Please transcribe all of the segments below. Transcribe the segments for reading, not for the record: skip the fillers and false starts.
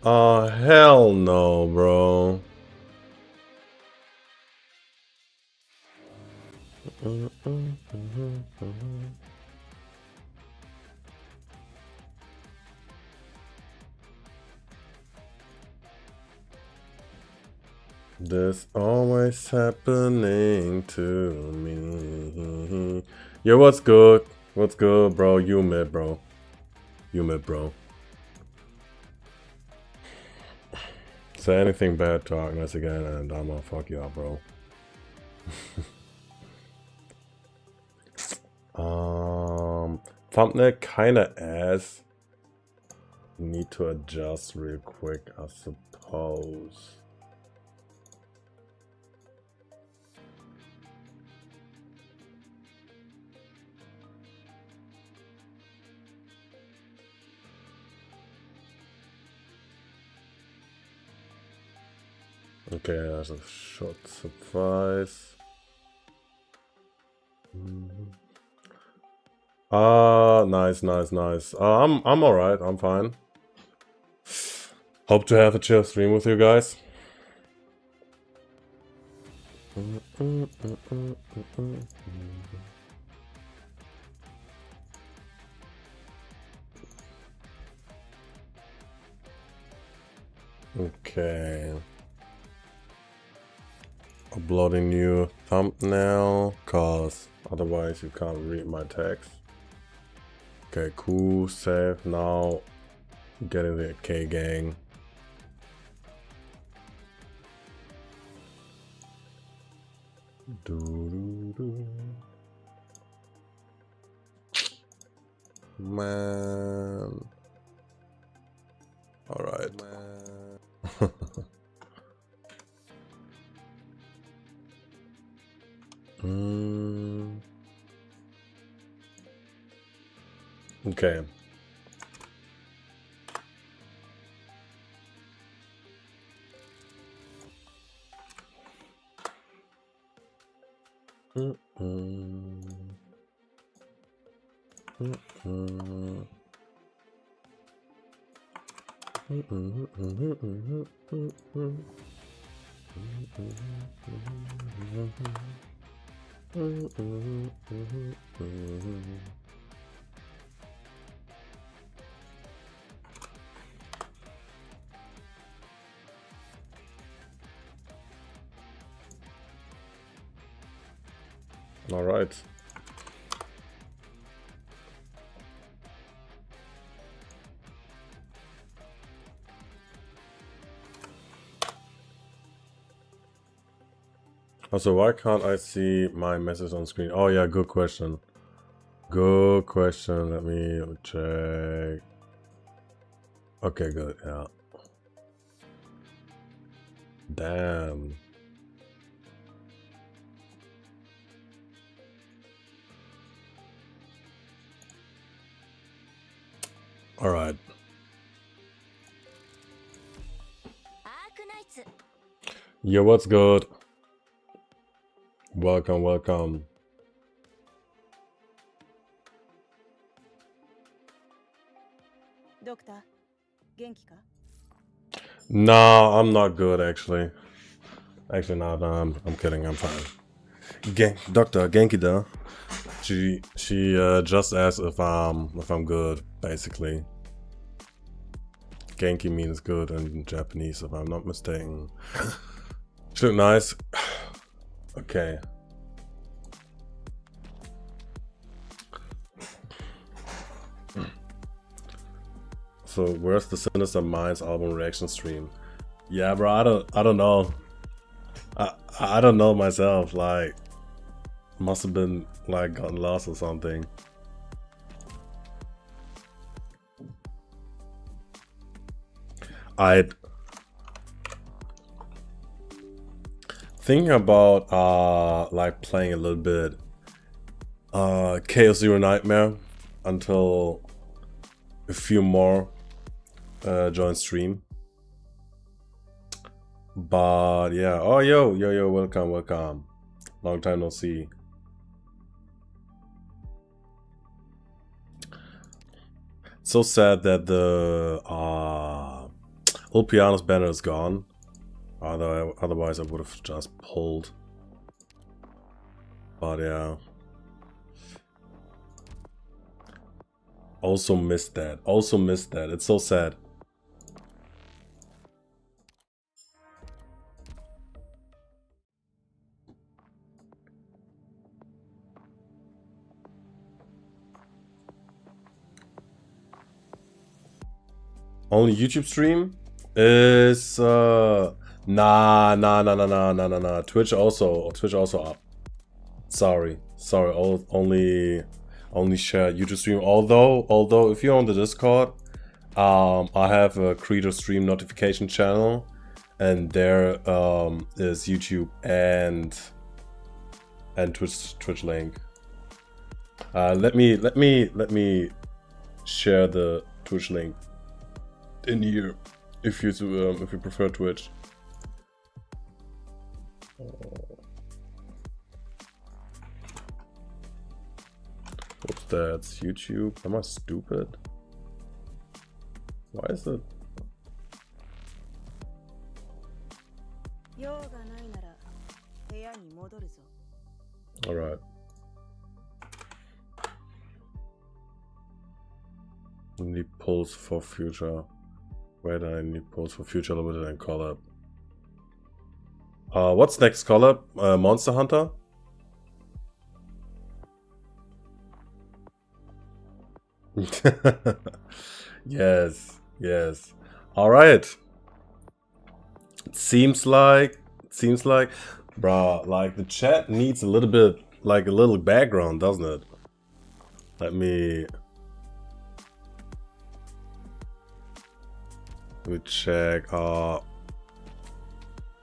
Oh, hell no, bro. This always happening to me. Yo, what's good? What's good, bro? You mid, bro. You mid, bro. Say anything bad to Arknights again and I'm gonna fuck you up, bro. Thumbnail kinda ass. Need to adjust real quick, I suppose. Okay, that's a short suffice. Nice, nice, nice. I'm alright, I'm fine. Hope to have a chill stream with you guys. Okay. Uploading new thumbnail, cause otherwise you can't read my text. Okay, cool, save now. Getting the K gang. Man. Alright. Man. Okay. All right. Also, why can't I see my message on screen? Oh yeah, good question. Good question. Let me check. Okay, good. Yeah. Damn. All right. Yo, what's good? Welcome, welcome. Doctor, genki ka? No, I'm not good actually. Actually, no, I'm kidding. I'm fine. Doctor Genki da. She just asked if I'm good, basically. Genki means good in Japanese, if I'm not mistaken. She look nice. Okay. So where's the Sinister Minds album reaction stream? Yeah, bro, I don't know. I don't know myself. Like, must have been like gotten lost or something. I'd thinking about like playing a little bit Chaos Zero Nightmare until a few more join stream. But yeah, oh yo, welcome. Long time no see. It's so sad that the old Piano's banner is gone. Otherwise I would have just pulled. But yeah. Also missed that. It's so sad. Only YouTube stream is nah. Twitch also up. Sorry. Only share YouTube stream. Although if you're on the Discord, I have a creator stream notification channel, and there is YouTube and Twitch link. Let me share the Twitch link in here if you prefer Twitch. Oops, that's YouTube. Am I stupid? Why is it? Alright. Need pulls for future. Wait, I need pulls for future limited and collab. What's next collab? Monster Hunter? Yes. All right. It seems like, bruh, like the chat needs a little bit, like a little background, doesn't it? Let me check. I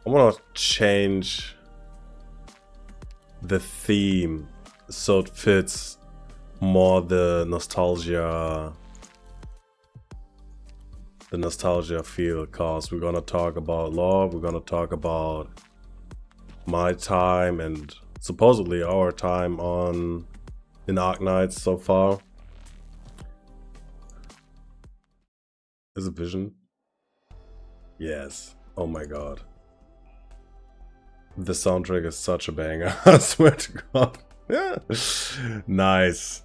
want to change the theme so it fits more the nostalgia feel, cause we're gonna talk about lore, we're gonna talk about my time and supposedly our time in Arknights so far. Is it Vision? Yes. Oh my god. The soundtrack is such a banger. I swear to god. Yeah. Nice.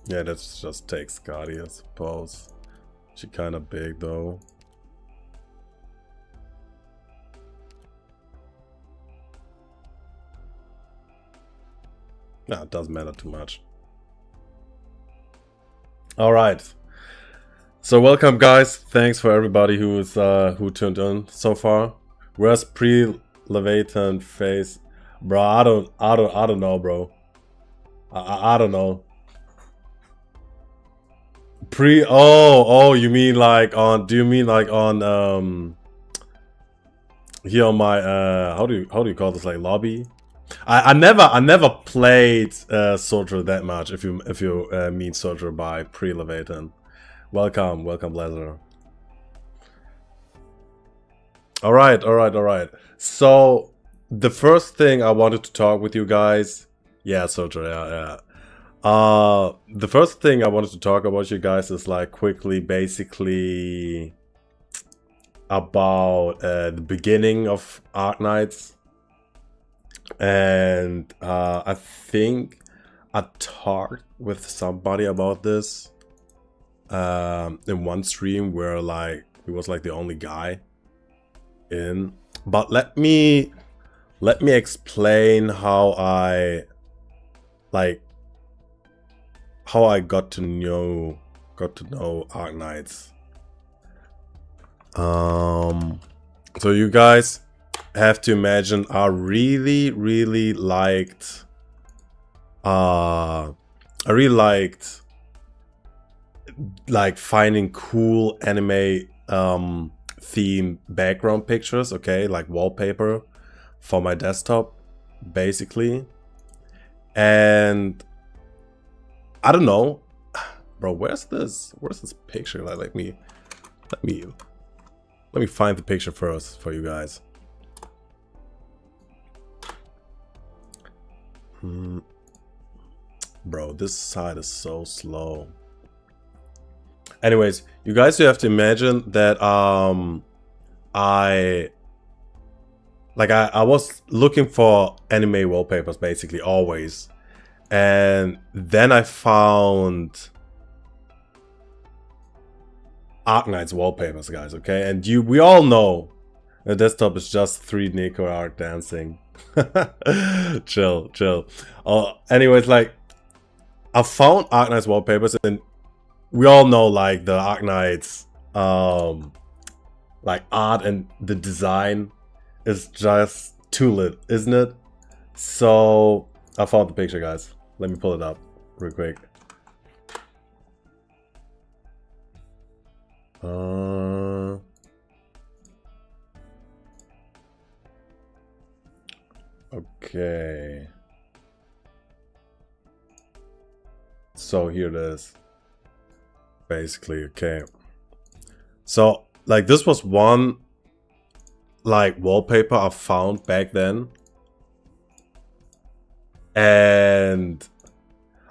Yeah, that's just takes Scotty, I suppose. She kind of big though. No, it doesn't matter too much. All right. So welcome, guys. Thanks for everybody who tuned in so far. Where's pre-Leviathan face, bro? I don't know, bro. I don't know. You mean like on? Do you mean like on here on my how do you call this, like lobby? I never played Soldier that much. If you mean Soldier by pre-Leviathan. Welcome, Blazer. All right. So the first thing I wanted to talk with you guys, yeah, Soldier, yeah. The first thing I wanted to talk about you guys is like quickly, basically about the beginning of Arknights, and I think I talked with somebody about this in one stream where like he was like the only guy in. But let me explain how I got to know Arknights. So you guys have to imagine I really liked like finding cool anime theme background pictures, okay, like wallpaper for my desktop, basically. And I don't know, bro. Where's this picture? Like, let me find the picture first for you guys. Bro, this side is so slow. Anyways, you guys, you have to imagine that I was looking for anime wallpapers basically always, and then I found Arknights wallpapers, guys. Okay, and we all know the desktop is just 3 Nico Arc dancing. chill. Anyways, like I found Arknights wallpapers, and we all know like the Arknights like art and the design is just too lit, isn't it? So I found the picture, guys. Let me pull it up real quick. Okay. So here it is. Basically, okay. So like this was one like wallpaper I found back then. And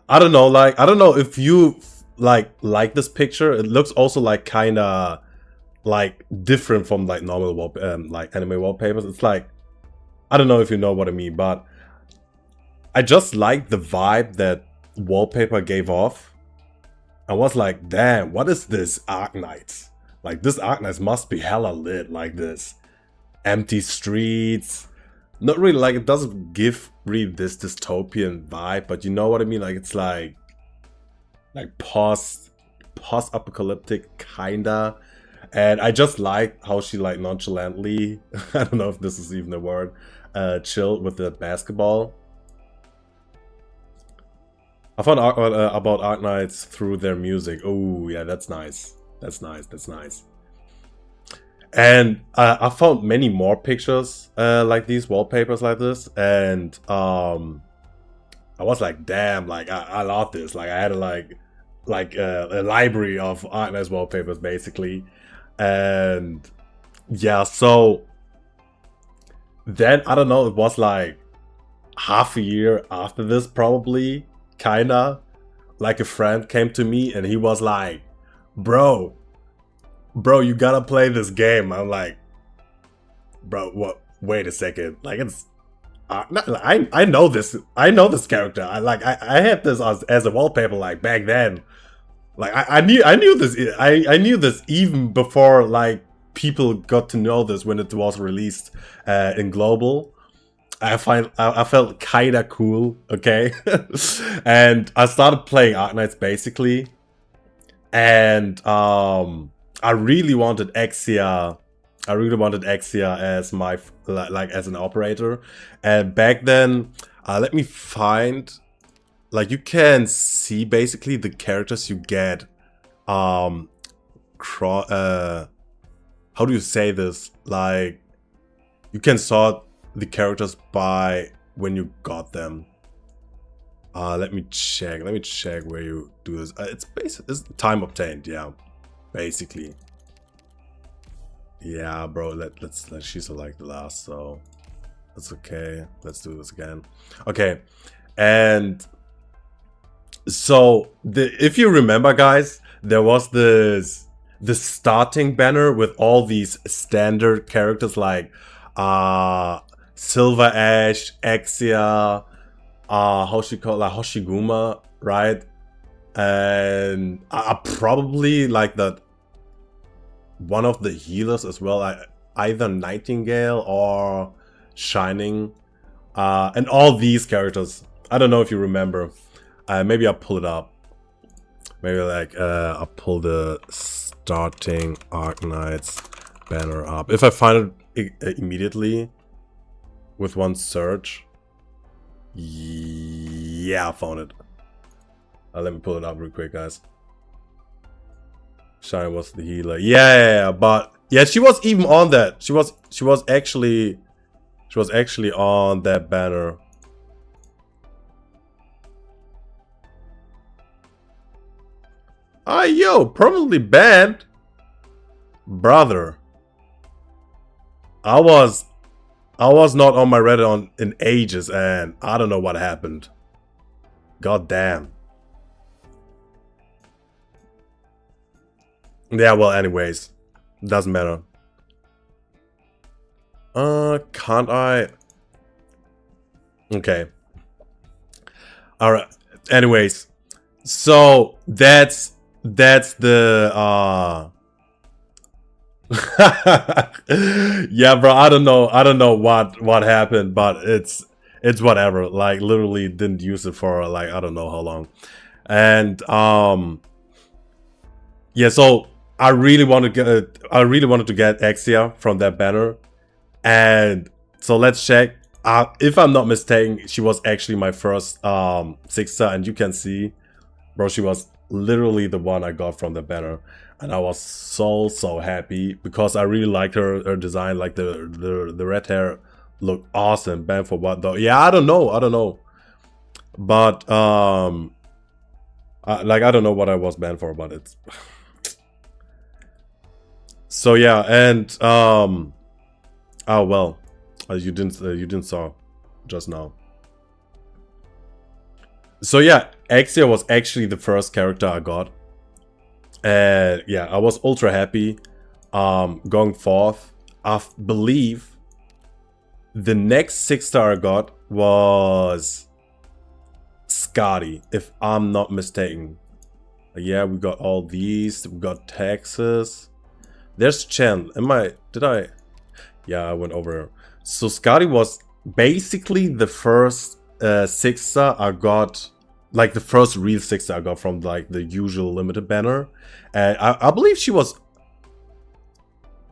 I don't know, like I don't know if you like this picture. It looks also like kind of like different from like normal like anime wallpapers. It's like, I don't know if you know what I mean, but I just like the vibe that wallpaper gave off. I was like, damn, what is this Arknights? Like this Arknights must be hella lit, like this empty streets. Not really, like it doesn't give really this dystopian vibe, but you know what I mean? Like it's like post-apocalyptic kinda. And I just like how she like nonchalantly, I don't know if this is even a word, chilled with the basketball. I found out about Arknights through their music. Oh yeah, that's nice. That's nice. And I found many more pictures like these wallpapers like this, and I was like, damn, like I love this. Like I had a library of Arknights wallpapers basically, and yeah. So then I don't know. It was like half a year after this, probably, kinda. Like a friend came to me and he was like, bro, you gotta play this game. I'm like, bro, what? Wait a second. Like it's, I know this. I know this character. I had this as a wallpaper like back then. Like I knew this. I knew this even before like people got to know this when it was released in global. I felt kinda cool, okay, and I started playing Arknights basically, and I really wanted Exia. I really wanted Exia as my like as an operator, and back then, let me find. Like you can see basically the characters you get. How do you say this? Like you can sort the characters by when you got them. Let me check where you do this. It's time obtained, yeah, basically. Yeah, bro, let's she's like the last, so that's okay. Let's do this again. Okay, and so if you remember, guys, there was the starting banner with all these standard characters like Silver Ash, Exia, how she called, like Hoshiguma, right? And I probably like that one of the healers as well, either Nightingale or Shining, and all these characters. I don't know if you remember. Maybe I'll pull it up. Maybe like I'll pull the starting Arknights banner up. If I find it immediately with one search. Yeah, I found it. Let me pull it up real quick, guys. Shine was the healer. Yeah, but yeah, she was even on that. She was actually on that banner. Ah, yo, permanently banned, brother. I was not on my Reddit in ages, and I don't know what happened. God damn. Yeah, well, anyways, doesn't matter. Can't I? Okay. All right. Anyways, so that's the yeah, bro. I don't know what happened, but it's whatever. Like, literally didn't use it for like I don't know how long, and yeah. So I really wanted to get Exia from that banner, and so let's check. If I'm not mistaken, she was actually my first 6-star, and you can see, bro, she was literally the one I got from the banner. And I was so happy because I really liked her design. Like the red hair looked awesome. Banned for what though? Yeah, I don't know. But like I don't know what I was banned for, but it's so yeah. And oh well, you didn't saw just now. So yeah, Axia was actually the first character I got. And yeah, I was ultra happy going forth. I believe the next 6-star I got was Scotty, if I'm not mistaken. Yeah, we got all these. We got Texas. There's Chen. Yeah, I went over here. So Scotty was basically the first 6-star I got. Like the first real 6-star I got from like the usual limited banner. And I believe she was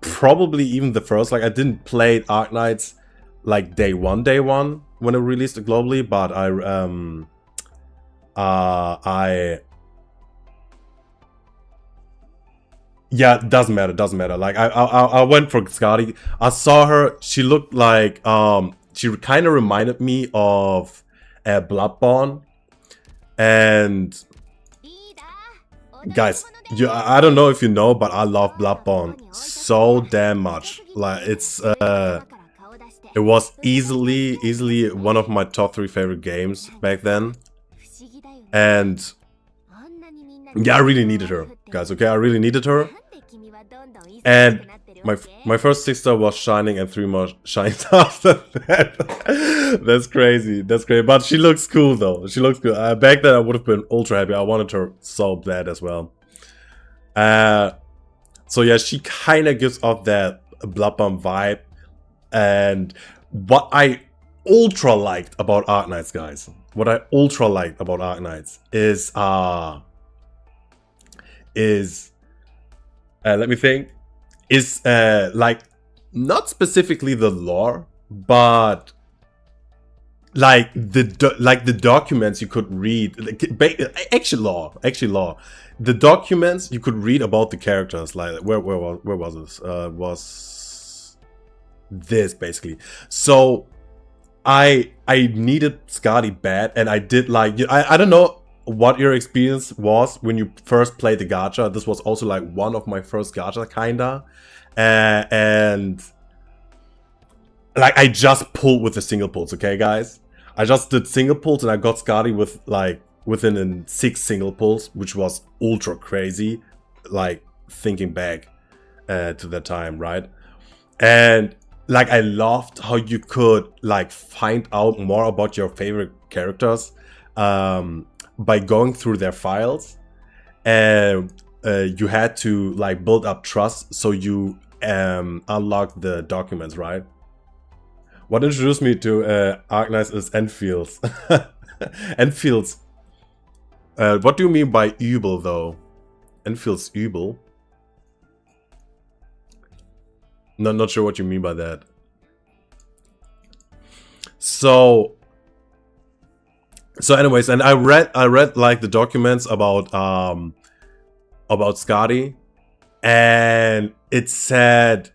probably even the first. Like I didn't play Arknights like day one when it released globally, but yeah, doesn't matter. Like I went for Scotty. I saw her. She looked like she kind of reminded me of Bloodborne. And guys, I don't know if you know, but I love Bloodborne so damn much. Like it was easily one of my top 3 favorite games back then. And yeah, I really needed her, guys. Okay, I really needed her. And my first 6-star was Shining, and 3 more shines after that. That's crazy. But she looks cool though. She looks good. Back then I would have been ultra happy. I wanted her so bad as well. So yeah, she kind of gives off that Bloodborne vibe. And what I ultra liked about Arknights, guys. What I ultra liked about Arknights is let me think. Is like not specifically the lore, but like the documents you could read. Actually lore. The documents you could read about the characters. Like where was this? Was this basically? So I needed Scotty bad, and I did like I don't know what your experience was when you first played the gacha. This was also like one of my first gacha kinda, and like I just pulled with the single pulls. Okay, guys, I just did single pulls and I got Scotty with like within 6 single pulls, which was ultra crazy. Like thinking back to that time, right? And like I loved how you could like find out more about your favorite characters by going through their files, and you had to like build up trust, so you unlock the documents, right? What introduced me to Arknights is Endfields. Endfields. What do you mean by Übel though? Endfields Übel? Not sure what you mean by that. So anyways, and I read like the documents about Scotty, and it said,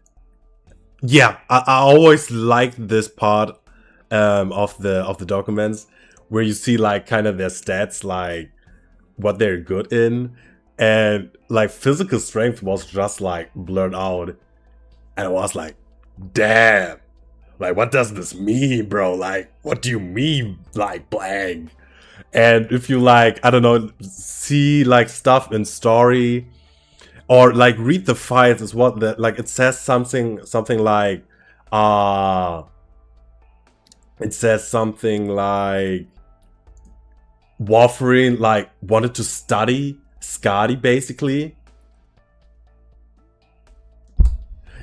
yeah, I always liked this part of the documents where you see like kind of their stats, like what they're good in, and like physical strength was just like blurred out, and I was like, damn, like what does this mean, bro? Like what do you mean, like blank? And if you like, I don't know, see like stuff in story or like read the files is what the like it says something like uh it says something like Warfarin like wanted to study Skadi basically.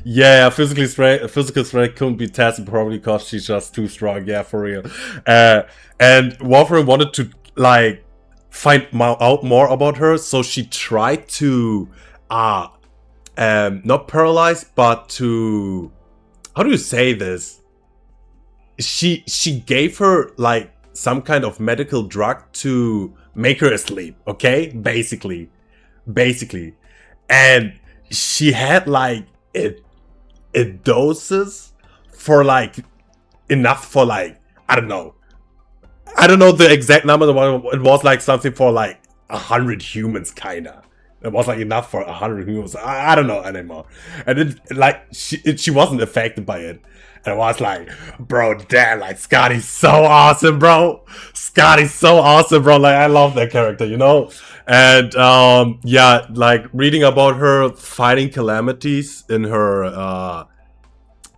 Yeah, physical strength couldn't be tested probably because she's just too strong. Yeah, for real. And Warfarin wanted to like find out more about her, so she tried to not paralyze, but to, how do you say this? She gave her like some kind of medical drug to make her asleep. Okay, basically, and she had like it doses for like enough for like I don't know the exact number. It was like something for like 100 humans, kinda. It was like enough for 100 humans. I don't know anymore. And it like she wasn't affected by it. And I was like, bro, damn, like Scotty's so awesome, bro. Scotty's so awesome, bro. Like I love that character, you know? And yeah, like reading about her fighting calamities in her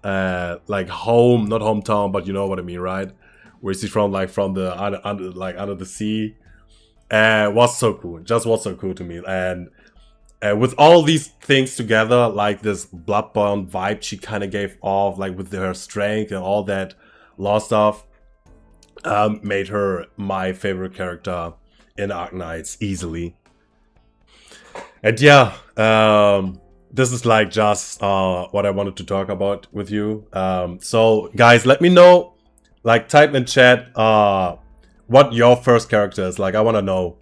like home, not hometown, but you know what I mean, right? Where she's from, like from the under the sea. Was so cool. Just was so cool to me. And with all these things together, like this Bloodborne vibe she kind of gave off, like with her strength and all that law stuff, made her my favorite character in Arknights easily. And yeah, this is like just what I wanted to talk about with you. So guys, let me know, like type in chat what your first character is. Like I want to know.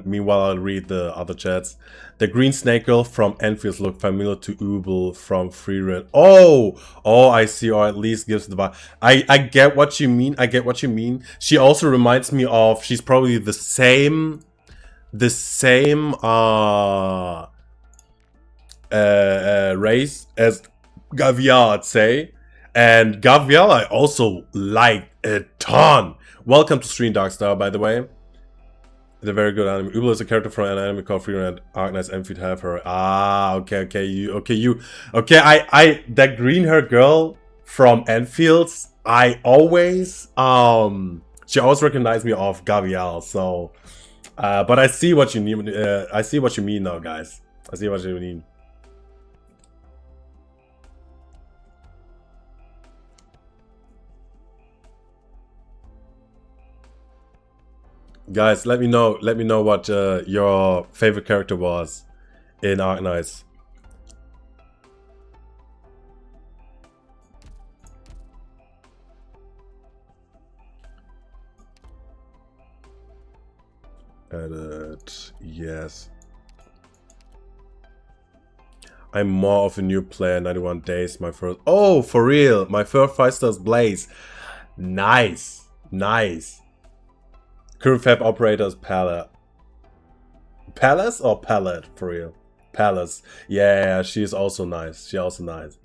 Meanwhile, I'll read the other chats. The green snake girl from Endfields looked familiar to Ubel from Freered. Oh, I see, or at least gives the vibe. I get what you mean. I get what you mean. She also reminds me of, she's probably the same race as Gavial, I'd say. And Gavial I also like a ton. Welcome to Stream Darkstar, by the way. The very good anime. Ubel is a character from an anime called Freedom, and Arknights Endfield have her. Ah, okay, that green haired girl from Endfields, I always she always recognized me off Gavial, so but I see what you mean. I see what you mean now, guys. I see what you mean. Guys, let me know what your favorite character was in Arknights. Edit, yes. I'm more of a new player, 91 days, my first... Oh, for real! My first 5 stars Blaze. Nice, nice. Current fab operator is Palette. Palace or Palette, for real? Palace. Yeah, she's also nice. She's also nice.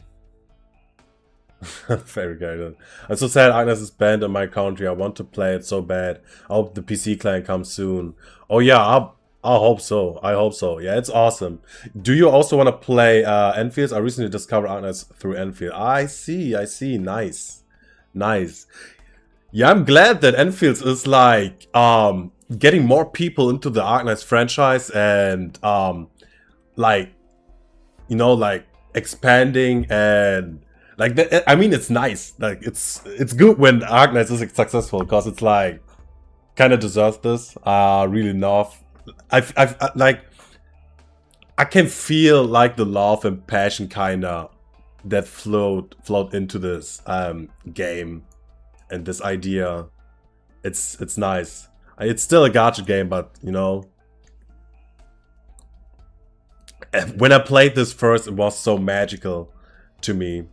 Favorite character. I'm so sad Agnes is banned in my country. I want to play it so bad. I hope the PC client comes soon. Oh yeah, I hope so. I hope so. Yeah, it's awesome. Do you also want to play Endfields? I recently discovered Agnes through Enfield. I see. Nice. Nice. Yeah, I'm glad that Endfields is like getting more people into the Arknights franchise and like, you know, like expanding and like I mean, it's nice. Like it's good when Arknights is successful because it's like kind of deserves this. Really enough. I like I can feel like the love and passion kind of that flowed into this game. And this idea, it's nice. It's still a gacha game, but you know, And when I played this first, it was so magical to me.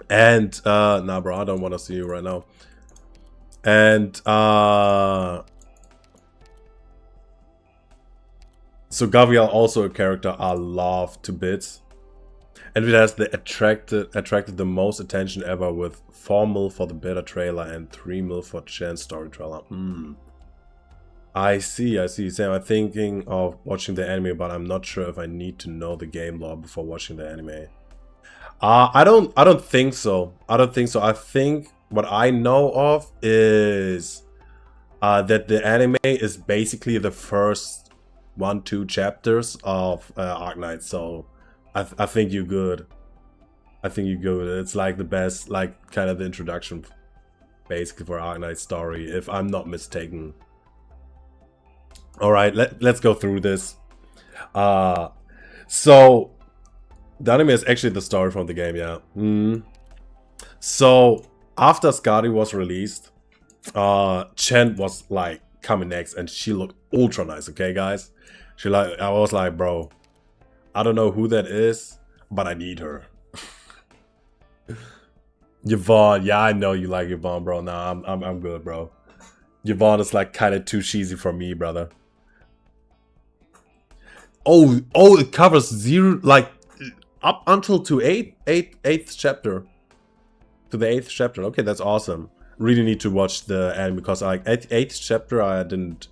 And nah, bro, I don't want to see you right now. And so Gabriel also a character I love to bits. And it has attracted the most attention ever with 4 mil for the beta trailer and 3 mil for Chen's story trailer. I see. Sam, I'm thinking of watching the anime, but I'm not sure if I need to know the game lore before watching the anime. I don't think so. I think what I know of is that the anime is basically the first 1-2 chapters of Arknights. So I think you're good. It's like the best, like kind of the introduction, basically, for Arknight's story, if I'm not mistaken. All right, let's go through this. So the anime is actually the story from the game, yeah. So after Skadi was released, Chen was like coming next, and she looked ultra nice. Okay, guys, I was like, bro, I don't know who that is, but I need her. Yvonne, yeah, I know you like Yvonne, bro. Nah, I'm good, bro. Yvonne is like kind of too cheesy for me, brother. Oh, it covers 0, like up until to 8th chapter. To the 8th chapter. Okay, that's awesome. Really need to watch the anime because like 8th chapter I didn't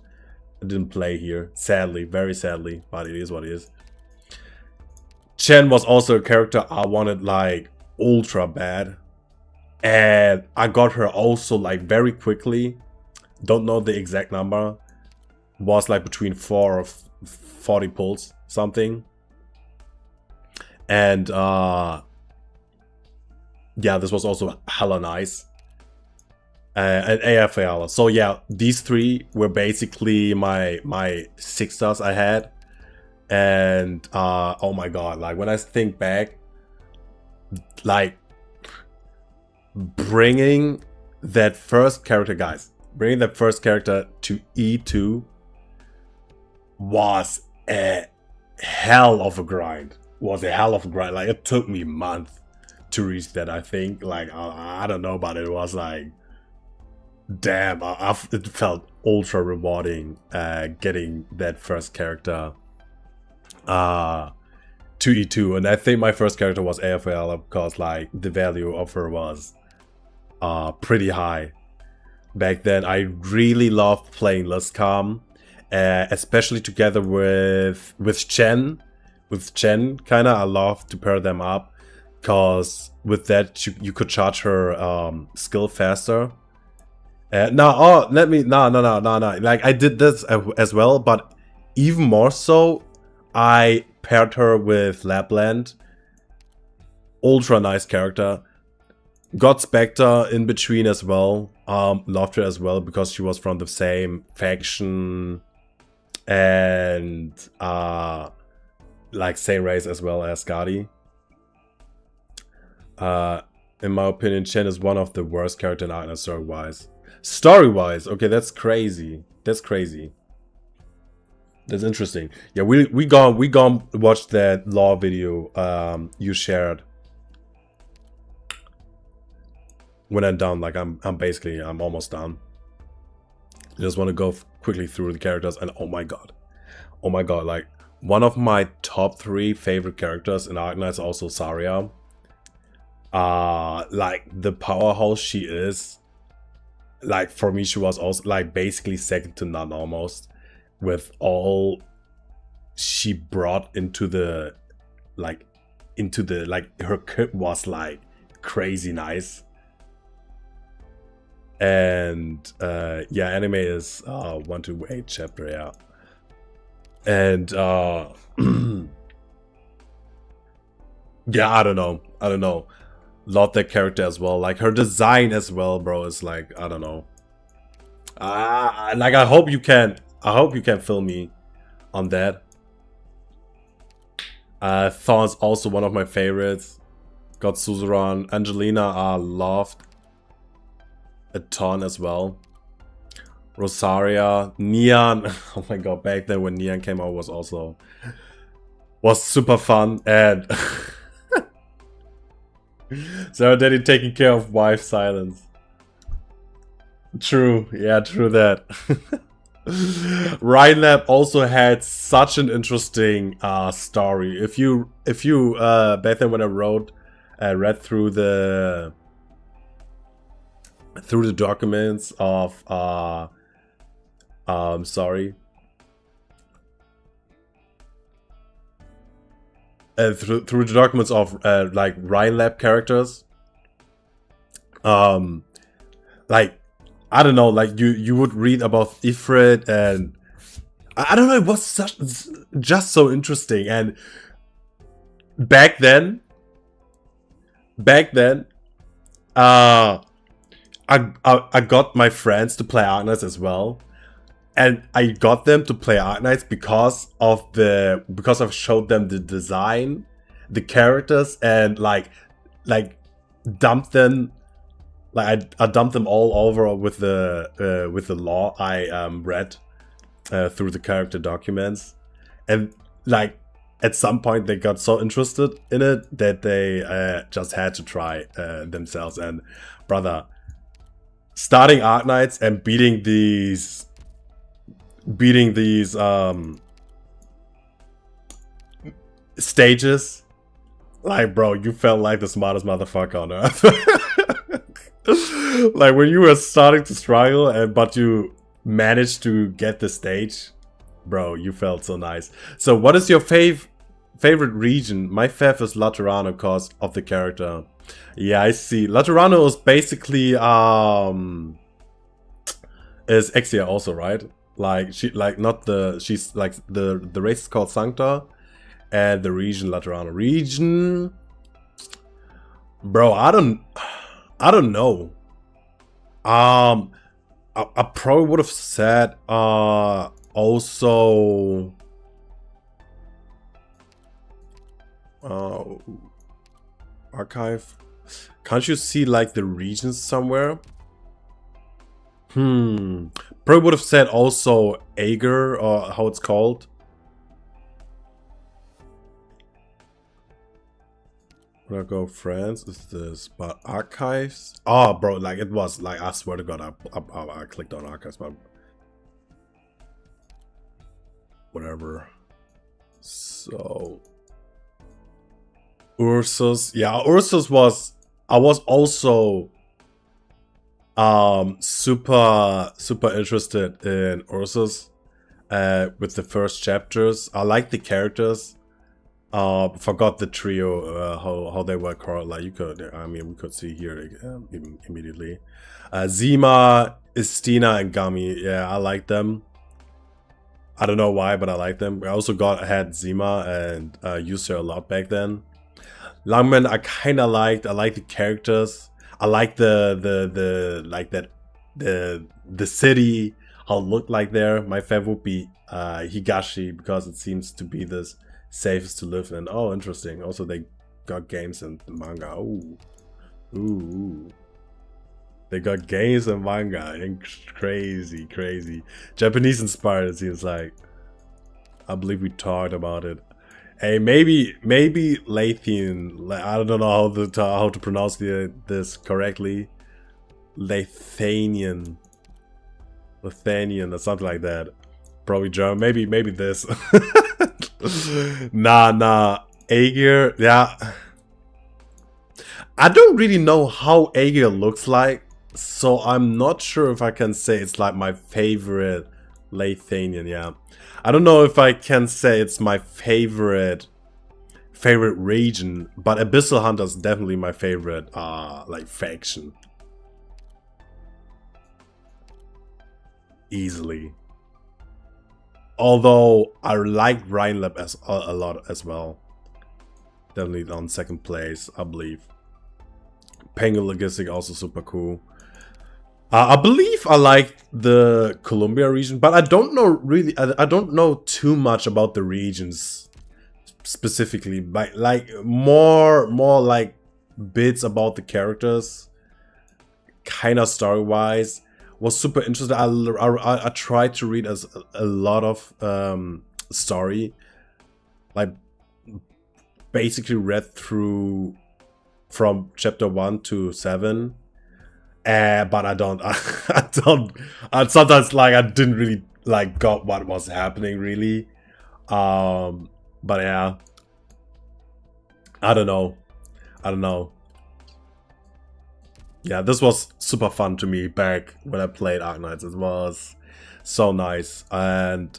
play here. Sadly, very sadly, but it is what it is. Chen was also a character I wanted like ultra bad. And I got her also like very quickly. Don't know the exact number. Was like between 4 or 40 pulls, something. And yeah, this was also hella nice. And AFL. So yeah, these 3 were basically my 6 stars I had. And oh my god, like when I think back, like bringing that first character, guys, bringing that first character to E2 was a hell of a grind. Like it took me a month to reach that. I think like I don't know, but it was like, damn, it felt ultra rewarding getting that first character to E2. And I think my first character was AFL because like the value of her was pretty high back then. I really loved playing Luscam, especially together with Chen. With Chen, kind of, I love to pair them up because with that you could charge her skill faster. No. Like I did this as well, but even more so, I paired her with Lapland. Ultra nice character. Got Spectre in between as well. Loved her as well because she was from the same faction and like same race as well as Skadi. In my opinion, Chen is one of the worst characters in Arknights story-wise. Story-wise, okay, that's crazy. That's interesting. Yeah, we gone watch that lore video you shared. When I'm done, like I'm almost done. I just want to go quickly through the characters, and oh my god, like one of my top 3 favorite characters in Arknights, also Saria. Like the powerhouse she is. Like for me, she was also like basically second to none almost, with all she brought into the like her kit was like crazy nice. And yeah, anime is 1 to 8 chapter, yeah. And yeah, I don't know. Love that character as well. Like her design as well, bro, is like, I don't know. Like I hope you can fill me on that. Thorn's also one of my favorites. Got Suzerain. Angelina I loved a ton as well. Rosaria, Neon. Oh my god, back then when Neon came out was super fun. And Sarah Daddy taking care of wife Silence. True, yeah, true that. Rhinelab also had such an interesting story. If you back then when I read through the documents of sorry. Through the documents of like Rhinelab characters. Like I don't know, like you would read about Ifrit, and I don't know, it was just so interesting. And back then, I got my friends to play Arknights as well, and I got them to play Arknights because I've showed them the design, the characters, and like dumped them. Like I dumped them all over with the lore I read through the character documents, and like at some point they got so interested in it that they just had to try themselves. And brother, starting Arknights and beating these stages, like bro, you felt like the smartest motherfucker on earth. Like when you were starting to struggle but you managed to get the stage, bro, you felt so nice. So what is your favorite region? My fav is Laterano because of the character. Yeah, I see. Laterano is basically is Exia also, right? Like she's like the race is called Sancta, and the region Laterano region. Bro, I don't know. I probably would have said also archive. Can't you see like the regions somewhere? Probably would have said also Ager, or how it's called. When I go France, is this but archives? Oh, bro, like it was like I swear to God, I clicked on archives, but whatever. So Ursus, yeah, Ursus was. I was also super interested in Ursus with the first chapters. I like the characters. Forgot the trio, how they were called. Like you could, I mean, we could see here immediately. Zima, Istina, and Gami. Yeah, I like them. I don't know why, but I like them. I also had Zima and used her a lot back then. Langman, I kind of liked. I like the characters. I like the city, how it looked like there. My favorite would be Higashi, because it seems to be this safest to live in. Oh, interesting. Also, they got games and manga. Ooh. They got games and manga. And crazy. Japanese inspired, it seems like. I believe we talked about it. Hey, maybe Lathian. I don't know how to pronounce this correctly. Lathanian or something like that. Probably German. Maybe this. Nah. Aegir, yeah. I don't really know how Aegir looks like, so I'm not sure if I can say it's like my favorite Lathanian, yeah. I don't know if I can say it's my favorite region, but Abyssal Hunter is definitely my favorite like faction. Easily. Although I like Rhinelab a lot as well. Definitely on second place, I believe. Penguin Logistic also super cool. I believe I like the Columbia region, but I don't know really. I don't know too much about the regions specifically. But like more like bits about the characters, kind of story wise. was super interesting. I tried to read a lot of story, like basically read through from chapter 1 to 7, but I don't I sometimes like I didn't really like got what was happening really, but yeah, I don't know. Yeah, this was super fun to me back when I played Arknights. It was so nice. And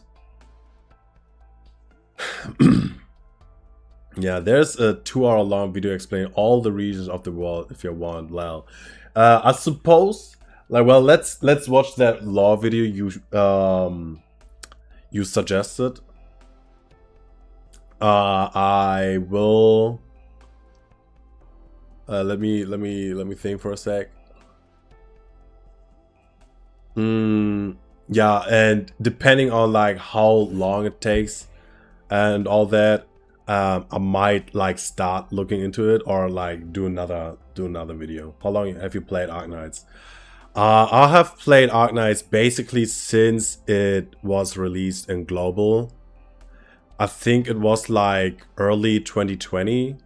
yeah, there's a 2-hour long video explaining all the regions of the world if you want. Well, I suppose, like, well, let's watch that lore video you suggested. I will. Let me think for a sec. Yeah, and depending on like how long it takes and all that, I might like start looking into it or like do another video. How long have you played Arknights? I have played Arknights basically since it was released in global. I think it was like early 2020.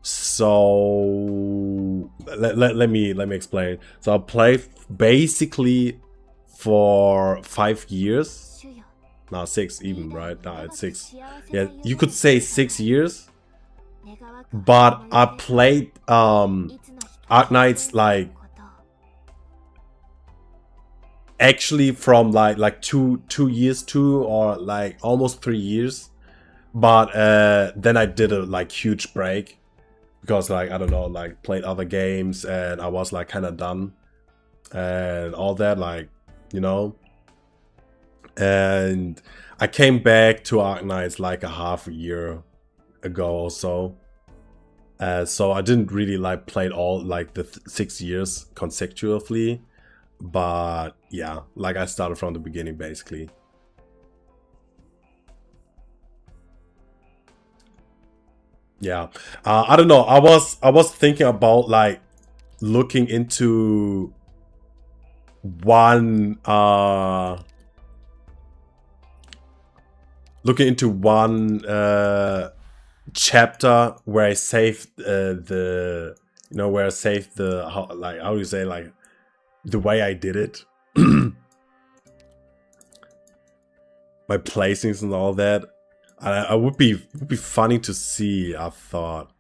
So let me explain. So I played basically for 5 years. No, 6 even, right? No, it's 6. Yeah, you could say 6 years. But I played Arknights like actually from like two years too, or like almost 3 years. But then I did a like huge break. Because like, I don't know, like played other games and I was like kind of done and all that, like, you know. And I came back to Arknights like a half a year ago or so. So I didn't really like play all like the 6 years consecutively. But yeah, like I started from the beginning basically. Yeah, I don't know. I was thinking about like looking into one chapter where I saved the where I saved the how do you say, like the way I did it, my placings and all that. I would be funny to see. I thought.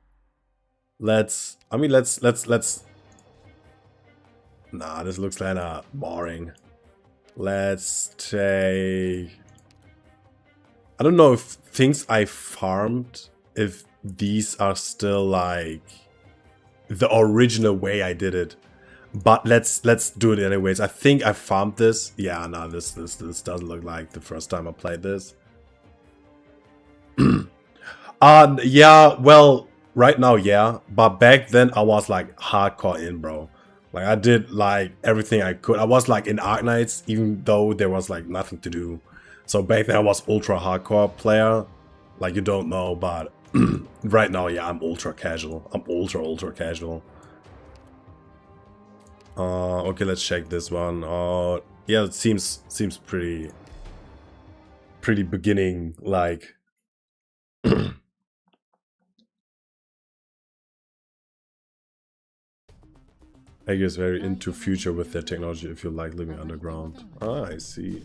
Let's. Nah, this looks kinda boring. Let's take. I don't know if things I farmed, if these are still like the original way I did it. But let's do it anyways. I think I farmed this. Yeah, no, this doesn't look like the first time I played this. Yeah, well, right now, yeah. But back then, I was like hardcore in, bro. Like I did like everything I could. I was like in Arknights, even though there was like nothing to do. So back then I was ultra hardcore player. Like you don't know, but right now, yeah, I'm ultra casual. I'm ultra casual. Okay, let's check this one. Yeah, it seems pretty beginning like. I guess very into future with their technology if you like living underground. Ah, I see.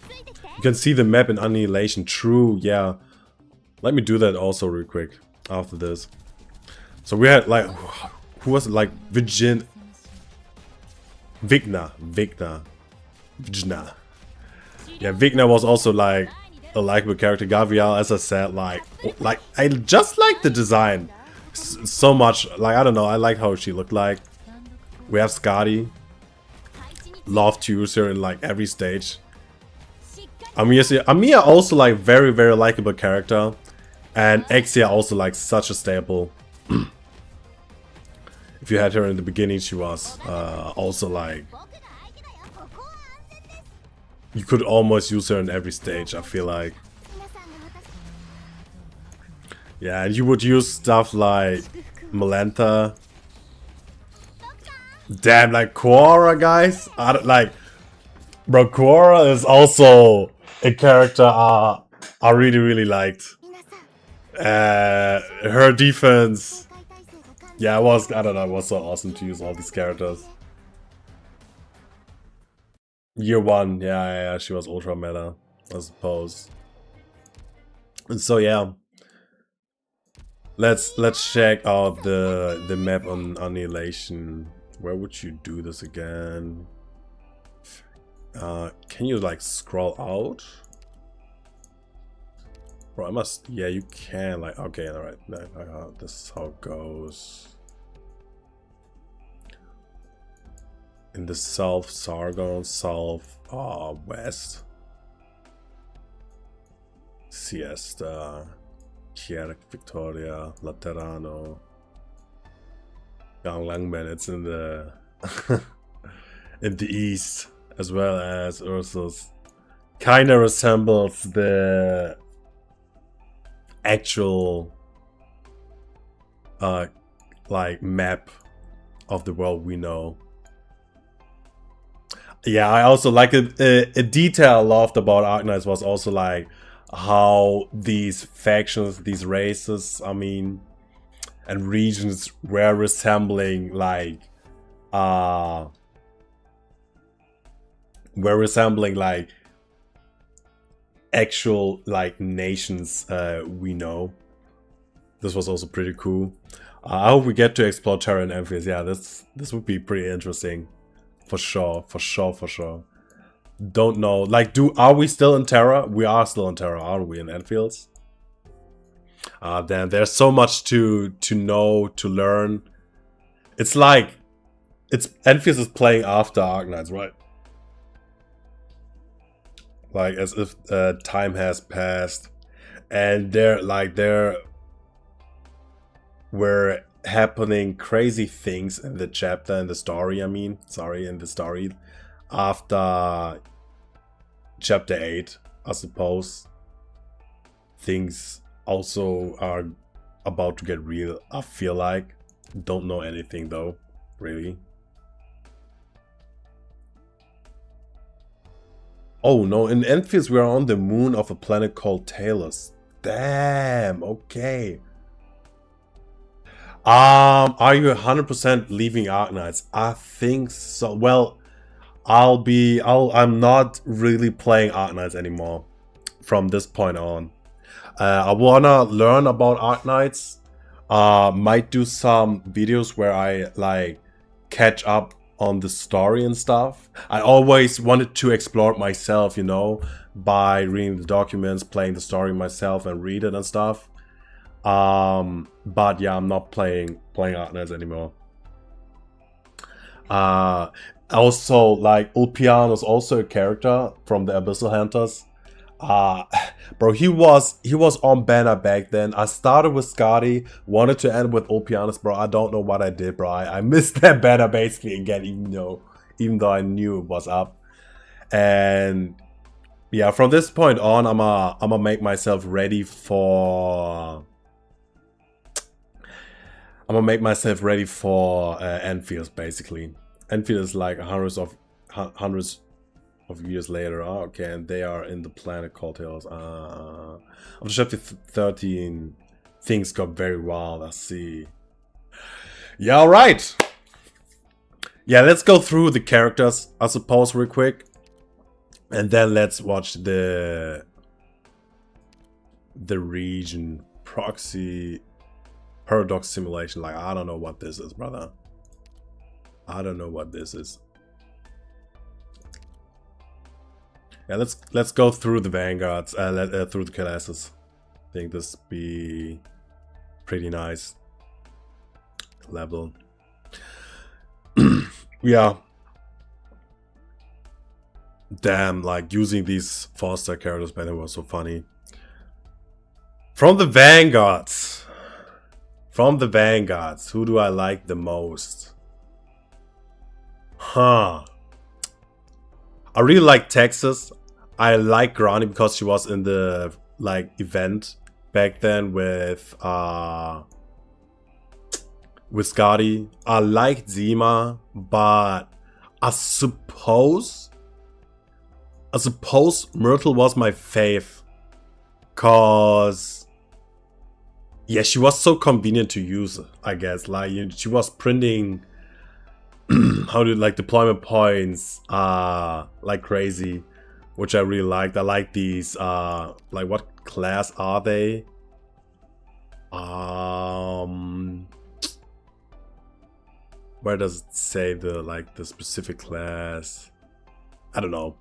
You can see the map in Annihilation. True, yeah. Let me do that also real quick after this. So we had like, who was it? Like Vigna. Yeah, Vigna was also like a likable character. Gavial, as I said, like I just like the design so much. Like, I don't know, I like how she looked like. We have Skadi. Love to use her in like every stage. Amiya also like very likable character. And Exia also like such a staple. If you had her in the beginning, she was also like... You could almost use her in every stage, I feel like. Yeah, and you would use stuff like Malenta. Damn, like Quora, guys. I don't, like, bro, Quora is also a character I really liked. Her defense, yeah, I don't know, it was so awesome to use all these characters. Year 1, yeah, she was ultra meta, I suppose. And so yeah, let's check out the map on Annihilation. Where would you do this again? Can you like scroll out? Bro, I must. Yeah, you can. Like, okay, all right. This is how it goes. In the south, Sargon, south, west. Siesta, Kierak, Victoria, Laterano, Ganglangmen. It's in the in the east, as well as Ursus. Kinda resembles the actual like map of the world we know. Yeah, I also like a detail I loved about Arknights was also like how these factions, these races, I mean, and regions were resembling like actual like nations we know. This was also pretty cool. I hope we get to explore Terra and Endfields. Yeah, this would be pretty interesting. For sure. Don't know. Like, are we still in Terra? We are still in Terra, aren't we, in Endfields? Then there's so much to know, to learn. It's like Endfields is playing after Arknights, right? Like as if time has passed, and there were happening crazy things in the chapter, in the story. I mean, sorry, in the story after chapter 8, I suppose. Things also are about to get real, I feel like. Don't know anything though, really. Oh no, in Endfields we are on the moon of a planet called Talos. Damn, okay. Are you 100% leaving Arknights? I think so. Well, I'm not really playing Arknights anymore from this point on. I wanna learn about Arknights. Might do some videos where I like catch up on the story and stuff. I always wanted to explore it myself, you know, by reading the documents, playing the story myself and read it and stuff. But yeah, I'm not playing Arknights anymore. Also, like, Ulpian is also a character from the Abyssal Hunters. Bro, he was on banner back then. I started with Scotty, wanted to end with Ulpianus, bro. I don't know what I did, bro. I missed that banner basically again, even though I knew it was up. And yeah, from this point on, I'ma make myself ready for Endfields, basically. Endfields is like hundreds of years later. Oh, okay, and they are in the planet called Hills. After chapter 13, things got very wild. I see. Yeah, all right. Yeah, let's go through the characters, I suppose, real quick, and then let's watch the region proxy paradox simulation. Like, I don't know what this is, brother. I don't know what this is. Yeah, let's go through the vanguards, through the classes. I think this be pretty nice level. Yeah. Damn, like using these 4-star characters banner was so funny. From the vanguards, who do I like the most? Huh. I really like Texas. I like Grani because she was in the like event back then with with Skadi. I liked Zima, but I suppose Myrtle was my fave. Cause yeah, she was so convenient to use, I guess. Like she was printing how do like deployment points like crazy, which I really liked. I like these like what class are they? Where does it say the specific class? I don't know.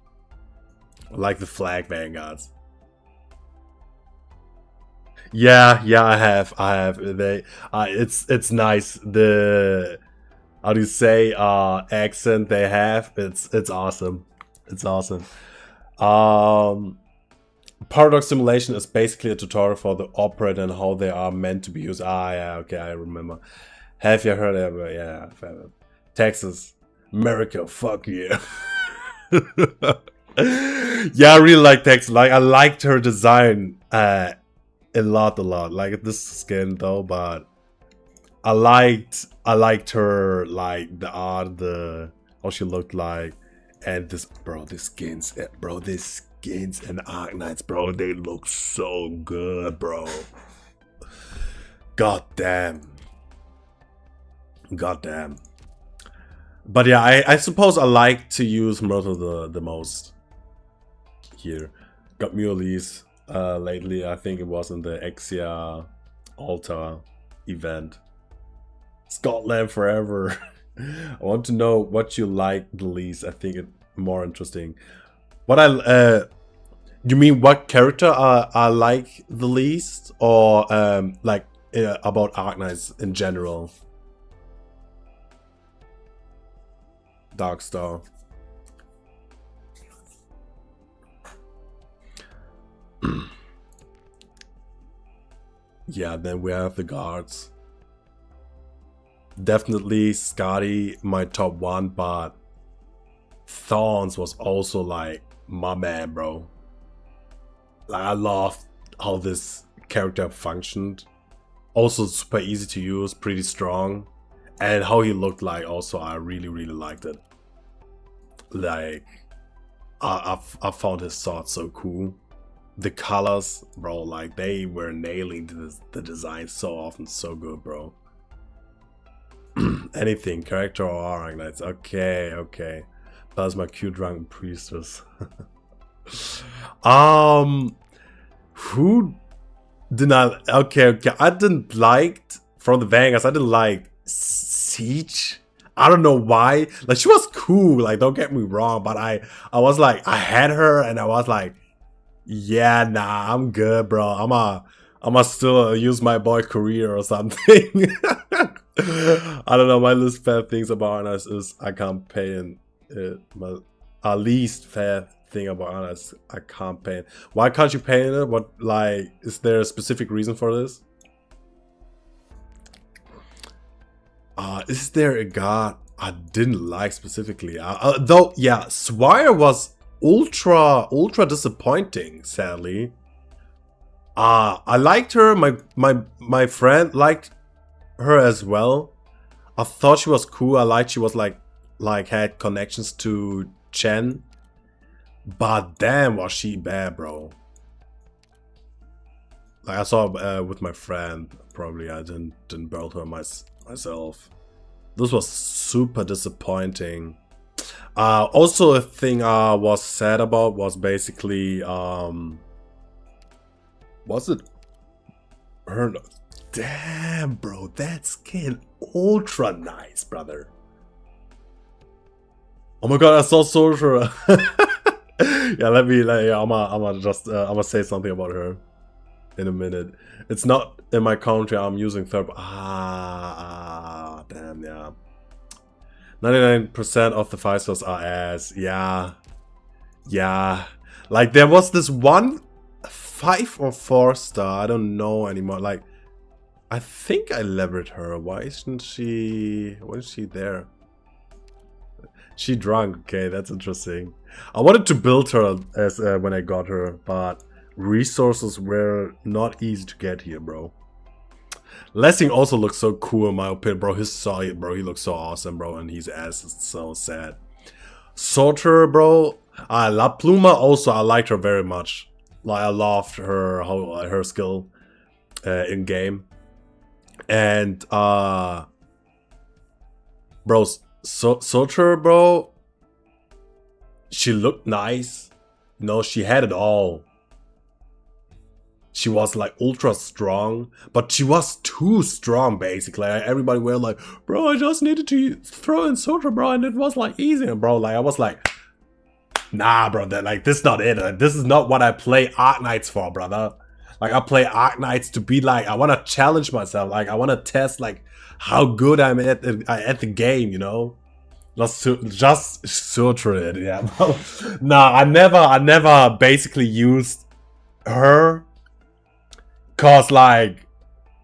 I like the flag vanguards. Yeah, I have. They it's nice. The how do you say accent they have? It's awesome. It's awesome. Paradox Simulation is basically a tutorial for the operator and how they are meant to be used. Yeah, okay, I remember. Have you heard of it? Yeah, Texas, America, fuck yeah. Yeah, I really like Texas. Like, I liked her design a lot. Like this skin though, but I liked her, like the art, how she looked like, and this skins and Arknights, bro, they look so good, bro. God damn. But yeah, I suppose I like to use Myrtle the most here. Got Muleys lately. I think it was in the Exia Alta event. Scotland forever. I want to know what you like the least. I think it's more interesting. What you mean what character I like the least, or like about Arknights in general? Darkstar. Yeah, then we have the guards. Definitely Skadi, my top one, but Thorns was also like my man, bro. Like, I love how this character functioned. Also super easy to use, pretty strong. And how he looked like also, I really liked it. Like, I found his sword so cool. The colors, bro, like they were nailing the design so often, so good, bro. Anything, character or Arknights. Okay. Plasma Q Drunken Priestess. Who did not? Okay. I didn't like from the Vanguards. I didn't like Siege. I don't know why. Like, she was cool. Like, don't get me wrong, but I was like, I had her, and I was like, yeah, nah, I'm good, bro. I'ma still use my boy career or something. I don't know. My least fair things about Arknights is I can't pay in it. My least fair thing about Arknights, I can't pay it. Why can't you pay in it? What, like, is there a specific reason for this? Is there a god I didn't like specifically? Though, yeah, Swire was ultra disappointing, sadly. I liked her. My friend liked her as well. I thought she was cool. I liked she was like had connections to Chen. But damn, was she bad, bro. Like, I saw with my friend. Probably I didn't build her myself. This was super disappointing. Also, a thing I was sad about was basically was it her? Damn, bro, that skin ultra nice, brother. Oh my god, I saw Sorcerer. Yeah, I'm gonna say something about her in a minute. It's not in my country. I'm using third. Damn, yeah. 99% of the 5-stars are ass. Yeah. Like, there was this one 5 or 4-star. I don't know anymore. Like, I think I levered her. Why isn't she? Why is she there? She drunk. Okay, that's interesting. I wanted to build her as when I got her, but resources were not easy to get here, bro. Lessing also looks so cool in my opinion, bro. His solid, bro. He looks so awesome, bro, and his ass is so sad. Sorter, bro. La Pluma also, I liked her very much. Like I loved her skill in game. And bro, Sorter, bro. She looked nice. No, she had it all. She was like ultra strong, but she was too strong basically. Like, everybody were like, bro, I just needed to throw in Sotra, bro, and it was like easy, bro. Like I was like, nah, bro, that like this is not it. Like, this is not what I play Arknights for, brother. Like I play Arknights to be like, I want to challenge myself. Like I want to test like how good I'm at the game, you know. Just Sotra it, yeah. Nah, I never basically used her. Cause like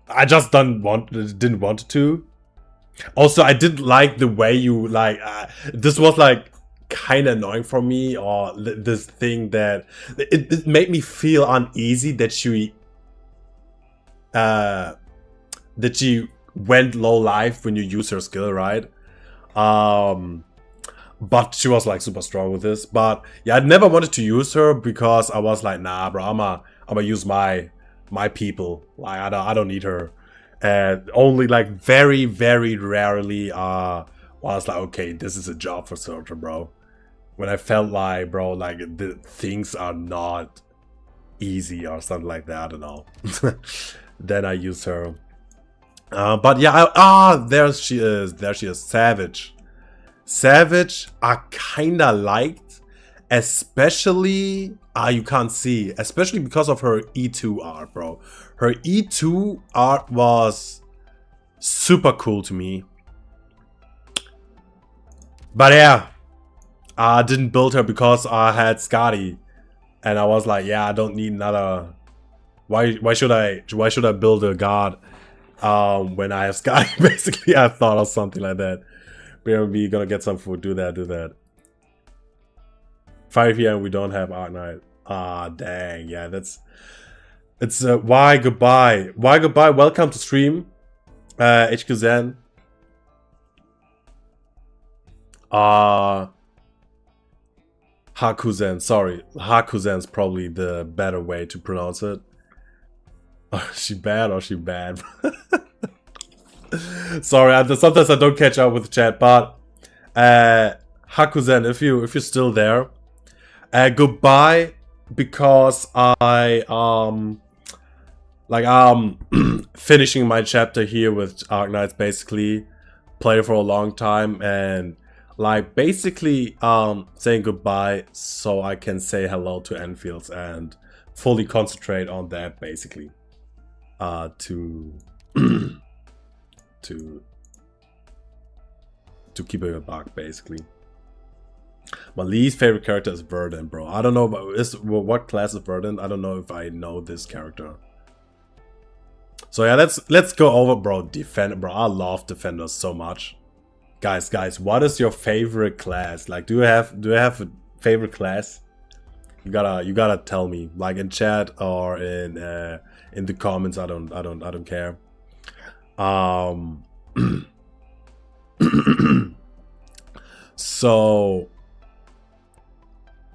I just didn't want to. Also, I didn't like the way you like. This was like kind of annoying for me, or this thing that it made me feel uneasy that you went low life when you use her skill, right? But she was like super strong with this. But yeah, I never wanted to use her because I was like, nah, bro, I'ma use my people. Like I don't need her. And only like very rarely was like, okay, this is a job for Soldier, bro. When I felt like, bro, like the things are not easy or something like that, I don't know. Then I use her. But yeah, there she is. Savage. Savage I kinda liked, especially you can't see, especially because of her E2 art, bro. Her E2 art was super cool to me. But yeah, I didn't build her because I had Scotty, and I was like, yeah, I don't need another. Why should I build a god when I have Scotty? Basically, I thought of something like that. We're gonna get some food. Do that. 5 p.m. we don't have Arknight. Ah, dang. Yeah, it's why goodbye. Why goodbye. Welcome to stream. HQ Zen. Hakuzen. Sorry, Hakuzen's probably the better way to pronounce it. She bad or she bad? Sorry, sometimes I don't catch up with the chat, but Hakuzen, if you're still there, goodbye, because I finishing my chapter here with Arknights, basically play for a long time, and like basically saying goodbye so I can say hello to Endfields and fully concentrate on that, basically to keep it a buck, basically. My least favorite character is Verdant, bro. I don't know about what class is Verdant. I don't know if I know this character. So yeah, let's go over, bro. Defender, bro. I love defenders so much. Guys, what is your favorite class? Like, do you have a favorite class? You gotta tell me, like in chat or in the comments. I don't care. So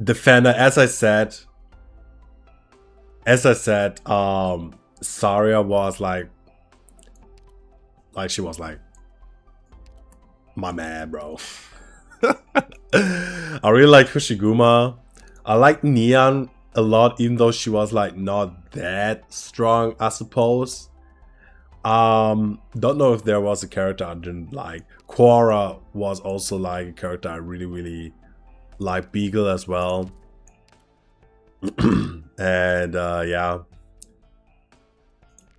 defender, as I said, Saria was like she was like my man, bro. I really like Fushiguma. I like Neon a lot, even though she was like not that strong, I suppose. Don't know if there was a character I didn't like. Quora was also like a character I really like. Beagle as well. And yeah,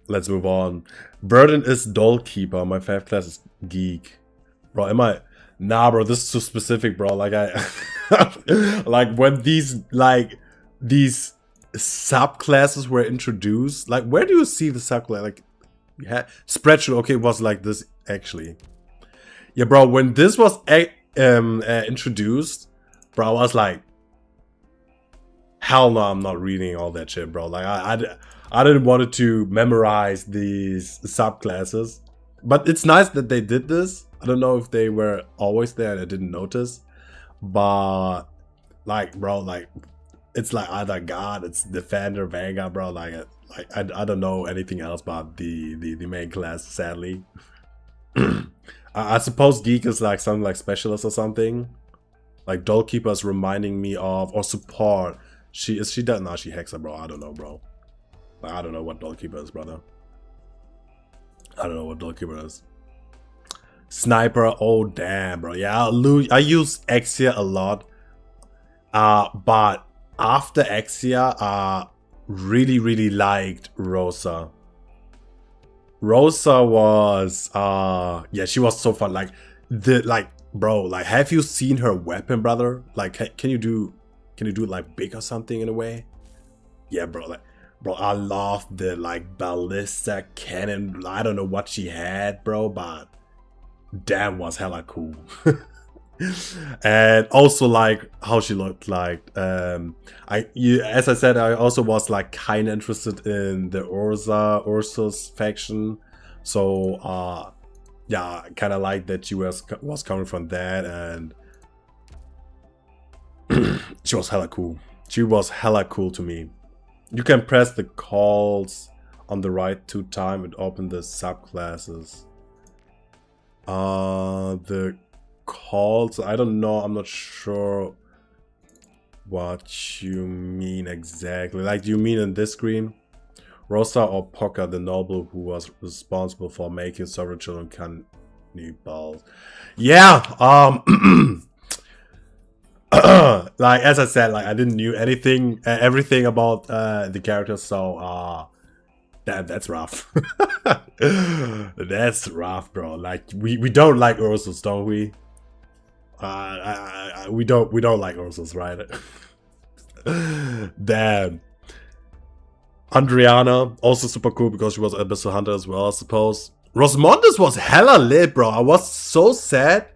let's move on. Burden is Dollkeeper. My favorite class is Geek. Bro, am I? Nah, bro, this is too specific, bro. Like I like when these subclasses were introduced. Like, where do you see the subclass? Like, yeah, Spreadsheet. Okay, it was like this actually. Yeah, bro. When this was introduced, bro, I was like, hell no, I'm not reading all that shit, bro. Like, I didn't want to memorize these subclasses. But it's nice that they did this. I don't know if they were always there and I didn't notice. But like, bro, like it's like either God, it's Defender, Vanguard, bro. Like I don't know anything else about the main class, sadly. I suppose Geek is like something like Specialist or something. Like Dollkeeper is reminding me of, or Support. She does not. She Hexer, bro. I don't know, bro. Like, I don't know what Dollkeeper is, brother. I don't know what Dollkeeper is. Sniper, oh damn, bro. Yeah, I use Exia a lot. But after Exia, really liked Rosa. Rosa was yeah, she was so fun. Like bro, like have you seen her weapon, brother? Like can you do it like big or something in a way? Yeah, bro, like bro, I love the like ballista cannon. I don't know what she had, bro, but damn was hella cool. And also like how she looked like. As I said, I also was like kind of interested in the Ursus faction, so yeah, kind of like that she was coming from that, and she was hella cool. She was hella cool to me. You can press the calls on the right 2 times and open the subclasses. The calls, I don't know, I'm not sure what you mean exactly. Like, do you mean in this screen? Rosa or Poca, the noble who was responsible for making several children cannibals. Yeah, like as I said, like I didn't knew everything about the characters, so that's rough. That's rough, bro. Like we don't like Ursus, don't we? We don't like Ursus, right? Damn. Andriana, also super cool because she was Abyssal Hunter as well, I suppose. Rosmondes was hella lit, bro. I was so sad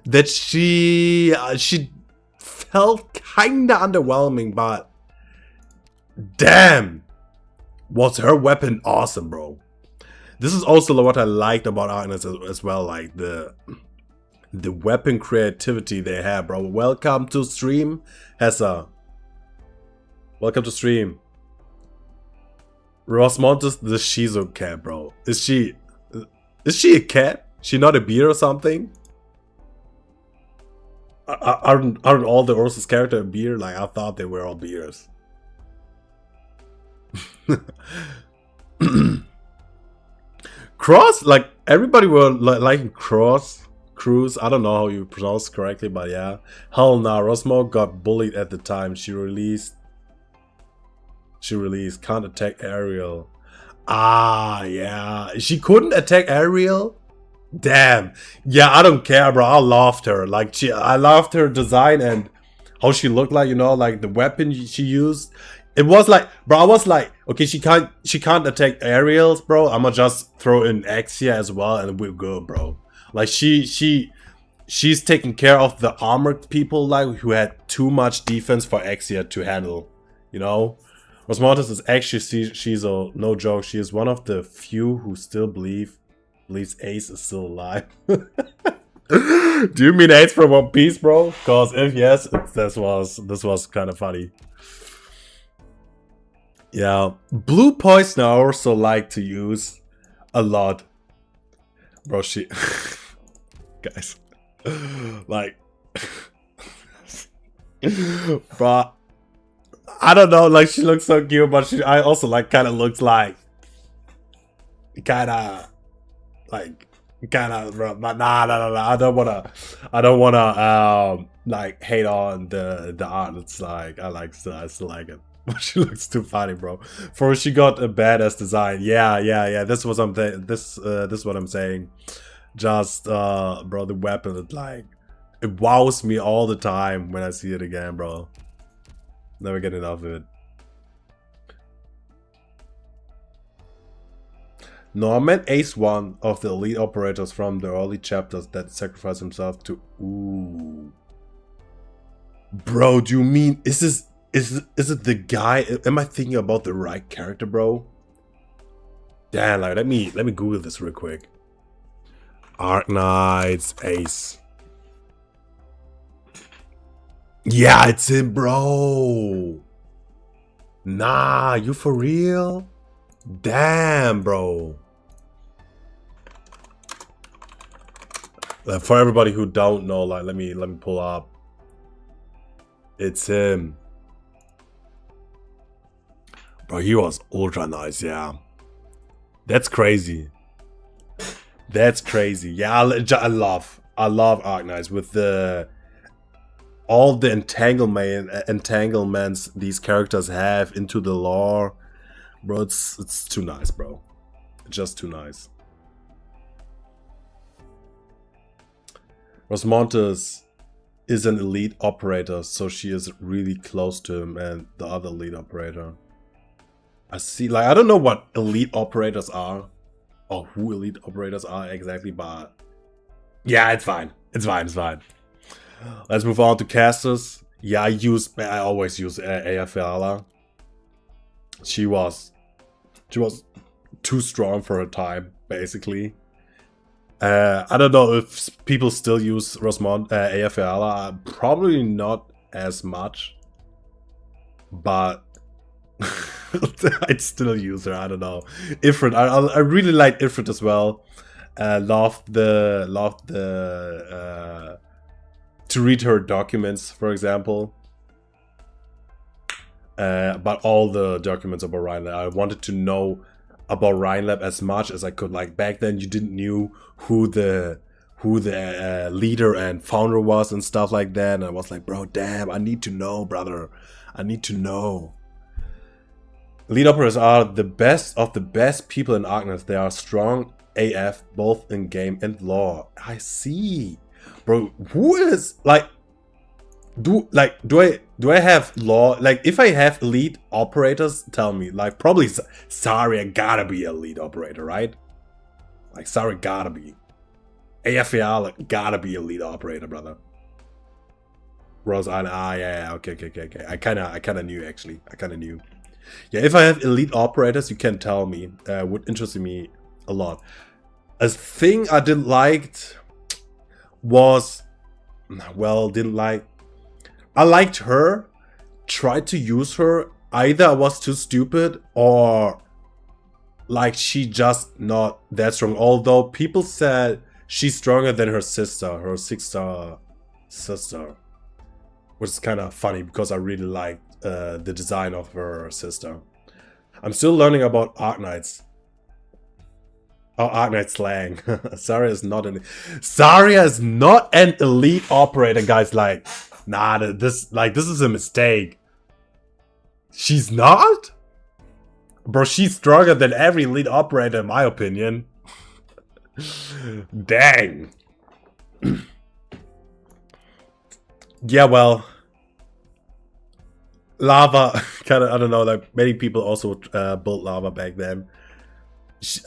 that she felt kinda underwhelming, but damn, was her weapon awesome, bro. This is also what I liked about Arknights as well, like the weapon creativity they have, bro. Welcome to stream, Hessa. Welcome to stream. Rosmondes, the Shizu cat, bro. Is she a cat? She not a beer or something? Aren't all the Ursus characters a beer? Like I thought they were all beers. Cross, like everybody were liking Cross Cruise. I don't know how you pronounce it correctly, but yeah. Hell nah, Rosmo got bullied at the time. She released can't attack Ariel. Ah, yeah. She couldn't attack Ariel? Damn. Yeah, I don't care, bro. I loved her. Like I loved her design and how she looked like, you know, like the weapon she used. It was like, bro, I was like, okay, she can't attack Ariels, bro. I'ma just throw in Exia as well and we're good, bro. Like she's taking care of the armored people, like who had too much defense for Exia to handle, you know? Rosmondes is actually, she's a no joke. She is one of the few who still believes Ace is still alive. Do you mean Ace from One Piece, bro? Cause if yes, this was kind of funny. Yeah, Blue Poison I also like to use a lot, bro. She, guys, like, bro. I don't know, like she looks so cute, but I also like kind of looks like kind of but nah. I don't wanna like hate on the art. It's like I still like it. But she looks too funny, bro. For she got a badass design. Yeah. This was this is what I'm saying. Just bro, the weapon, it wows me all the time when I see it again, bro. Never get enough of it. No, I meant Ace, one of the elite operators from the early chapters that sacrificed himself to. Ooh. Bro, do you mean is Is it the guy? Am I thinking about the right character, bro? Damn, like let me Google this real quick. Arknights Ace. Yeah, it's him, bro. Nah, you for real? Damn, bro. For everybody who don't know, like let me pull up. It's him. Bro, he was ultra nice, yeah. That's crazy. That's crazy. Yeah, I love Arknights with all the entanglements these characters have into the lore. Bro, it's too nice, bro. Just too nice. Rosmontes is an elite operator, so she is really close to him and the other elite operator. I see, like, I don't know what elite operators are, or who elite operators are exactly, but yeah, it's fine. It's fine, it's fine. Let's move on to casters. Yeah, I always use Ayafala. She was too strong for her time, basically. I don't know if people still use Ayafala. Probably not as much, but I'd still use her. I don't know. Ifrit, I really like Ifrit as well. Loved the to read her documents, for example. But all the documents about Rhinelab, I wanted to know about Rhinelab as much as I could. Like back then, you didn't knew who the leader and founder was and stuff like that. And I was like, bro, damn, I need to know, brother. I need to know. Lead operators are the best of the best people in Arknights. They are strong AF, both in game and lore. I see, bro. Who is like? Do I have lore? Like, if I have elite operators, tell me. Like, probably Saria gotta be a lead operator, right? Like, Saria gotta be. AFAL gotta be a lead operator, brother. Rose Island, yeah, okay. I kinda knew, actually. I kinda knew. Yeah, if I have elite operators, you can tell me. Would interest me a lot. A thing I didn't like was, well, I liked her, tried to use her. Either I was too stupid or like she just not that strong. Although people said she's stronger than her sister, her 6-star sister. Which is kind of funny because I really liked the design of her sister. I'm still learning about Arknights. Oh, Arknight slang. Saria is not an elite operator, guys. Like, nah, this is a mistake. She's not? Bro, she's stronger than every elite operator, in my opinion. Dang. Yeah, well, lava, kind of, I don't know, like many people also built lava back then.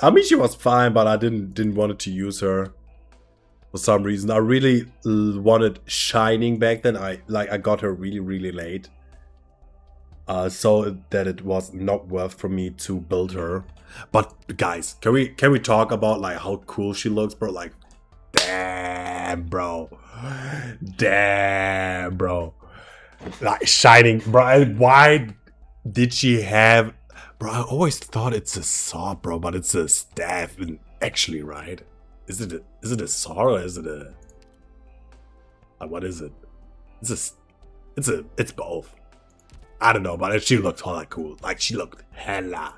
I mean, she was fine, but I didn't want to use her for some reason. I really wanted Shining back then. I got her really late, so that it was not worth for me to build her. But guys, can we talk about like how cool she looks, bro? Like, damn, bro, like Shining, bro. Why did she have? Bro, I always thought it's a sword, bro, but it's a staff, actually, right? Is it a sword or is it a? What is it? It's both. I don't know, but she looked hella cool. Like, she looked hella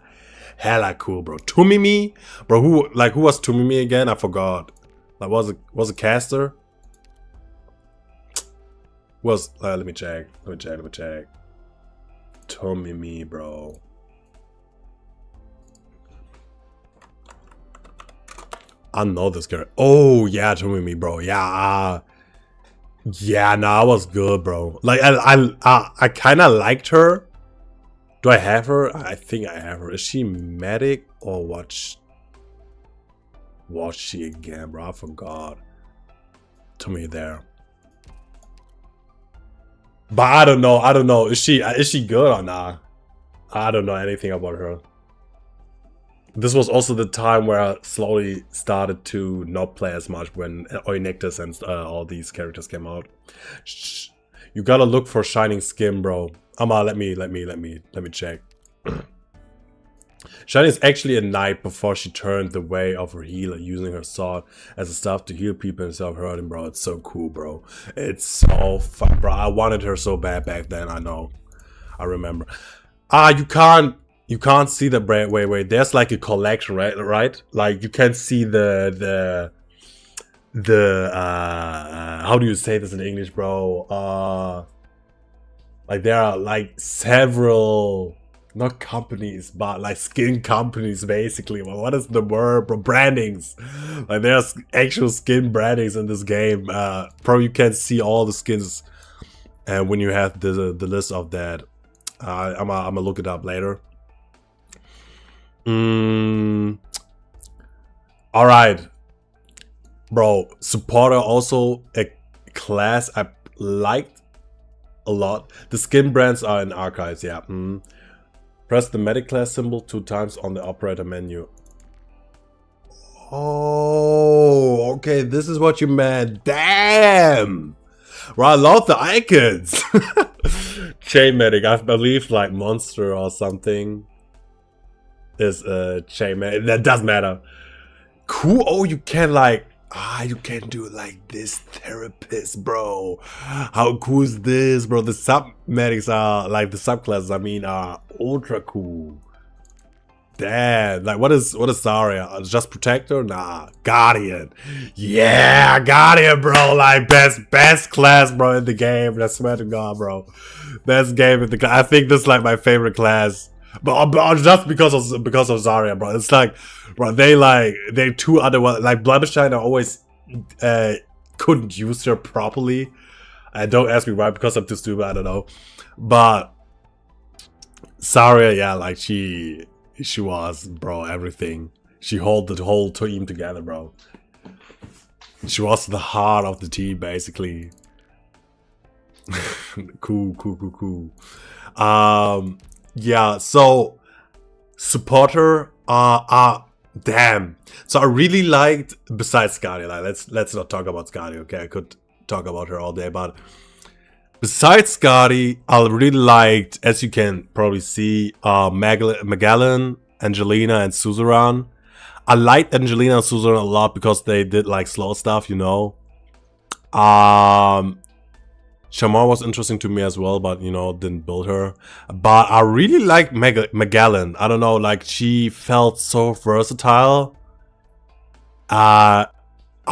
cool, bro. Tumimi, bro. Who was Tumimi again? I forgot. Like, was a caster? Let me check. Tumimi, bro. I know this girl. Oh yeah, Tumimi, bro. Yeah, yeah. Nah, I was good, bro. Like I kind of liked her. Do I have her? I think I have her. Is she medic or what? Was she again, bro? I forgot. Tumimi there. But I don't know. I don't know. Is she good or not? I don't know anything about her. This was also the time where I slowly started to not play as much when Arknights and all these characters came out. You gotta look for shining skin, bro. Let me check. Shiny is actually a knight before she turned the way of her healer, using her sword as a staff to heal people instead of hurting, bro. It's so cool, bro. It's so fun, bro. I wanted her so bad back then. I know. I remember. You can't see the brand. Wait. There's like a collection, right? Like you can see the how do you say this in English, bro? Like there are like several, not companies, but like skin companies, basically. Well, what is the word, bro? Brandings. Like there's actual skin brandings in this game. Probably you can see all the skins, and when you have the list of that, I'm gonna look it up later. All right, bro. Supporter also a class I liked a lot. The skin brands are in Archives, yeah. Press the medic class symbol 2 times on the operator menu. Oh, okay, this is what you meant. Damn! Well, I love the icons. Chain medic, I believe like monster or something is a chain medic. That doesn't matter. Cool. Oh, you can like you can do it like this therapist, bro. How cool is this, bro? The sub medics are like the subclasses, I mean, are ultra cool. Damn, like what is Zarya? Just protector? Nah, guardian. Yeah, guardian, bro. Like best class, bro, in the game. I swear to God, bro. Best game in the class. I think this is like my favorite class. But just because of Zarya, bro. It's like, bro, they two other ones, like Blabbershine, I always couldn't use her properly. Don't ask me why, because I'm too stupid, I don't know. But Zarya, yeah, like she was, bro, everything. She held the whole team together, bro. She was the heart of the team, basically. Cool. Yeah, so supporter damn. So I really liked, besides Skadi, like let's not talk about Skadi, okay? I could talk about her all day, but besides Skadi, I really liked, as you can probably see, Magellan, Angelina, and Suzerain. I liked Angelina and Suzerain a lot because they did like slow stuff, you know. Shamar was interesting to me as well, but you know, didn't build her. But I really like Magellan. I don't know, like she felt so versatile. I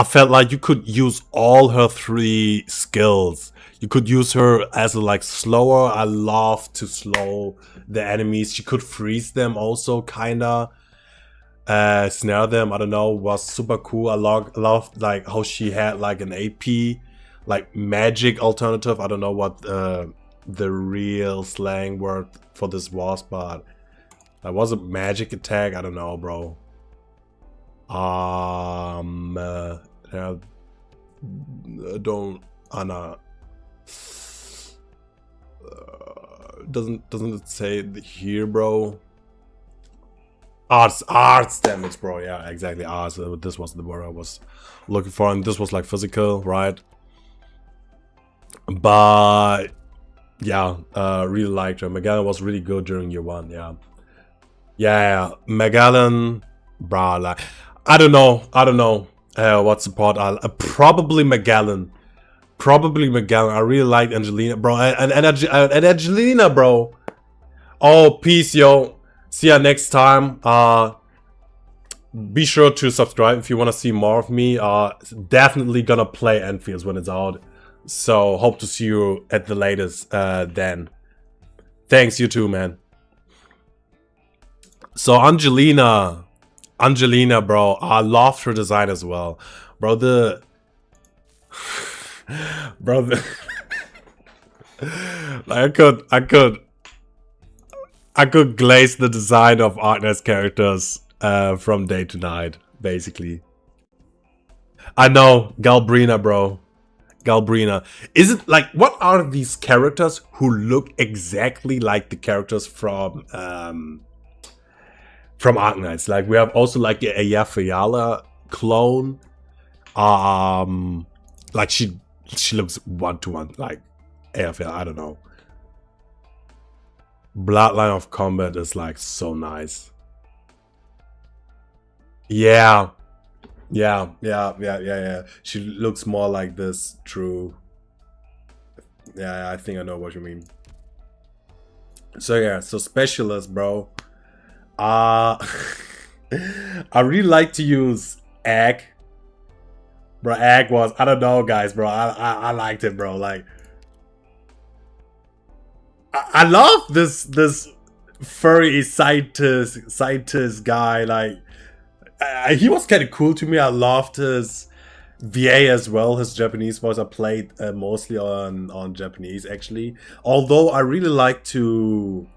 felt like you could use all her 3 skills. You could use her as a like slower. I love to slow the enemies. She could freeze them also, kinda. Snare them, I don't know, was super cool. I loved like how she had like an AP, like magic alternative. I don't know what the real slang word for this was, but that was a magic attack. I don't know, bro. Don't Anna. Doesn't it say it here, bro? Arts damage, bro. Yeah, exactly. Arts. This was the word I was looking for, and this was like physical, right? But yeah, really liked her. Magellan was really good during year 1. Yeah. Magellan, bruh. Like, I don't know what support. Probably Magellan. I really liked Angelina, bro. And Angelina, bro. Oh, peace, yo. See ya next time. Be sure to subscribe if you want to see more of me. Definitely gonna play Endfields when it's out. So hope to see you at the latest then. Thanks, you too, man. So Angelina, bro. I loved her design as well, bro. Like I could glaze the design of Arknights characters from day to night, basically. I know, Galbrina, bro. Galbrina. Is it like, what are these characters who look exactly like the characters from Arknights? Like, we have also like a Yafayala clone. Like she looks 1-to-1 like AFL. I don't know. Bloodline of Combat is like so nice. Yeah. She looks more like this. True. Yeah, I think I know what you mean. So yeah, so specialist, bro. I really like to use Egg. Bro, Egg was, I don't know, guys, bro. I liked it, bro. Like, I love this furry scientist guy. Like, he was kind of cool to me. I loved his VA as well. His Japanese voice I played mostly on Japanese, actually. Although I really like to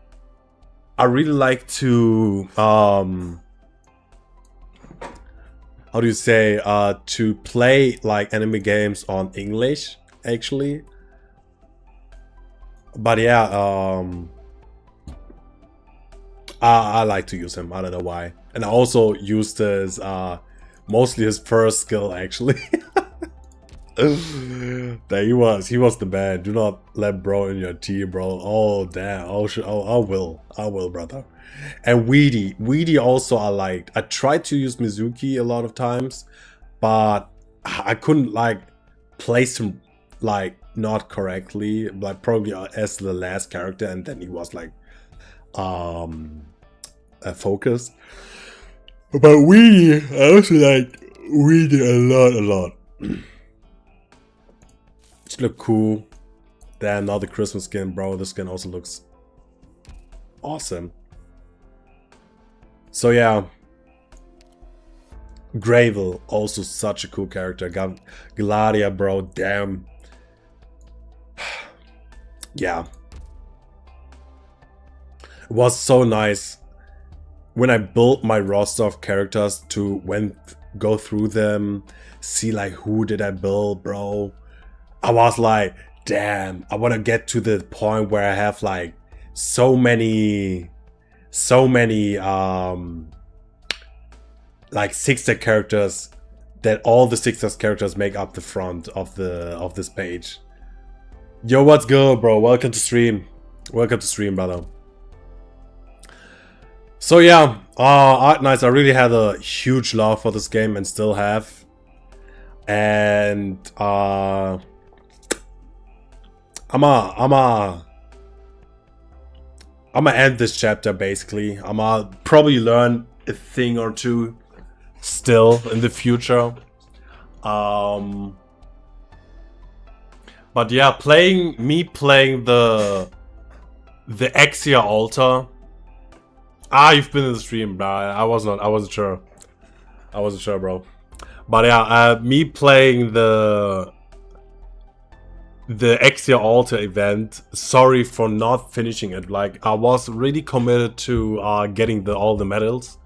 how do you say, to play like anime games on English, actually. But yeah, I like to use him. I don't know why. And I also used his mostly his first skill, actually. There he was the man. Do not let bro in your team, bro. Oh damn. I will, brother. And Weedy also I liked. I tried to use Mizuki a lot of times, but I couldn't like place him like not correctly, like probably as the last character, and then he was like focused. But Weedy, I also like Weedy a lot. She look cool. Damn, now the Christmas skin, bro. This skin also looks awesome. So yeah, Gravel, also such a cool character. Gladia, bro, damn. Yeah. It was so nice when I built my roster of characters to go through them, see like who did I build, bro. I was like, damn, I want to get to the point where I have like so many like 6-star characters that all the 6-star characters make up the front of this page. Yo, what's good, bro? Welcome to stream, brother. So yeah, Arknights, I really had a huge love for this game and still have. And I'ma end this chapter basically. I'ma probably learn a thing or two still in the future. But yeah, playing the Exia altar. You've been in the stream, bro. I wasn't sure, bro. But yeah, me playing the Exia altar event. Sorry for not finishing it. Like, I was really committed to getting all the medals,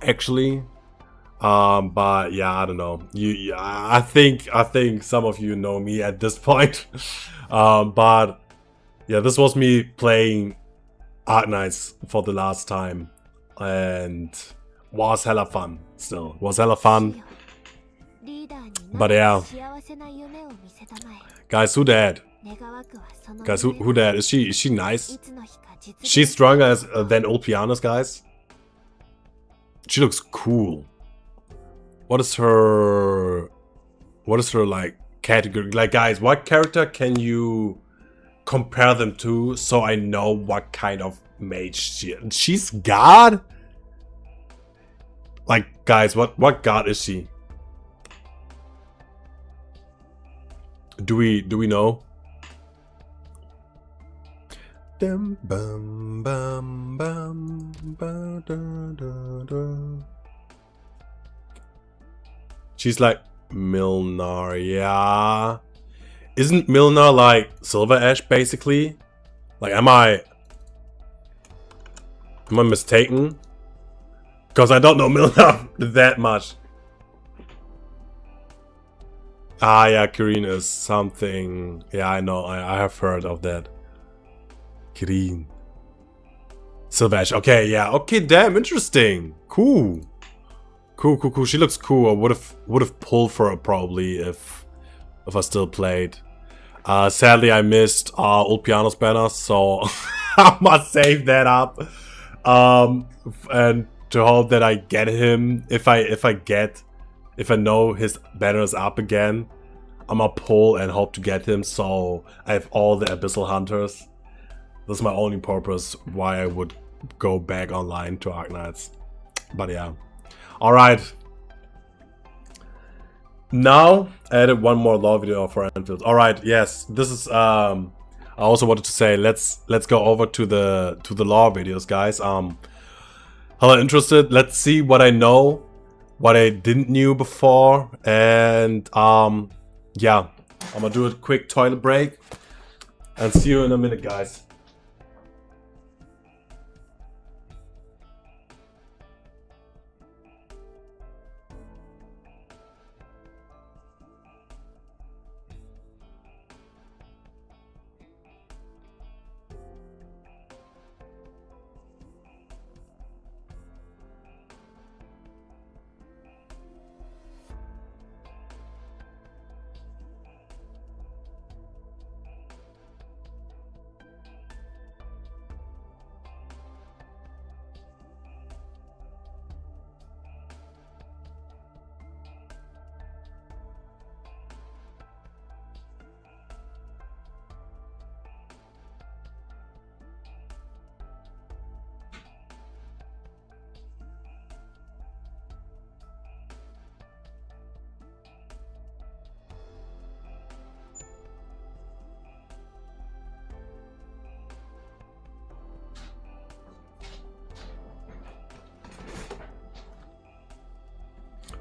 actually. But yeah, I don't know. I think some of you know me at this point. But yeah, this was me playing Arknights for the last time, and was hella fun. Still was hella fun. But yeah, guys, who that? Guys, who that? Is she nice? She's stronger than Ulpianos, guys. She looks cool. What is her like category? Like, guys, what character can you compare them to so I know what kind of mage she's god? Like, guys, what god is she? Do we know? Dum bum bum bum ba, da, da, da. She's like Milnar, yeah. Isn't Milnar like Silver Ash basically? Like, am I mistaken? Because I don't know Milnar that much. Ah, yeah, Kirin is something. Yeah, I know. I have heard of that. Kirin. Sylvash. Okay, yeah. Okay, damn, interesting. Cool. Cool. She looks cool. I would have pulled for her probably if I still played. Sadly, I missed Ulpiano's banner, so I must save that up. And to hope that I get him. If I know his banner is up again, I'ma pull and hope to get him. So I have all the Abyssal Hunters. That's my only purpose why I would go back online to Arknights. But yeah. Alright. Now I added one more lore video for Endfields. Alright, yes. This is I also wanted to say let's go over to the lore videos, guys. Hella interested. Let's see what I know, what I didn't knew before, and yeah. I'm gonna do a quick toilet break and see you in a minute, guys.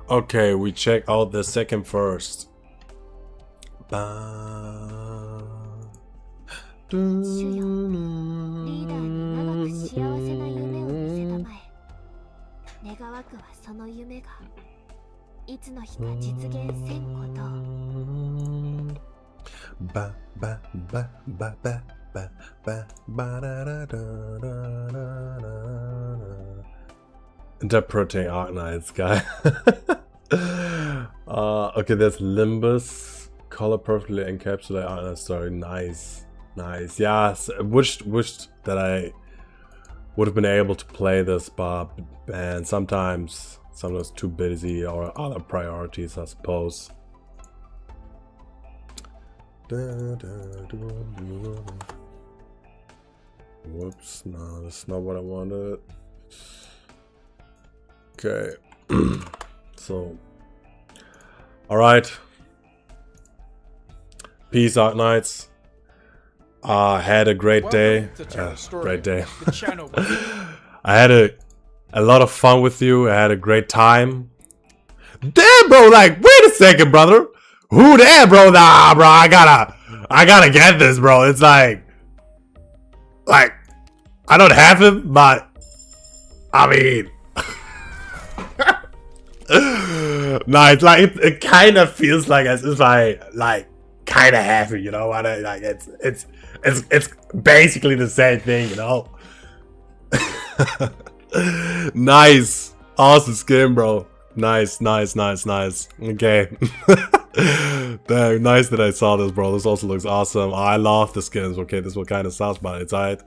Okay, we check out the second first. 主よ、リーダーに長く幸せな夢を見せたまえ。願わくはその夢がいつの日か実現せんこと。ババババババババララララララ Interpreting Arknights, guy. Okay, there's Limbus. Color perfectly encapsulate Arknights story. Nice. Yeah, wished that I would have been able to play this, but man, sometimes too busy or other priorities, I suppose. Whoops, no, that's not what I wanted. Okay, so, alright. Peace, Arknights. Had a great day. Great day. I had a lot of fun with you. I had a great time. Damn, bro, like, wait a second, brother. Who there, bro? Nah, bro, I gotta get this, bro. It's like, I don't have him, but, I mean, nah, it's like, it kind of feels like as if I, like, kind of have it, you know what I, like, it's basically the same thing, you know? Nice. Awesome skin, bro. Nice. Okay. Damn, nice that I saw this, bro. This also looks awesome. I love the skins. Okay, this one kind of sounds but it's alright.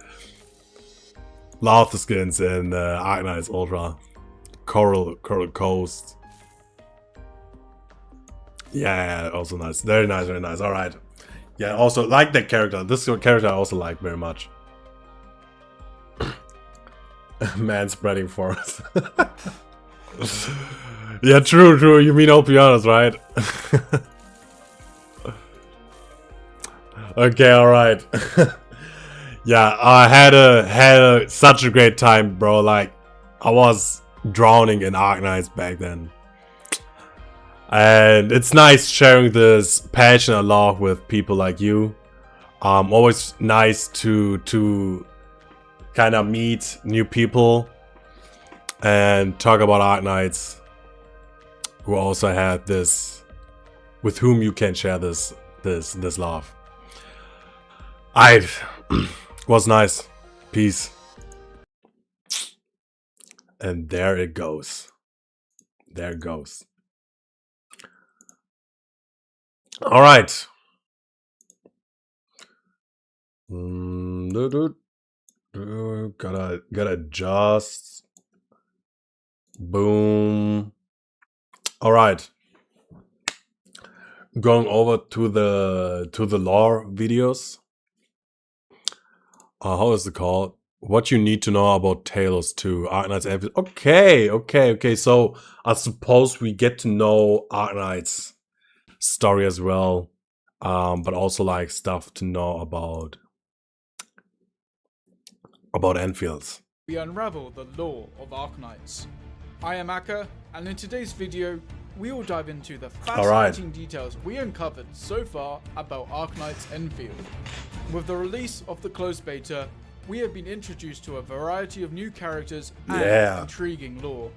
Love the skins in Arknights Ultra. Coral Coast. Yeah, also nice. Very nice. Alright. Yeah, also like that character. This character I also like very much. Man spreading forest. Yeah, true. You mean Ulpiano's, right? Okay, alright. Yeah, I had such a great time, bro. Like, I was drowning in Arknights back then. And it's nice sharing this passion along with people like you. Always nice to kind of meet new people and talk about Arknights who also had this with whom you can share this love. I was nice. Peace. And there it goes. There it goes. All right. Gotta adjust. Boom. All right. Going over to the lore videos. How is it called? What you need to know about Talos 2, Arknights. Okay. So I suppose we get to know Arknights' story as well, but also like stuff to know about Endfields. We unravel the lore of Arknights. I am Akka, and in today's video, we will dive into the fascinating details we uncovered so far about Arknights Endfield. With the release of the closed beta, we have been introduced to a variety of new characters and intriguing lore.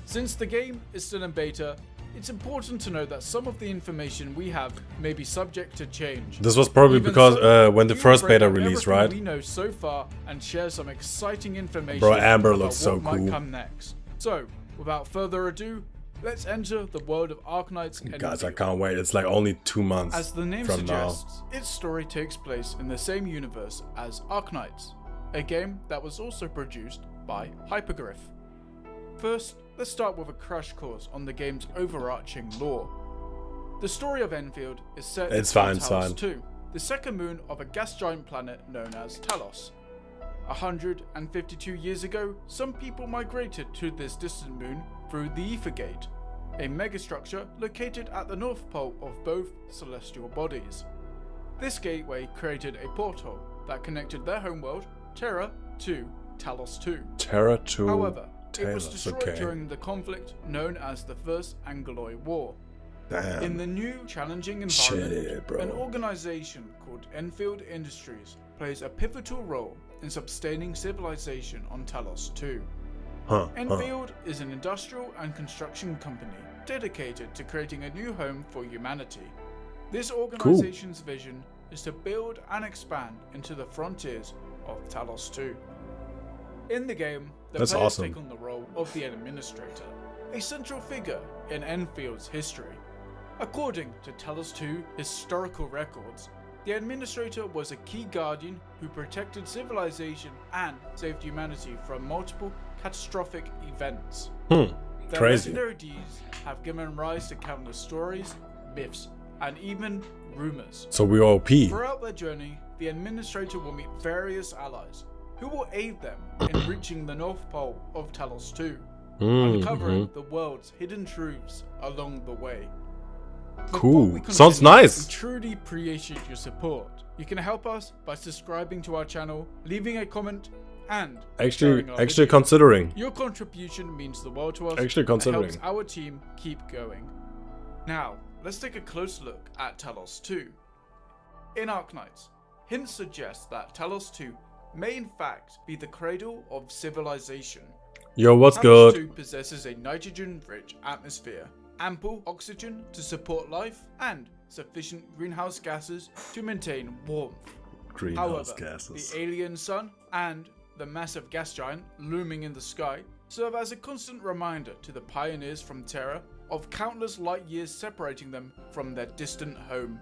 Since the game is still in beta, it's important to note that some of the information we have may be subject to change. This was probably because when the first beta released, right? We know so far and share some exciting information. Bro, Amber about looks so what cool. might come next. So, without further ado, let's enter the world of Arknights. Guys, I can't wait. It's like only 2 months As the name from suggests, its story takes place in the same universe as Arknights, a game that was also produced by Hypergriff. First, let's start with a crash course on the game's overarching lore. The story of Enfield is set in Talos 2, the second moon of a gas giant planet known as Talos. 152 years ago, some people migrated to this distant moon through the Ether Gate, a megastructure located at the north pole of both celestial bodies. This gateway created a portal that connected their homeworld, Terra, to Talos 2. Terra to However, Talos, it was destroyed during the conflict known as the First Angloid War. Damn. In the new challenging environment, an organization called Enfield Industries plays a pivotal role in sustaining civilization on Talos 2. Enfield is an industrial and construction company dedicated to creating a new home for humanity. This organization's vision is to build and expand into the frontiers of Talos 2. In the game, the players take on the role of the Administrator, a central figure in Enfield's history. According to Talos 2 historical records, the Administrator was a key guardian who protected civilization and saved humanity from multiple catastrophic events. Their legendary deeds have given rise to countless stories, myths, and even rumors. So we're OP. Throughout their journey, the Administrator will meet various allies who will aid them in reaching the North Pole of Talos 2, uncovering the world's hidden truths along the way. Cool. Sounds nice. We truly appreciate your support. You can help us by subscribing to our channel, leaving a comment, and actually considering. Your contribution means the world to us. Actually considering. And helps our team keep going. Now, let's take a close look at Talos 2. In Arknights, hints suggest that Talos 2 may in fact be the cradle of civilization. Yo, what's Talos good? 2 possesses a nitrogen-rich atmosphere, ample oxygen to support life, and sufficient greenhouse gases to maintain warmth. Greenhouse However, gases. the alien sun and the massive gas giant looming in the sky serve as a constant reminder to the pioneers from Terra of countless light years separating them from their distant home.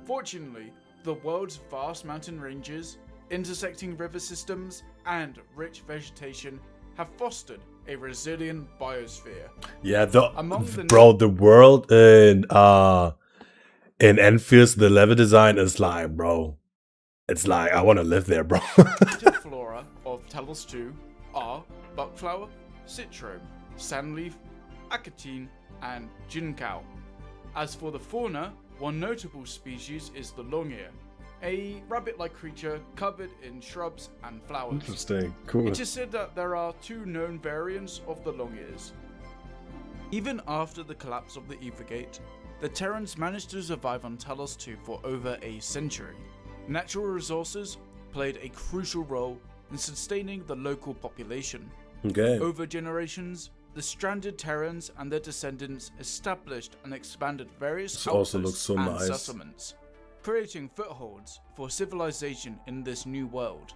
Fortunately, the world's vast mountain ranges, intersecting river systems, and rich vegetation have fostered a resilient biosphere. Yeah, the world in Endfields, the level design is like, bro, it's like I want to live there, bro. The flora of Talos 2 are buckflower, citrome, sandleaf, acatine, and ginkgo. As for the fauna, one notable species is the longear, a rabbit-like creature covered in shrubs and flowers. Interesting, cool. It is said that there are 2 known variants of the longears. Even after the collapse of the Ether Gate, the Terrans managed to survive on Talos 2 for over a century. Natural resources played a crucial role in sustaining the local population. Okay. Over generations, the stranded Terrans and their descendants established and expanded various This also looks outposts so and nice. settlements, creating footholds for civilization in this new world.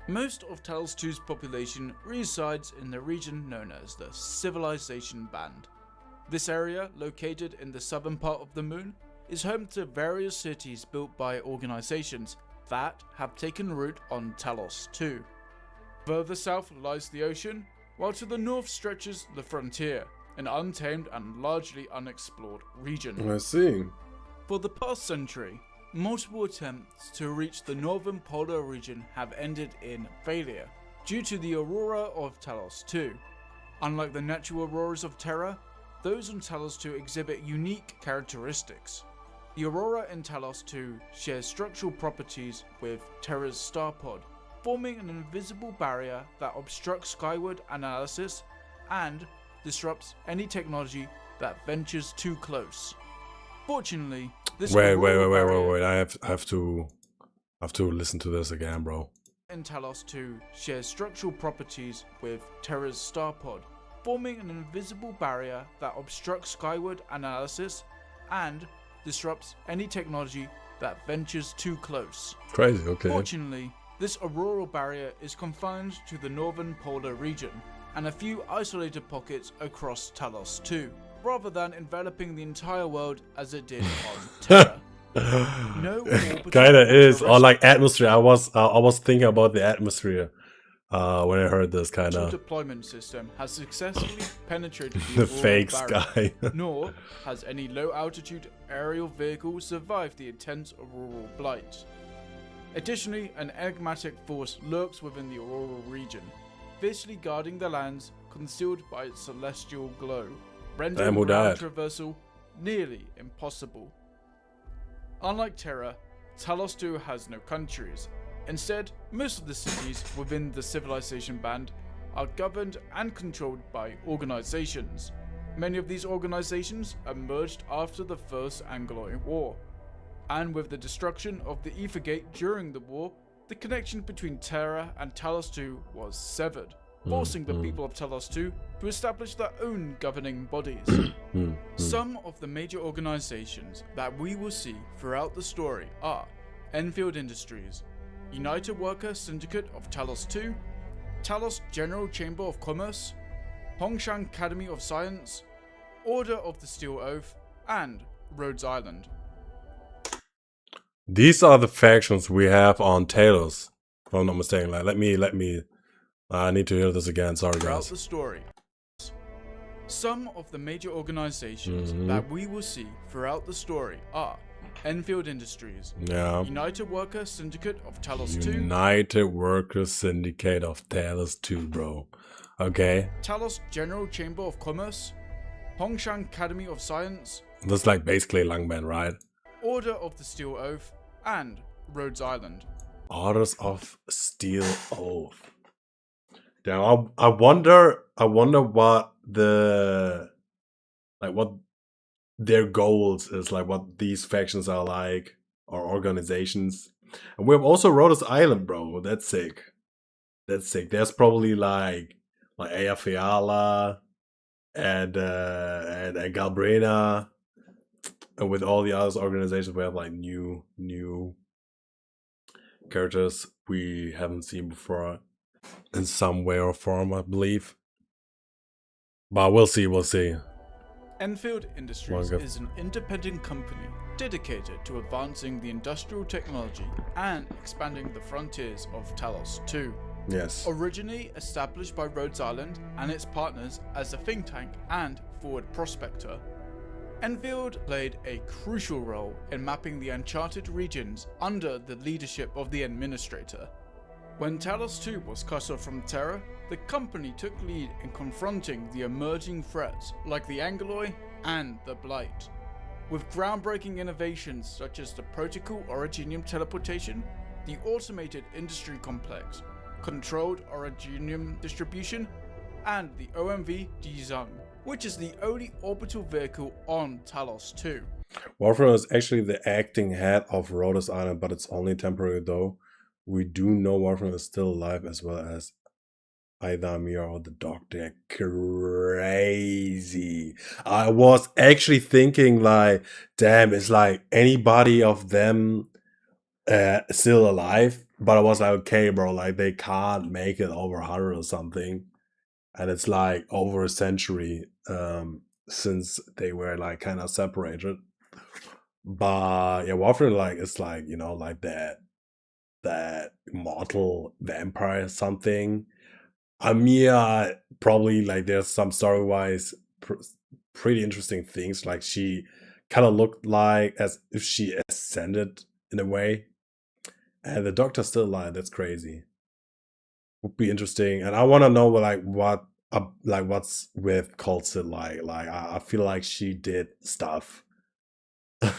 Most of Talos 2's population resides in the region known as the Civilization Band. This area, located in the southern part of the moon, is home to various cities built by organizations that have taken root on Talos 2. Further south lies the ocean, while to the north stretches the frontier, an untamed and largely unexplored region. I see. For the past century, multiple attempts to reach the northern polar region have ended in failure due to the aurora of Talos 2. Unlike the natural auroras of Terra, those on Talos 2 exhibit unique characteristics. The aurora in Talos 2 shares structural properties with Terra's star pod, forming an invisible barrier that obstructs skyward analysis and disrupts any technology that ventures too close. Fortunately, this Wait. barrier I have to listen to this again, bro. in Talos 2 shares structural properties with Terra's star pod, forming an invisible barrier that obstructs skyward analysis and disrupts any technology that ventures too close. Crazy, okay. Fortunately, this auroral barrier is confined to the northern polar region and a few isolated pockets across Talos 2, rather than enveloping the entire world as it did on Terra. No orbital Kinda is, or like terrestrial atmosphere. I was thinking about the atmosphere when I heard this kinda. deployment system has successfully penetrated The auroral fake barrier, sky. nor has any low-altitude aerial vehicle survived the intense auroral blight. Additionally, an enigmatic force lurks within the auroral region, fiercely guarding the lands concealed by its celestial glow, rendering who ground died? traversal nearly impossible. Unlike Terra, Talos 2 has no countries. Instead, most of the cities within the Civilization Band are governed and controlled by organizations. Many of these organizations emerged after the First Anglo War, and with the destruction of the Ether Gate during the war, the connection between Terra and Talos 2 was severed, forcing the people of Talos 2 to establish their own governing bodies. Some of the major organizations that we will see throughout the story are Endfields Industries, United Worker Syndicate of Talos 2, Talos General Chamber of Commerce, Hongshan Academy of Science, Order of the Steel Oath, and Rhodes Island. These are the factions we have on Talos. If I'm not mistaken. Like, let me. I need to hear this again. Sorry, Throughout guys. the story, some of the major organizations that we will see throughout the story are Endfields Industries, Yeah. United Worker Syndicate of Talos 2, United Workers Syndicate of Talos 2, bro. Okay. Talos General Chamber of Commerce, Hongshan Academy of Science, That's like basically Langman, right? Order of the Steel Oath, and Rhodes Island. Orders of Steel Oath. Damn, I wonder what what their goals is, like what these factions are like, or organizations. And we have also Rhodes Island, bro. That's sick. That's sick. There's probably like Ea Fiala and Galbrina. And with all the other organizations, we have like new characters we haven't seen before in some way or form, I believe. But we'll see. Endfields Industries is an independent company dedicated to advancing the industrial technology and expanding the frontiers of Talos 2. Yes. Originally established by Rhodes Island and its partners as a think tank and forward prospector, Endfield played a crucial role in mapping the uncharted regions under the leadership of the Administrator. When Talos 2 was cut off from Terra, the company took lead in confronting the emerging threats like the Angoloi and the Blight. With groundbreaking innovations such as the Protocol Originium teleportation, the automated industry complex, controlled Originium distribution, and the OMV Dizung, which is the only orbital vehicle on Talos 2. Warframe is actually the acting head of Rhodes Island, but it's only temporary though. We do know Warframe is still alive as well as either Mira or the dog. They're crazy. I was actually thinking like, damn, it's like anybody of them still alive, but I was like, okay, bro, like they can't make it over 100 or something, and it's like over a century since they were like kind of separated. But yeah, Warframe, like it's like, you know, like that immortal vampire or something. Amia probably, like there's some story wise pretty interesting things, like she kind of looked like as if she ascended in a way. And the doctor's still alive. That's crazy. Would be interesting. And I want to know like what like what's with Colson like. Like I feel like she did stuff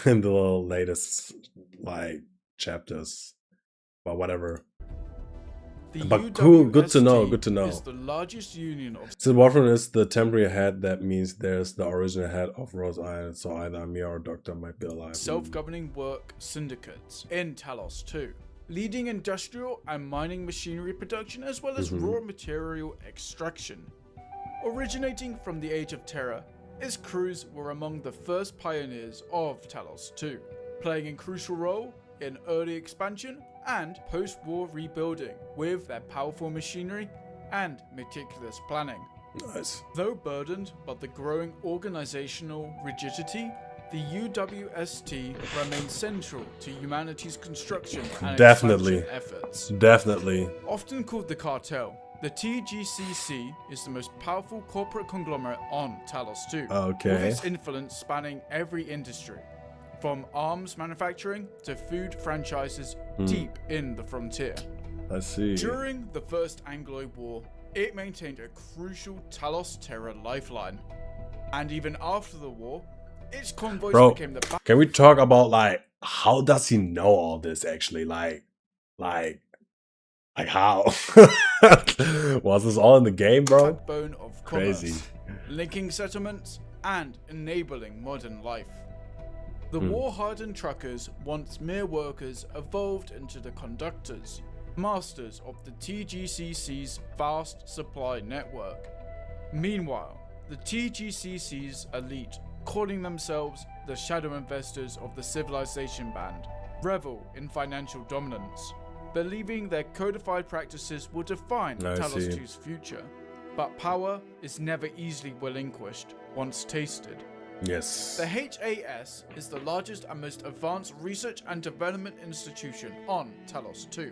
in the latest like chapters, but whatever. The But cool, good to know. UWST Good to know. is the largest union of So Warframe is the temporary head. That means there's the original head of Rose Island. So either Mia or Doctor might be alive. self-governing work syndicates in Talos 2, leading industrial and mining machinery production as well as raw material extraction. Originating from the Age of Terror, its crews were among the first pioneers of Talos 2, playing a crucial role in early expansion and post-war rebuilding with their powerful machinery and meticulous planning. Nice. Though burdened by the growing organizational rigidity, the UWST remains central to humanity's construction and Definitely. expansion efforts. Definitely. Often called the cartel, the TGCC is the most powerful corporate conglomerate on Talos 2, with Okay. its influence spanning every industry, from arms manufacturing to food franchises deep in the frontier. I see. During the First Anglo War, it maintained a crucial Talos Terra lifeline. And even after the war, its convoys Bro, became the can we talk about like how does he know all this actually? Like how? Was this all in the game, bro? backbone of Crazy. commerce, linking settlements and enabling modern life. The war-hardened truckers, once mere workers, evolved into the conductors, masters of the TGCC's vast supply network. Meanwhile, the TGCC's elite, calling themselves the shadow investors of the Civilization Band, revel in financial dominance, believing their codified practices will define I Talos see. 2's future. But power is never easily relinquished once tasted. Yes. The HAS is the largest and most advanced research and development institution on Talos 2,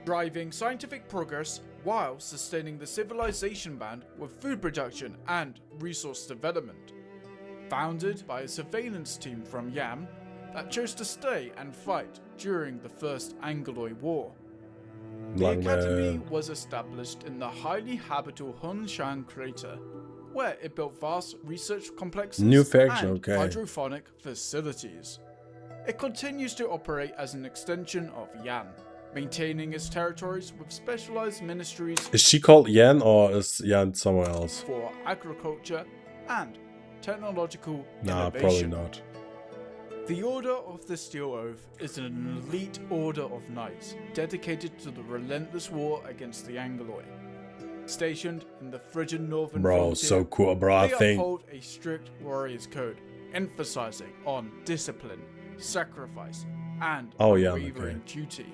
driving scientific progress while sustaining the Civilization Band with food production and resource development. Founded by a surveillance team from Yam that chose to stay and fight during the First Angloy War. The Long academy man. was established in the highly habitable Hunshan crater, where it built vast research complexes New faction, and okay. hydrophonic facilities. It continues to operate as an extension of Yan, maintaining its territories with specialized ministries Is she called Yan or is Yan somewhere else? for agriculture and technological Nah, probably innovation. not. The Order of the Steel Oath is an elite order of knights dedicated to the relentless war against the Angloy. Stationed in the frigid northern Bro, frontier, so cool, bro. I they think uphold a strict warrior's code, emphasizing on discipline, sacrifice, and Oh, yeah, unwavering okay. duty.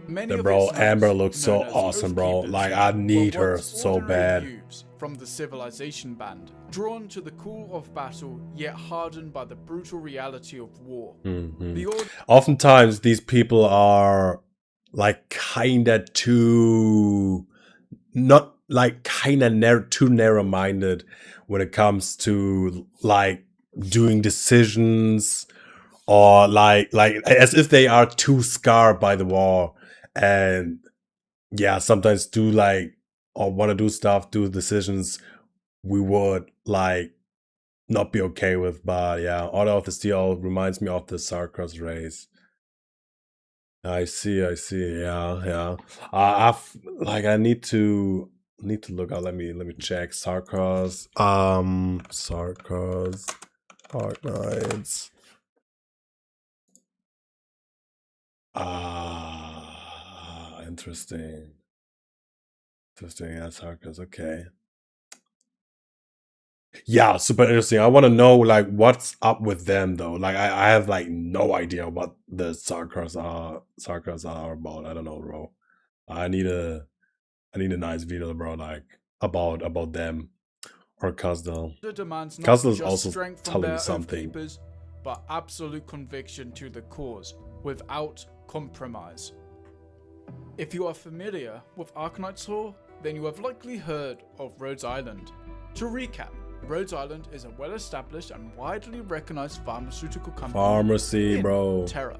Many that of bro, its knights, Amber looks so known as awesome, bro. Oathkeepers, Like I need were her once so ordinary bad. youths from the Civilization Band, drawn to the cool of battle, yet hardened by the brutal reality of war. Mhm. The order Oftentimes these people are like kinda too not like kinda too narrow-minded when it comes to like doing decisions, or like as if they are too scarred by the war, and yeah, sometimes do like or want to do stuff, do decisions we would like not be okay with. But yeah, Order of the Steel reminds me of the Sarkos race. I see, yeah. I've like I need to look out. Let me check Sarkos. Sarkos Arknights. Interesting. Interesting as Harkers, okay. Yeah, super interesting. I want to know like what's up with them though. Like I have like no idea what the Sarkars are about. I don't know, bro. I need a nice video, bro, like about them or Castle. The demands not Castle is just also strength from telling their me something. Oathkeepers, but absolute conviction to the cause, without compromise. If you are familiar with Arknights lore, then you have likely heard of Rhodes Island. To recap, Rhodes Island is a well-established and widely recognized pharmaceutical company Pharmacy, in bro. Terra.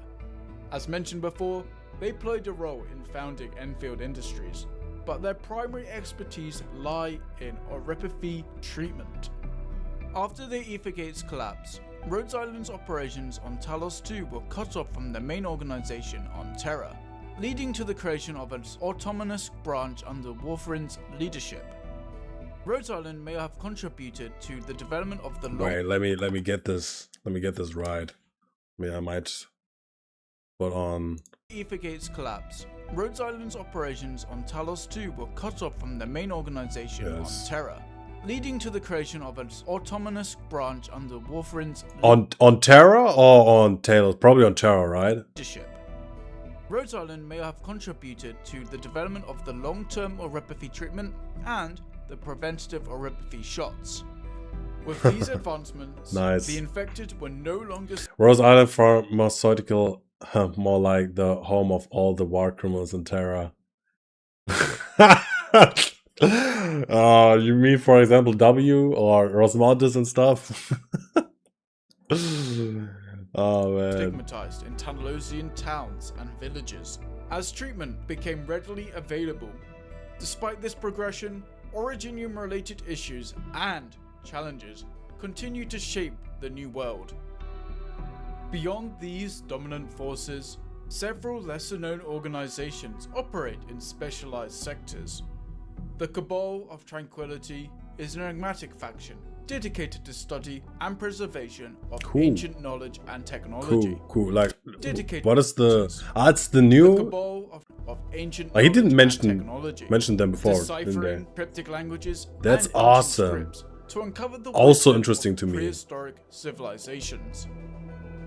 As mentioned before, they played a role in founding Endfields Industries, but their primary expertise lie in oripathy treatment. After the Ether Gates collapse, Rhodes Island's operations on Talos 2 were cut off from the main organization on Terra, leading to the creation of an autonomous branch under Warfarin's leadership. Rhodes Island may have contributed to the development of the Wait, let me get this right. I mean, I might put on Ether Gates collapse. Rhodes Island's operations on Talos 2 were cut off from the main organization on Terra, leading to the creation of an autonomous branch under Warfarin's on Terra or on Talos? Probably on Terra, right? leadership. Rhodes Island may have contributed to the development of the long-term oripathy treatment and the preventative oripathy shots. With these advancements, Nice. the infected were no longer Rhodes Island pharmaceutical, more like the home of all the war criminals in Terra. You mean, for example, W or Rosmontis and stuff? Oh man. stigmatized in Tanlosian towns and villages, as treatment became readily available. Despite this progression, Originium-related issues and challenges continue to shape the new world. Beyond these dominant forces, several lesser-known organizations operate in specialized sectors. The Cabal of Tranquility is an enigmatic faction dedicated to study and preservation of ancient knowledge and technology. Cool. Like, Dedicated what is the? It's the The new. Cabal of ancient He didn't knowledge and mention technology, them before, didn't deciphering they? cryptic languages. That's and ancient awesome. scripts to uncover the Also wisdom interesting of to me. prehistoric civilizations.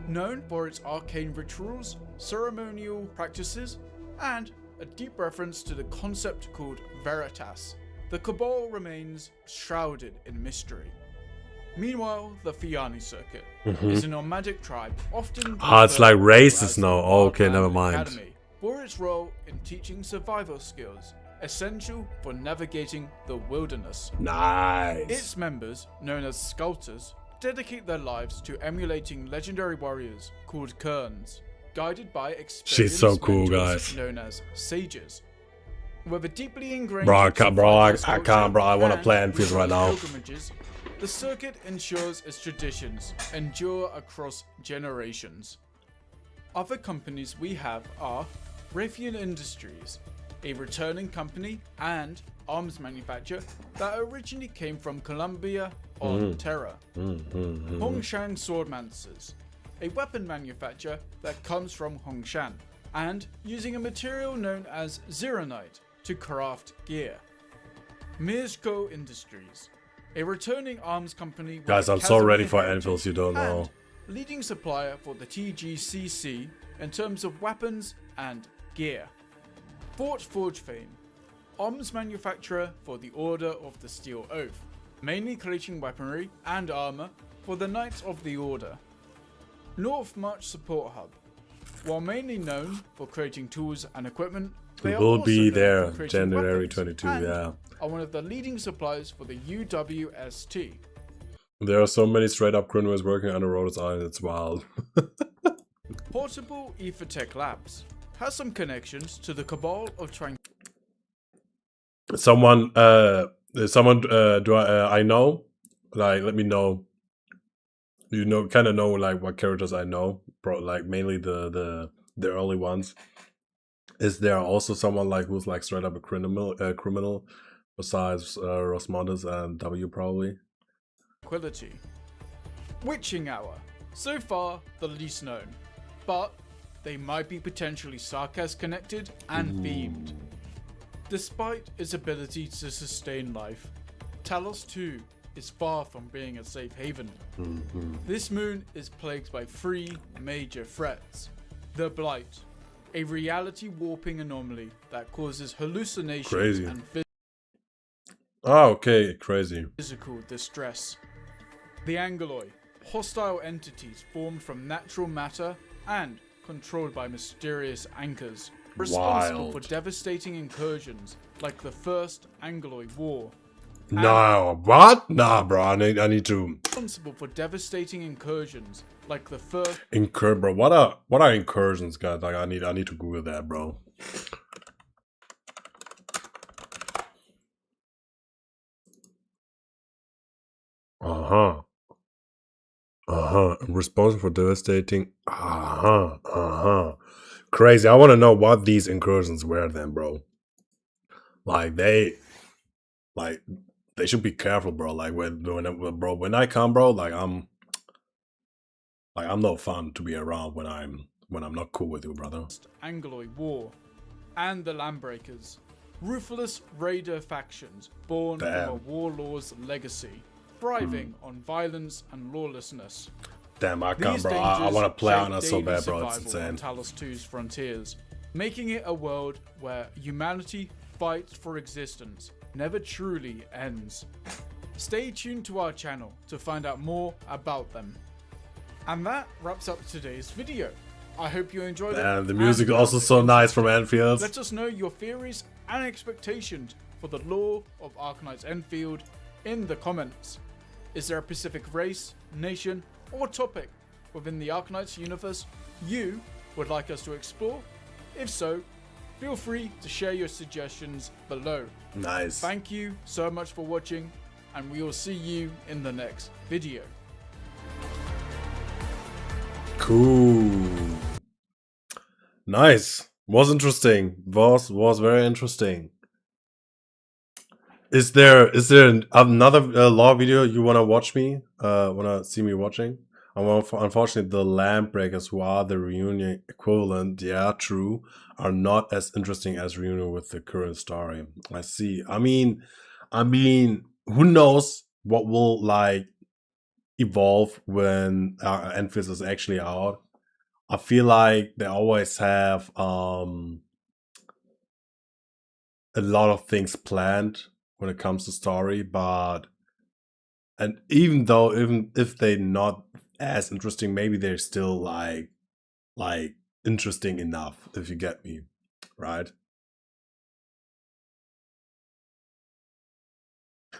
Known for its arcane rituals, ceremonial practices, and a deep reference to the concept called Veritas, the Cabal remains shrouded in mystery. Meanwhile, the Fiani Circuit is a nomadic tribe often It's like referred to racist as now. the Okay, Wildland never mind. Academy, for its role in teaching survival skills essential for navigating the wilderness. Nice. Its members, known as Sculptors, dedicate their lives to emulating legendary warriors called Kerns, guided by experienced so cool, mentors guys. known as Sages. With a deeply ingrained Bro, I can't, bro. I survival can't, bro. I want to and play Endfields right now. pilgrimages, the circuit ensures its traditions endure across generations. Other companies we have are Raytheon Industries, a returning company and arms manufacturer that originally came from Colombia on Terra. Hongshan Swordmancers, a weapon manufacturer that comes from Hongshan, and using a material known as Zeronite to craft gear. Mirzko Industries, a returning arms company with Guys, a I'm so ready for Casimir Endfields, you don't know. and leading supplier for the TGCC in terms of weapons and gear. Fort Forgefane, arms manufacturer for the Order of the Steel Oath, mainly creating weaponry and armor for the Knights of the Order. North March Support Hub, while mainly known for creating tools and equipment, they Will are also be known there for creating January weapons 22, and yeah. are one of the leading suppliers for the UWST. There are so many straight up criminals working on the Rhodes Island, it's wild. Portable Ethertech Labs has some connections to the Cabal of Tranquility. Someone do I know? Like, let me know. You know, kind of know like what characters I know, bro. Like mainly the early ones. Is there also someone like who's like straight up a criminal besides Rosmontis and W probably? Witching Hour, so far the least known, but they might be potentially Sarkaz connected and themed. Despite its ability to sustain life, Talos 2 is far from being a safe haven. This moon is plagued by 3 major threats. The Blight, a reality warping anomaly that causes hallucinations and physical distress. The Angeloi, hostile entities formed from natural matter and controlled by mysterious anchors, responsible for devastating incursions like the First Angeloi War. No, what? Nah, bro, I need to... Responsible for devastating incursions like the first... Bro, what are incursions, guys? Like, I need to Google that, bro. Responsible for devastating... Crazy. I want to know what these incursions were then, bro. Like, they should be careful, bro. Like, when I come, bro, like, I'm no fun to be around when I'm not cool with you, brother. Angeloi War and the Landbreakers, ruthless raider factions born from a warlord's legacy, thriving on violence and lawlessness. Damn, I can't, bro. I want to play on it so bad, bro. It's insane. Talos 2's frontiers, making it a world where humanity fights for existence never truly ends. Stay tuned to our channel to find out more about them. And that wraps up today's video. I hope you enjoyed it. And the music is also so nice from Endfields. Let us know your theories and expectations for the lore of Arknights Endfield in the comments. Is there a specific race, nation, or topic within the Arknights universe you would like us to explore? If so, feel free to share your suggestions below. Nice. Thank you so much for watching, and we will see you in the next video. Cool. Nice. Was interesting. Was very interesting. Is there another lore video you wanna watch me? Wanna see me watching? Unfortunately, the Landbreakers, who are the reunion equivalent, yeah, true, are not as interesting as reunion with the current story. I see. I mean, who knows what will like evolve when Endfields is actually out. I feel like they always have a lot of things planned when it comes to story, and even if they're not as interesting, maybe they're still like interesting enough, if you get me, right?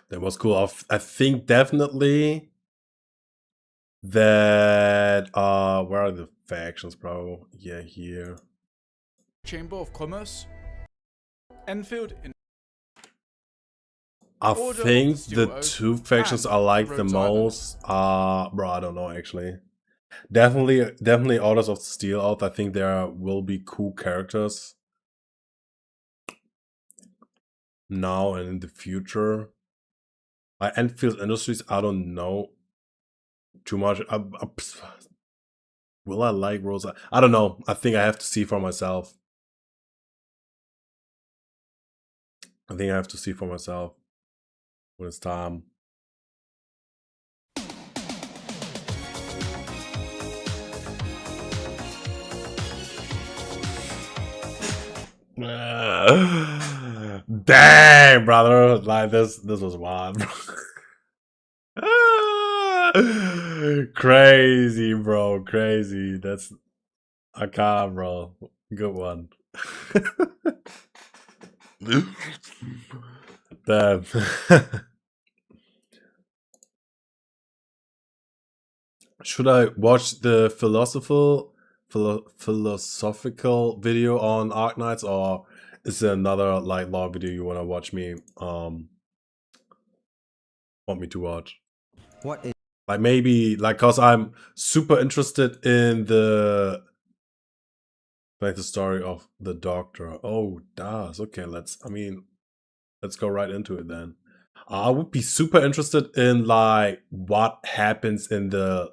That was cool. I think definitely that where are the factions, bro? Yeah, here. Chamber of Commerce, Enfield in I think the 2 factions I like the most are, bro, I don't know actually. Definitely Orders of Steel out. I think there will be cool characters now and in the future. Enfield Industries, I don't know too much. Will I like Rosa? I don't know. I think I have to see for myself. When it's time. Dang, brother. Like this was wild. Crazy, bro. Crazy. That's I can't, bro. Good one. Damn. Should I watch the philosophical video on Arknights, or is there another like lore video you wanna watch me want me to watch? What is like maybe like cause I'm super interested in the story of the Doctor. Oh, does okay. Let's go right into it then. I would be super interested in like what happens in the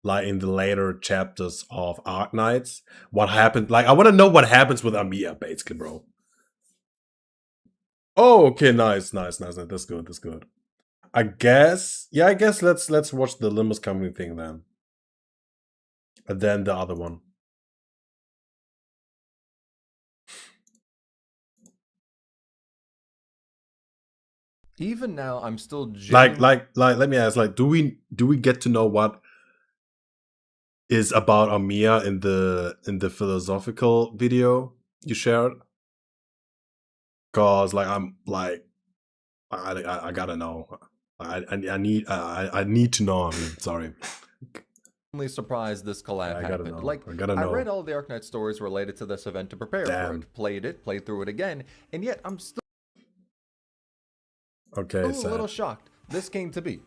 later chapters of Arknights. What happened? Like I want to know what happens with Amia, basically, bro. Oh, okay, nice. That's good. That's good. I guess let's watch the Limbus Company thing then. And then the other one. Even now, I'm still like let me ask, like, do we get to know what is about Armia in the philosophical video you shared? Cause like I'm like I gotta know. I need to know. I mean, sorry. surprised this collab happened. Know. Like, I gotta know. I read all the Arknights stories related to this event to prepare for it, played through it again, and yet I'm still a little shocked this came to be.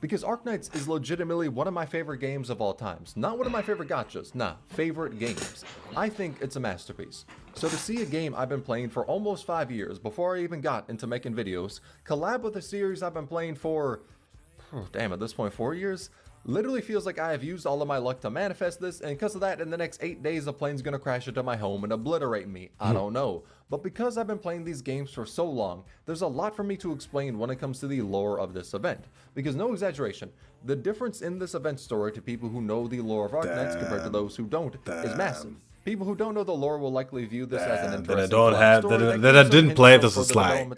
Because Arknights is legitimately one of my favorite games of all times. Not one of my favorite gachas, nah, favorite games. I think it's a masterpiece. So to see a game I've been playing for almost 5 years before I even got into making videos, collab with a series I've been playing for, damn, at this point 4 years, literally feels like I have used all of my luck to manifest this, and because of that, in the next 8 days, a plane's gonna crash into my home and obliterate me. I don't know. But because I've been playing these games for so long, there's a lot for me to explain when it comes to the lore of this event. Because no exaggeration, the difference in this event story to people who know the lore of Arknights compared to those who don't is massive. People who don't know the lore will likely view this as an interesting story that I didn't play this as like.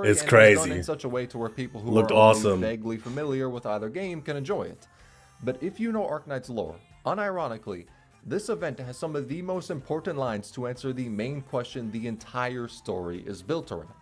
It's crazy. In such a way to where people who looked are awesome. vaguely familiar with either game can enjoy it. But if you know Arknights lore, unironically, this event has some of the most important lines to answer the main question the entire story is built around.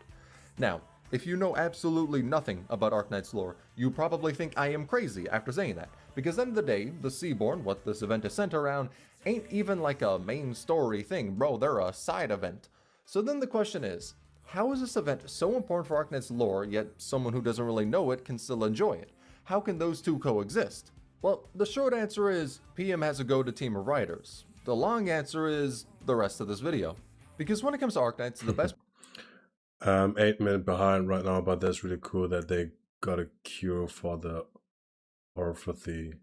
Now, if you know absolutely nothing about Arknights lore, you probably think I am crazy after saying that, because at the end of the day, the Seaborn, what this event is centered around, ain't even like a main story thing, bro, they're a side event. So then the question is, how is this event so important for Arknights lore, yet someone who doesn't really know it can still enjoy it? How can those two coexist? Well, the short answer is, PM has a go-to team of writers. The long answer is the rest of this video. Because when it comes to Arknights, the best 8 minutes behind right now, but that's really cool that they got a cure for the orthopathy.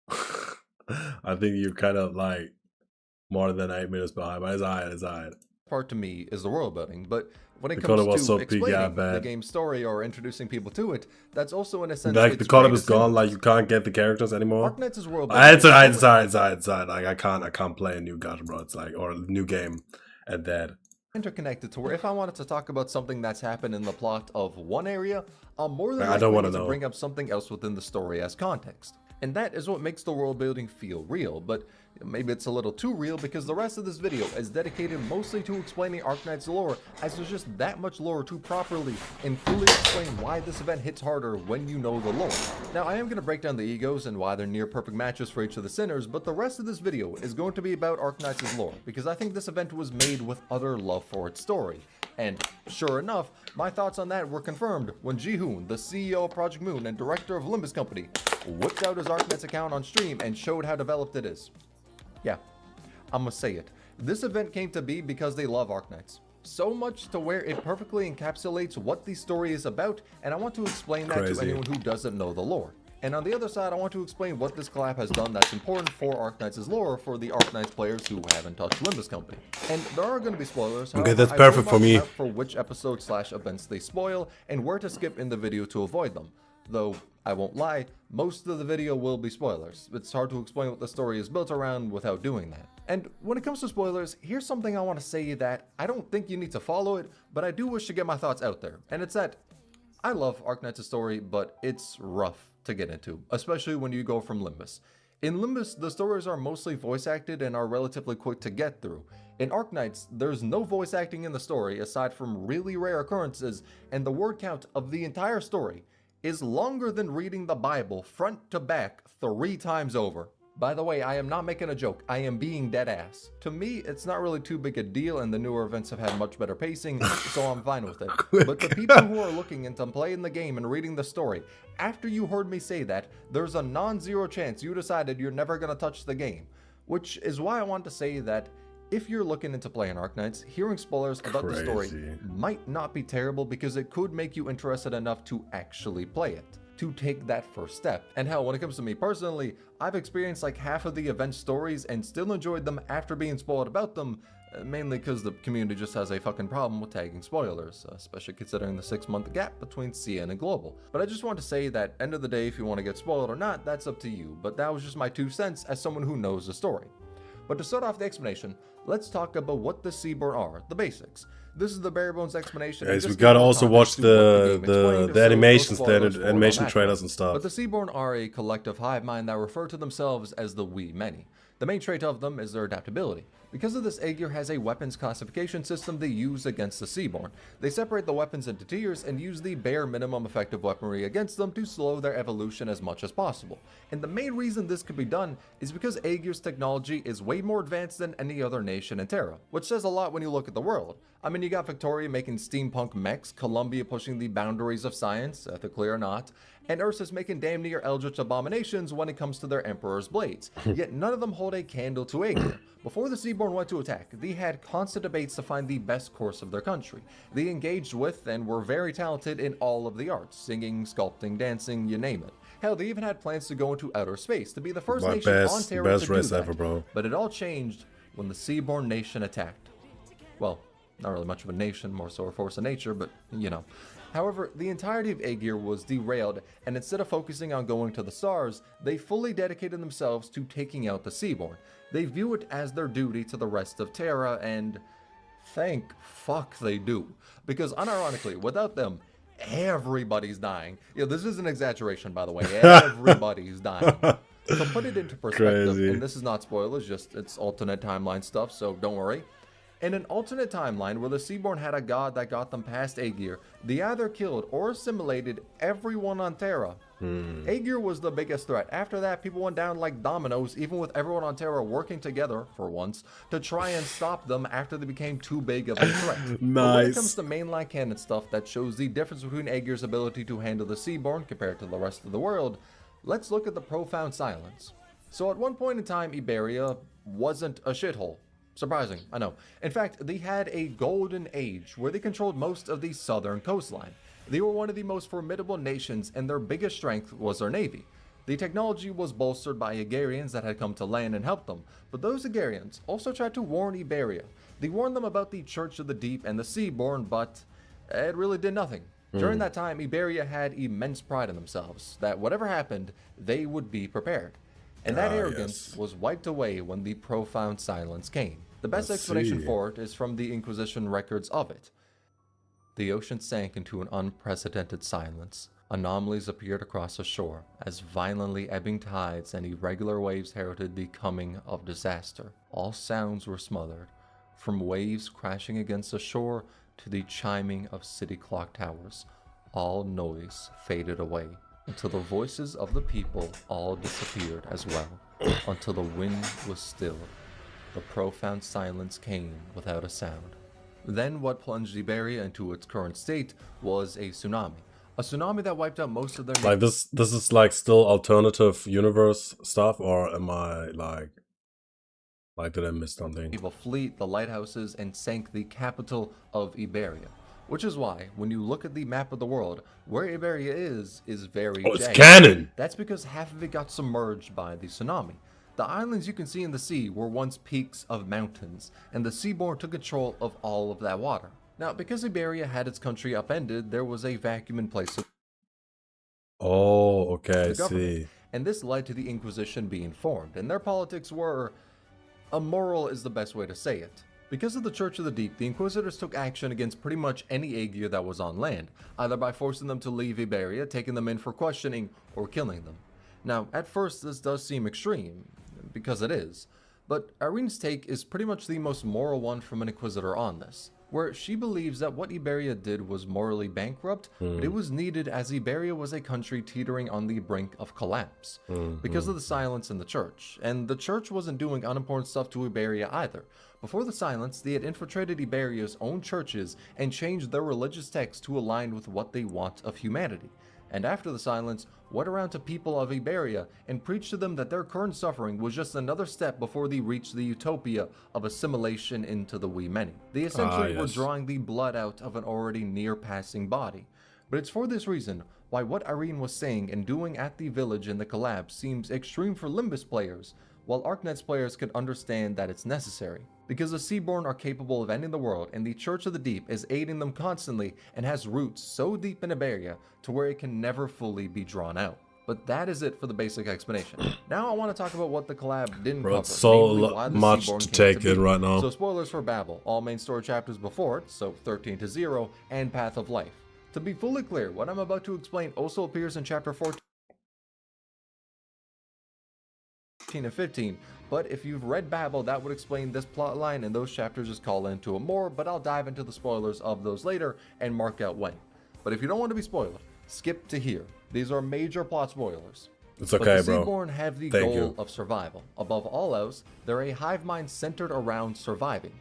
I think you're kind of like more than 8 minutes behind, but it's alright. Part to me is the world building, but when it comes to explaining the game's story or introducing people to it, that's also in a sense like the color is gone, like you can't get the characters anymore. Arknights is world building. It's alright. Like I can't play a new gacha, bro. It's like, or a new game at that. Interconnected to where if I wanted to talk about something that's happened in the plot of one area, I'm more than likely to bring up something else within the story as context. And that is what makes the world building feel real, but maybe it's a little too real because the rest of this video is dedicated mostly to explaining Arknights lore, as there's just that much lore to properly and fully explain why this event hits harder when you know the lore. Now I am going to break down the egos and why they're near perfect matches for each of the sinners, but the rest of this video is going to be about Arknights' lore, because I think this event was made with utter love for its story. And sure enough, my thoughts on that were confirmed when Ji-hoon, the CEO of Project Moon and director of Limbus Company, whipped out his Arknights account on stream and showed how developed it is. Yeah, I'm gonna say it. This event came to be because they love Arknights. So much to where it perfectly encapsulates what the story is about, and I want to explain that to anyone who doesn't know the lore. And on the other side, I want to explain what this collab has done that's important for Arknights' lore for the Arknights players who haven't touched Limbus Company. And there are going to be spoilers. Okay, that's perfect for me. For which episode/events they spoil and where to skip in the video to avoid them. Though, I won't lie, most of the video will be spoilers. It's hard to explain what the story is built around without doing that. And when it comes to spoilers, here's something I want to say that I don't think you need to follow it, but I do wish to get my thoughts out there. And it's that I love Arknights' story, but it's rough to get into, especially when you go from Limbus. In Limbus, the stories are mostly voice acted and are relatively quick to get through. In Arknights, there's no voice acting in the story aside from really rare occurrences, and the word count of the entire story is longer than reading the Bible front to back 3 times over. By the way, I am not making a joke, I am being dead ass. To me, it's not really too big a deal and the newer events have had much better pacing, so I'm fine with it. But the people who are looking into playing the game and reading the story, after you heard me say that, there's a non-zero chance you decided you're never gonna touch the game. Which is why I want to say that if you're looking into playing Arknights, hearing spoilers about the story might not be terrible because it could make you interested enough to actually play it. to take that first step. And hell, when it comes to me personally, I've experienced like half of the event stories and still enjoyed them after being spoiled about them, mainly because the community just has a fucking problem with tagging spoilers, especially considering the 6-month gap between CN and Global. But I just want to say that end of the day, if you want to get spoiled or not, that's up to you, but that was just my 2 cents as someone who knows the story. But to start off the explanation, let's talk about what the Seaborn are, the basics. This is the bare bones explanation. Yes, we gotta also watch the animations, the animation trailers and stuff. But the Seaborn are a collective hive mind that refer to themselves as the We Many. The main trait of them is their adaptability. Because of this, Aegir has a weapons classification system they use against the Seaborn. They separate the weapons into tiers and use the bare minimum effective weaponry against them to slow their evolution as much as possible. And the main reason this could be done is because Aegir's technology is way more advanced than any other nation in Terra, which says a lot when you look at the world. I mean, you got Victoria making steampunk mechs, Columbia pushing the boundaries of science, ethically or not, and Ursus making damn near eldritch abominations when it comes to their Emperor's blades. Yet none of them hold a candle to Aegir. Before the Seaborn went to attack, they had constant debates to find the best course of their country. They engaged with and were very talented in all of the arts, singing, sculpting, dancing, you name it. Hell, they even had plans to go into outer space to be the first nation on Terra to do that. Ever, bro. But it all changed when the Seaborn nation attacked. Well, not really much of a nation, more so a force of nature, but you know. However, the entirety of Aegir was derailed, and instead of focusing on going to the stars, they fully dedicated themselves to taking out the Seaborn. They view it as their duty to the rest of Terra, and thank fuck they do. Because unironically, without them, everybody's dying. Yeah, this is an exaggeration, by the way. Everybody's dying. So put it into perspective, Crazy. And this is not spoilers, just it's alternate timeline stuff, so don't worry. In an alternate timeline where the Seaborn had a god that got them past Aegir, they either killed or assimilated everyone on Terra. Aegir was the biggest threat. After that, people went down like dominoes, even with everyone on Terra working together, for once, to try and stop them after they became too big of a threat. Nice. But when it comes to mainline canon stuff that shows the difference between Aegir's ability to handle the Seaborn compared to the rest of the world, let's look at the Profound Silence. So at one point in time, Iberia wasn't a shithole. Surprising, I know. In fact, they had a golden age where they controlled most of the southern coastline. They were one of the most formidable nations, and their biggest strength was their navy. The technology was bolstered by Aegirians that had come to land and helped them, but those Aegirians also tried to warn Iberia. They warned them about the Church of the Deep and the Seaborn, but it really did nothing. During that time, Iberia had immense pride in themselves, that whatever happened, they would be prepared. And that arrogance was wiped away when the Profound Silence came. The best explanation for it is from the Inquisition records of it. The ocean sank into an unprecedented silence. Anomalies appeared across the shore as violently ebbing tides and irregular waves heralded the coming of disaster. All sounds were smothered, from waves crashing against the shore to the chiming of city clock towers. All noise faded away until the voices of the people all disappeared as well, until the wind was still. The profound silence came without a sound. Then what plunged Iberia into its current state was a tsunami. A tsunami that wiped out most of their... Like this is like still alternative universe stuff, or am I like did I miss something? ...naval fleet, the lighthouses, and sank the capital of Iberia. Which is why, when you look at the map of the world, where Iberia is very Oh, it's jagged. canon! That's because half of it got submerged by the tsunami. The islands you can see in the sea were once peaks of mountains, and the Seaborn took control of all of that water. Now, because Iberia had its country upended, there was a vacuum in place of Oh, okay, I the government. see. And this led to the Inquisition being formed, and their politics were... immoral is the best way to say it. Because of the Church of the Deep, the Inquisitors took action against pretty much any Aegir that was on land, either by forcing them to leave Iberia, taking them in for questioning, or killing them. Now, at first this does seem extreme, because it is, but Irene's take is pretty much the most moral one from an Inquisitor on this, where she believes that what Iberia did was morally bankrupt, but it was needed as Iberia was a country teetering on the brink of collapse, because of the silence in the church, and the church wasn't doing unimportant stuff to Iberia either. Before the silence, they had infiltrated Iberia's own churches and changed their religious texts to align with what they want of humanity. And after the silence, went around to people of Iberia and preached to them that their current suffering was just another step before they reached the utopia of assimilation into the We Many. They essentially were drawing the blood out of an already near passing body. But it's for this reason why what Irene was saying and doing at the village in the collapse seems extreme for Limbus players, while Arknights players could understand that it's necessary. Because the Seaborn are capable of ending the world, and the Church of the Deep is aiding them constantly and has roots so deep in Iberia to where it can never fully be drawn out. But that is it for the basic explanation. Now I want to talk about what the collab didn't cover, namely why the much Seaborn to came take to in be. right now. So spoilers for Babel, all main story chapters before it, so 13 to 0, and Path of Life. To be fully clear, what I'm about to explain also appears in chapter 14 and 15, but if you've read Babel, that would explain this plotline, and those chapters just call into it more, but I'll dive into the spoilers of those later and mark out when. But if you don't want to be spoiled, skip to here. These are major plot spoilers. It's okay, but the bro. Seaborn have the Thank goal you. of survival. Above all else, they're a hive mind centered around surviving,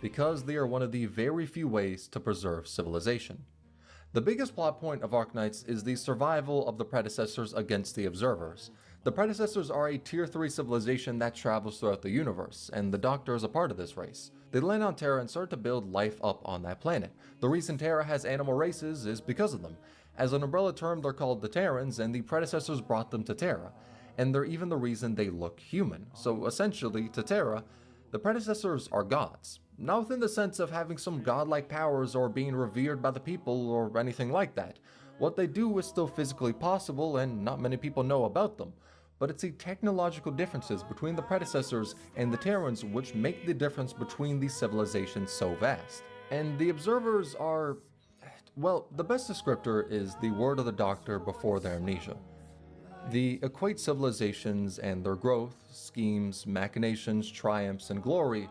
because they are one of the very few ways to preserve civilization. The biggest plot point of Arknights is the survival of the predecessors against the observers. The predecessors are a tier 3 civilization that travels throughout the universe, and the Doctor is a part of this race. They land on Terra and start to build life up on that planet. The reason Terra has animal races is because of them. As an umbrella term, they're called the Terrans, and the predecessors brought them to Terra. And they're even the reason they look human. So essentially, to Terra, the predecessors are gods. Not within the sense of having some godlike powers or being revered by the people or anything like that. What they do is still physically possible, and not many people know about them. But it's the technological differences between the predecessors and the Terrans which make the difference between these civilizations so vast. And the observers are, well, the best descriptor is the word of the Doctor before their amnesia. They equate civilizations and their growth, schemes, machinations, triumphs, and glory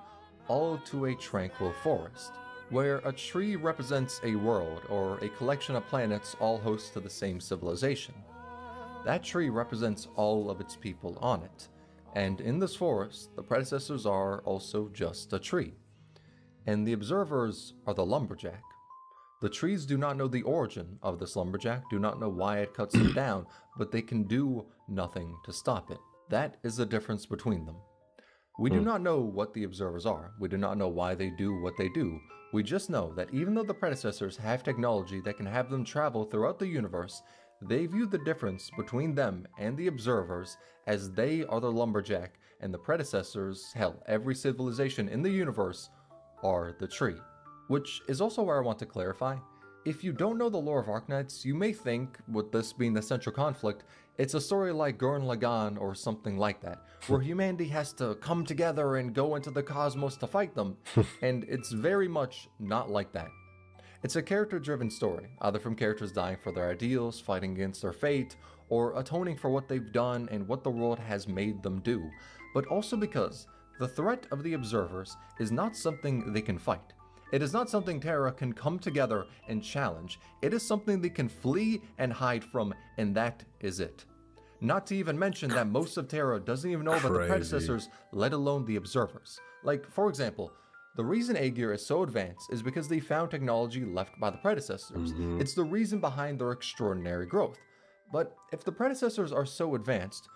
all to a tranquil forest, where a tree represents a world or a collection of planets all host to the same civilization. That tree represents all of its people on it, and in this forest, the predecessors are also just a tree, and the observers are the lumberjack. The trees do not know the origin of this lumberjack, do not know why it cuts them down, but they can do nothing to stop it. That is the difference between them. We do not know what the observers are, we do not know why they do what they do, we just know that even though the predecessors have technology that can have them travel throughout the universe, they view the difference between them and the observers as they are the lumberjack and the predecessors, hell, every civilization in the universe, are the tree. Which is also where I want to clarify. If you don't know the lore of Arknights, you may think, with this being the central conflict, it's a story like Gurren Lagann or something like that, where humanity has to come together and go into the cosmos to fight them, and it's very much not like that. It's a character-driven story, either from characters dying for their ideals, fighting against their fate, or atoning for what they've done and what the world has made them do, but also because the threat of the observers is not something they can fight. It is not something Terra can come together and challenge. It is something they can flee and hide from, and that is it. Not to even mention that most of Terra doesn't even know about the predecessors, let alone the observers. Like, for example, the reason Aegir is so advanced is because they found technology left by the predecessors. It's the reason behind their extraordinary growth. But if the predecessors are so advanced,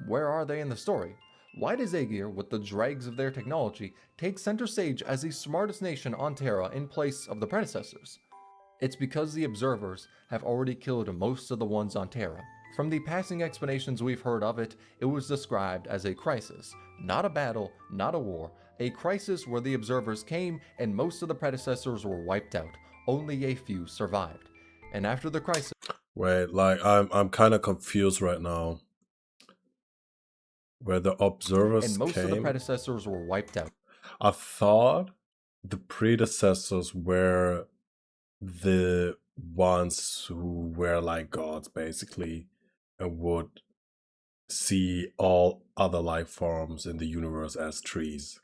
where are they in the story? Why does Aegir, with the dregs of their technology, take center stage as the smartest nation on Terra in place of the predecessors? It's because the observers have already killed most of the ones on Terra. From the passing explanations we've heard of it, it was described as a crisis. Not a battle, not a war, a crisis where the observers came and most of the predecessors were wiped out. Only a few survived. And after the crisis... Wait, like, I'm kind of confused right now. Where the observers and most of the predecessors were wiped out. I thought the predecessors were the ones who were like gods, basically, and would see all other life forms in the universe as trees.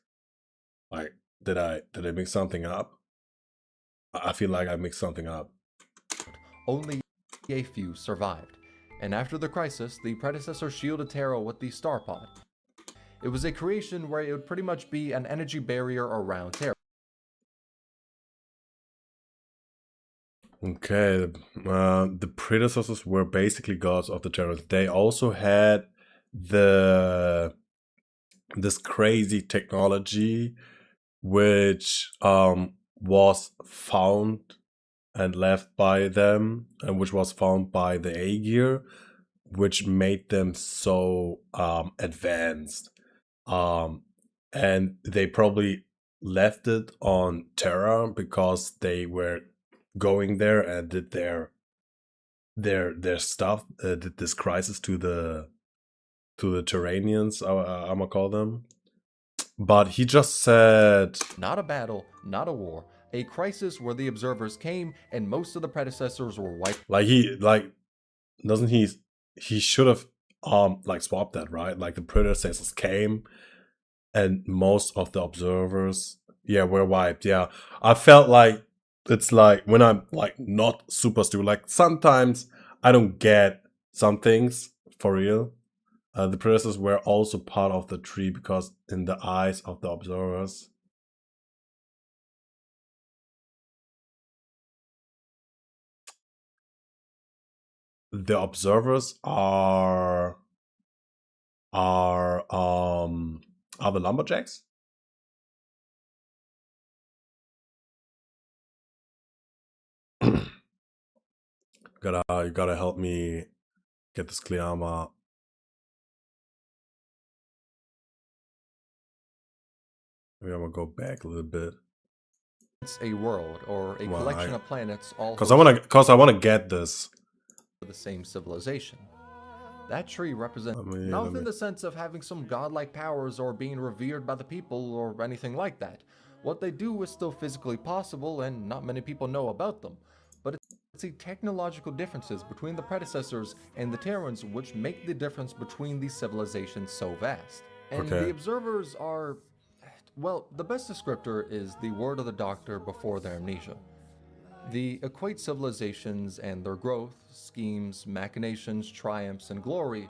Like, did I mix something up? I feel like I mixed something up. Only a few survived. And after the crisis, the predecessor shielded Terra with the Star Pod. It was a creation where it would pretty much be an energy barrier around Terra. Okay, the predecessors were basically gods of the Terrans. They also had this crazy technology which was found and left by them, and which was found by the Aegir, which made them so advanced. And they probably left it on Terra because they were going there and did their stuff, did this crisis to the Terranians, I'm gonna call them. But he just said, not a battle, not a war, a crisis where the observers came and most of the predecessors were wiped. Doesn't he should have swapped that, right? Like the predecessors came and most of the observers were wiped. Yeah, I felt like it's like when I'm like not super stupid, like sometimes I don't get some things for real. The predecessors were also part of the tree because in the eyes of the observers, the observers are the lumberjacks. You gotta help me get this Kliyama. Maybe I'm gonna go back a little bit. It's a world or a collection of planets, all because I wanna get this. The same civilization. That tree represents not in the sense of having some godlike powers or being revered by the people or anything like that. What they do is still physically possible and not many people know about them. But it's the technological differences between the predecessors and the Terrans which make the difference between these civilizations so vast. And the observers are, well, the best descriptor is the word of the doctor before their amnesia. They equate civilizations and their growth, schemes, machinations, triumphs, and glory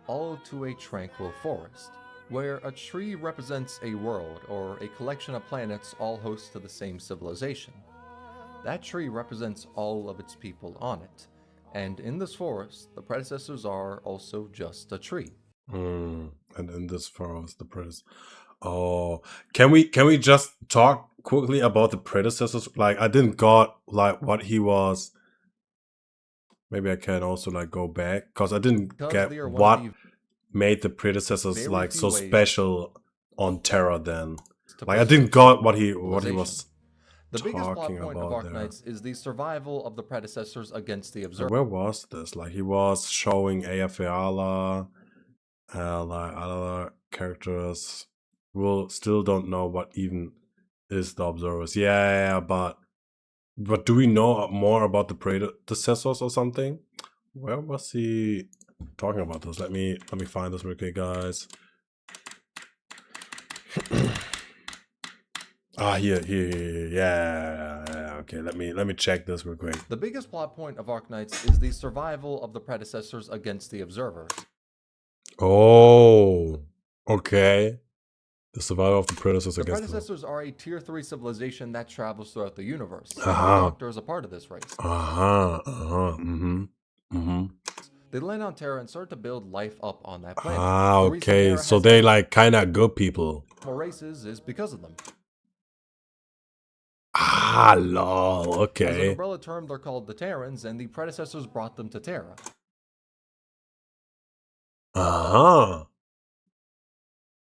all to a tranquil forest, where a tree represents a world or a collection of planets all host to the same civilization. That tree represents all of its people on it, and in this forest, the predecessors are also just a tree. And in this forest, the predecessors. Oh, can we just talk quickly about the predecessors? Like, I didn't got like what he was. Maybe I can also like go back because I didn't get what made the predecessors like so special on Terra. Then, like, I didn't got what he was. The biggest plot point of Arknights is the survival of the predecessors against the observers. Where was this? Like, he was showing Ayafeala, like other characters. We'll still don't know what even is the observers. Yeah, but do we know more about the predecessors or something? Where was he talking about this? Let me find this real quick, guys. Here. Yeah. Okay, let me check this real quick. The biggest plot point of Arknights is the survival of the predecessors against the observers. Oh, okay. The survival of the predecessors against the predecessors are a tier 3 civilization that travels throughout the universe. The Doctor is a part of this race. They land on Terra and start to build life up on that planet. Okay. So they like kind of good people. More races is because of them. Lol. Okay. As an umbrella term, they're called the Terrans, and the predecessors brought them to Terra.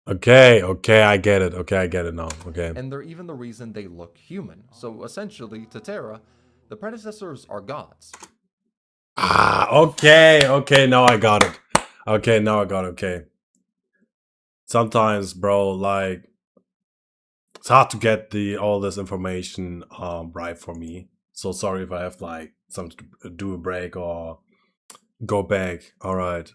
Okay, I get it. Okay, I get it now. Okay. And they're even the reason they look human. So essentially, to Terra, the predecessors are gods. Okay, now I got it. Okay. Sometimes, bro, like, it's hard to get all this information right for me. So sorry if I have like something to do a break or go back. All right.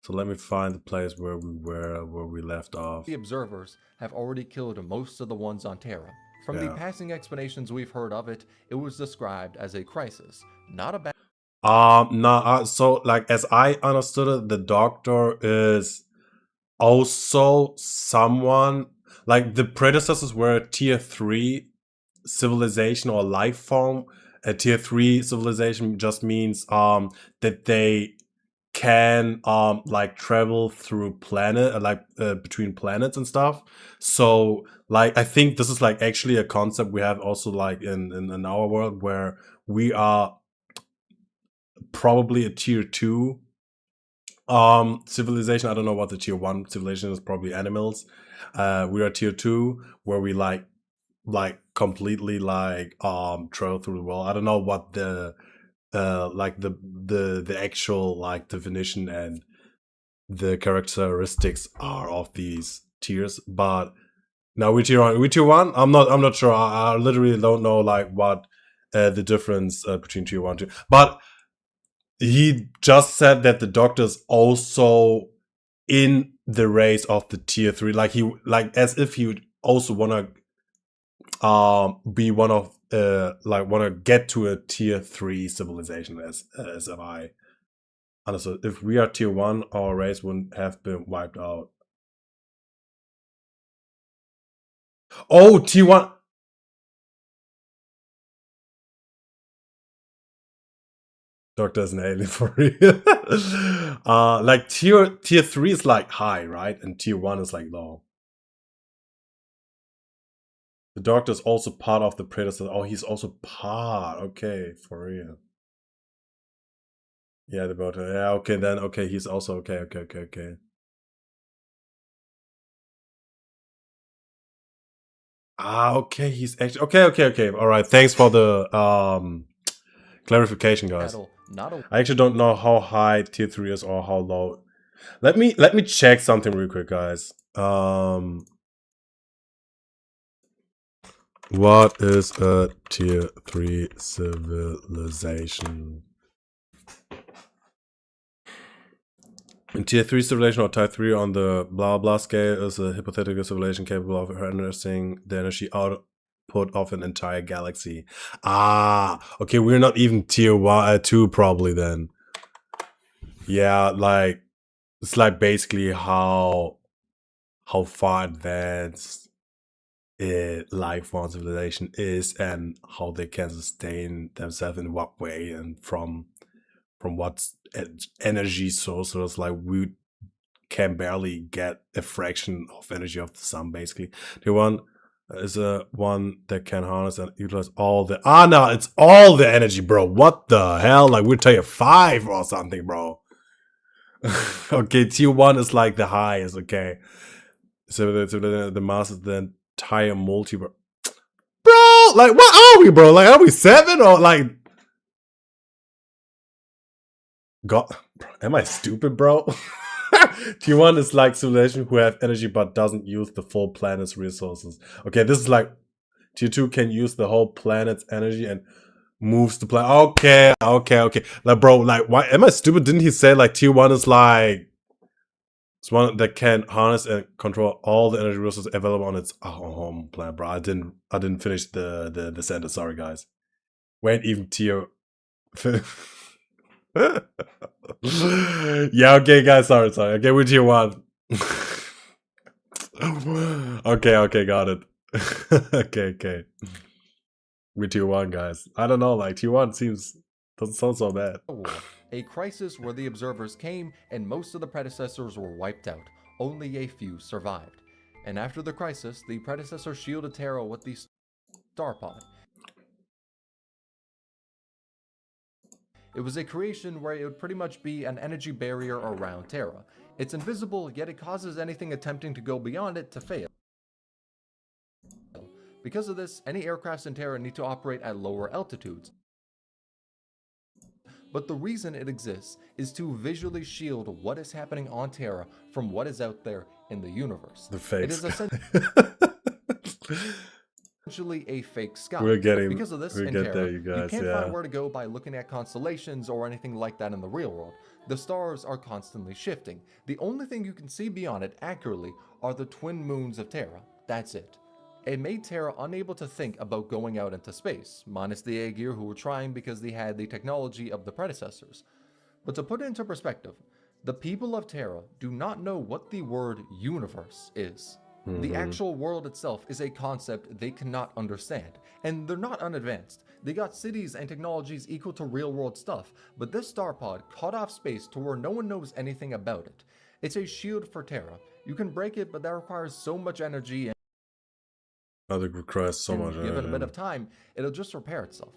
So let me find the place where we left off. The observers have already killed most of the ones on Terra. From the passing explanations we've heard of it, it was described as a crisis, not a bad. So like as I understood it, the Doctor is also someone like the predecessors were a tier 3 civilization or life form. A tier 3 civilization just means that they can like travel through between planets and stuff. So like I think this is like actually a concept we have also like in our world where we are probably a tier 2 civilization. I don't know what the tier 1 civilization is, probably animals. We are tier 2 where we like completely travel through the world. I don't know what the like the actual like definition and the characteristics are of these tiers, but now we tier 1. We tier 1. I'm not sure. I literally don't know like what the difference between tier 1 and 2. But he just said that the doctor's also in the race of the tier 3, like he like as if he would also wanna be one of like wanna get to a tier 3 civilization, as if I understood. If we are tier 1, our race wouldn't have been wiped out. Oh, tier 1. Doctor is an alien for real. Like tier 3 is like high, right? And tier 1 is like low. The Doctor is also part of the predecessor. Oh, he's also part. Okay, for real. Yeah, the Doctor. Yeah, okay, then okay, he's also okay. Okay, he's actually okay. All right, thanks for the clarification, guys. I actually don't know how high tier 3 is or how low. Let me check something real quick, guys. What is a tier 3 civilization? A tier 3 civilization or type 3 on the blah blah scale is a hypothetical civilization capable of harnessing the energy output of an entire galaxy. Okay, we're not even tier 2 probably then. Yeah, like it's like basically how far advanced life form civilization is and how they can sustain themselves in what way and from what energy sources. Like we can barely get a fraction of energy of the sun, basically. The one is a one that can harness and utilize all the no, it's all the energy, bro. What the hell? Like we're tier 5 or something, bro. Okay, tier 1 is like the highest. Okay, so the mass is the entire multiverse, bro. Like what are we, bro? Like are we 7 or like God? Am I stupid, bro? Tier 1 is like civilization who have energy but doesn't use the full planet's resources. Okay, this is like tier 2 can use the whole planet's energy and moves the planet. Okay. Like, bro, like, why am I stupid? Didn't he say like tier 1 is like it's one that can harness and control all the energy resources available on its home planet, bro? I didn't finish the sentence. Sorry, guys. We ain't even tier. Yeah, okay, guys. Sorry. Okay, we're tier 1. Okay, got it. Okay. We're tier 1, guys. I don't know, like tier 1 doesn't sound so bad. A crisis where the observers came and most of the predecessors were wiped out. Only a few survived. And after the crisis, the predecessor shielded Terra with the Star Pod. It was a creation where it would pretty much be an energy barrier around Terra. It's invisible, yet it causes anything attempting to go beyond it to fail. Because of this, any aircrafts in Terra need to operate at lower altitudes. But the reason it exists is to visually shield what is happening on Terra from what is out there in the universe. The fakes. It is essentially a fake sky. Because of this, in Terra, there, you guys. You can't find where to go by looking at constellations or anything like that in the real world. The stars are constantly shifting. The only thing you can see beyond it accurately are the twin moons of Terra. That's it. It made Terra unable to think about going out into space, minus the Aegir who were trying because they had the technology of the predecessors. But to put it into perspective, the people of Terra do not know what the word universe is. The actual world itself is a concept they cannot understand, and they're not unadvanced. They got cities and technologies equal to real world stuff, but this star pod cut off space to where no one knows anything about it. It's a shield for Terra. You can break it, but that requires so much energy and requires so much give it a bit of time, it'll just repair itself.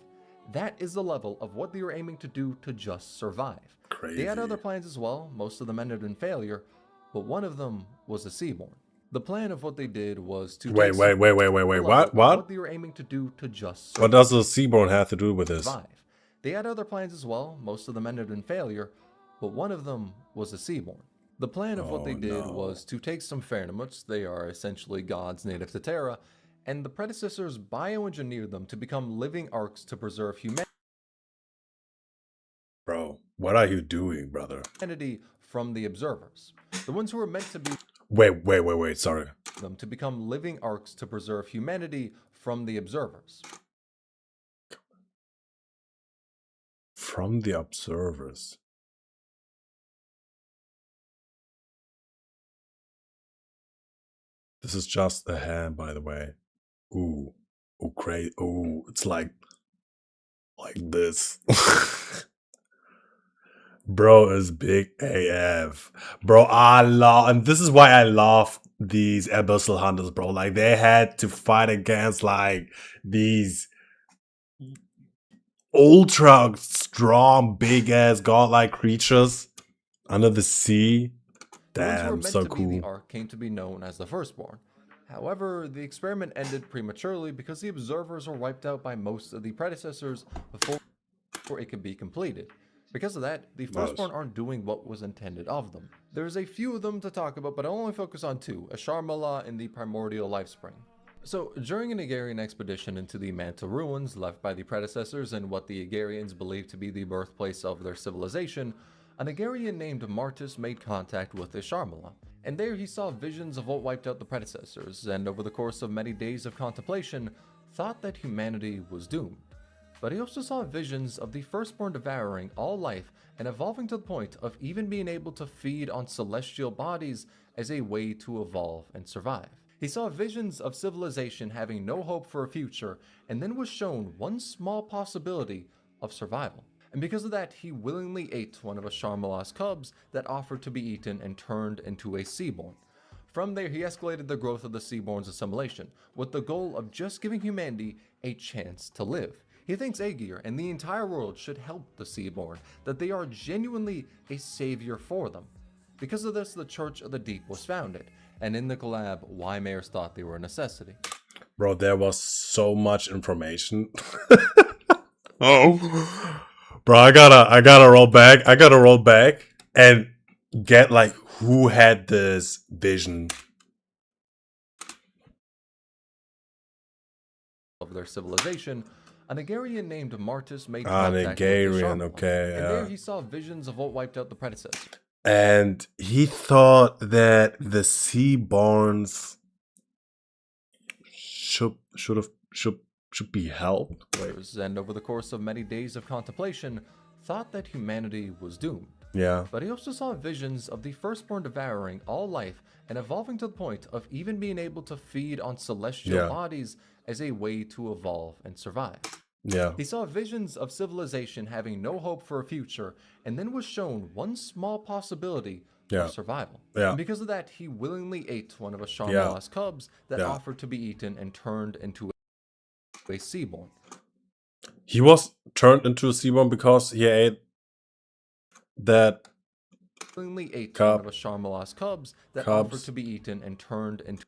That is the level of what they were aiming to do to just survive. Crazy. They had other plans as well, most of them ended in failure, but one of them was a Seaborn. The plan of what they did was to wait, what they were aiming to do to just survive. What does the Seaborn have to do with this? They had other plans as well, most of them ended in failure, but one of them was a Seaborn. The plan of what they did was to take some Fairnamuts, they are essentially gods native to Terra, and the predecessors bioengineered them to become living arcs to preserve humanity. Bro, what are you doing, brother? From the observers. The ones who were meant to be... Wait, sorry. Them to become living arcs to preserve humanity from the observers. From the observers. This is just a hand, by the way. Ooh, great. Ooh, it's like this. Bro is big AF. Bro, and this is why I love these Abyssal Hunters, bro. Like, they had to fight against, like, these ultra strong, big-ass, godlike creatures under the sea. Damn, so cool. The arc came to be known as the Firstborn. However, the experiment ended prematurely because the observers were wiped out by most of the predecessors before it could be completed. Because of that, the Firstborn aren't doing what was intended of them. There's a few of them to talk about, but I'll only focus on two, Asharmala and the Primordial Lifespring. So, during an Agarian expedition into the Manta ruins left by the predecessors and what the Agarians believed to be the birthplace of their civilization, an Agarian named Martis made contact with Asharmala, and there he saw visions of what wiped out the predecessors, and over the course of many days of contemplation, thought that humanity was doomed. But he also saw visions of the Firstborn devouring all life and evolving to the point of even being able to feed on celestial bodies as a way to evolve and survive. He saw visions of civilization having no hope for a future, and then was shown one small possibility of survival. And because of that, he willingly ate one of Asharmala's cubs that offered to be eaten and turned into a Seaborn. From there, he escalated the growth of the Seaborn's assimilation, with the goal of just giving humanity a chance to live. He thinks Aegir and the entire world should help the Seaborn, that they are genuinely a savior for them. Because of this, the Church of the Deep was founded, and in the collab, Nigtmares thought they were a necessity. Bro, there was so much information. Oh. Bro, I gotta roll back and get, like, who had this vision of their civilization. An Agarian named Martis made contact with Asharmala, okay, and there he saw visions of what wiped out the predecessors. And he thought that the Seaborns should be helped. And over the course of many days of contemplation, thought that humanity was doomed. Yeah. But he also saw visions of the Firstborn devouring all life and evolving to the point of even being able to feed on celestial bodies as a way to evolve and survive. Yeah. He saw visions of civilization having no hope for a future, and then was shown one small possibility of survival. Yeah. And because of that, he willingly ate one of Asharmala's cubs that offered to be eaten and turned into a Seaborn. He was turned into a Seaborn because he ate that willingly ate one of Asharmala's cubs that offered to be eaten and turned into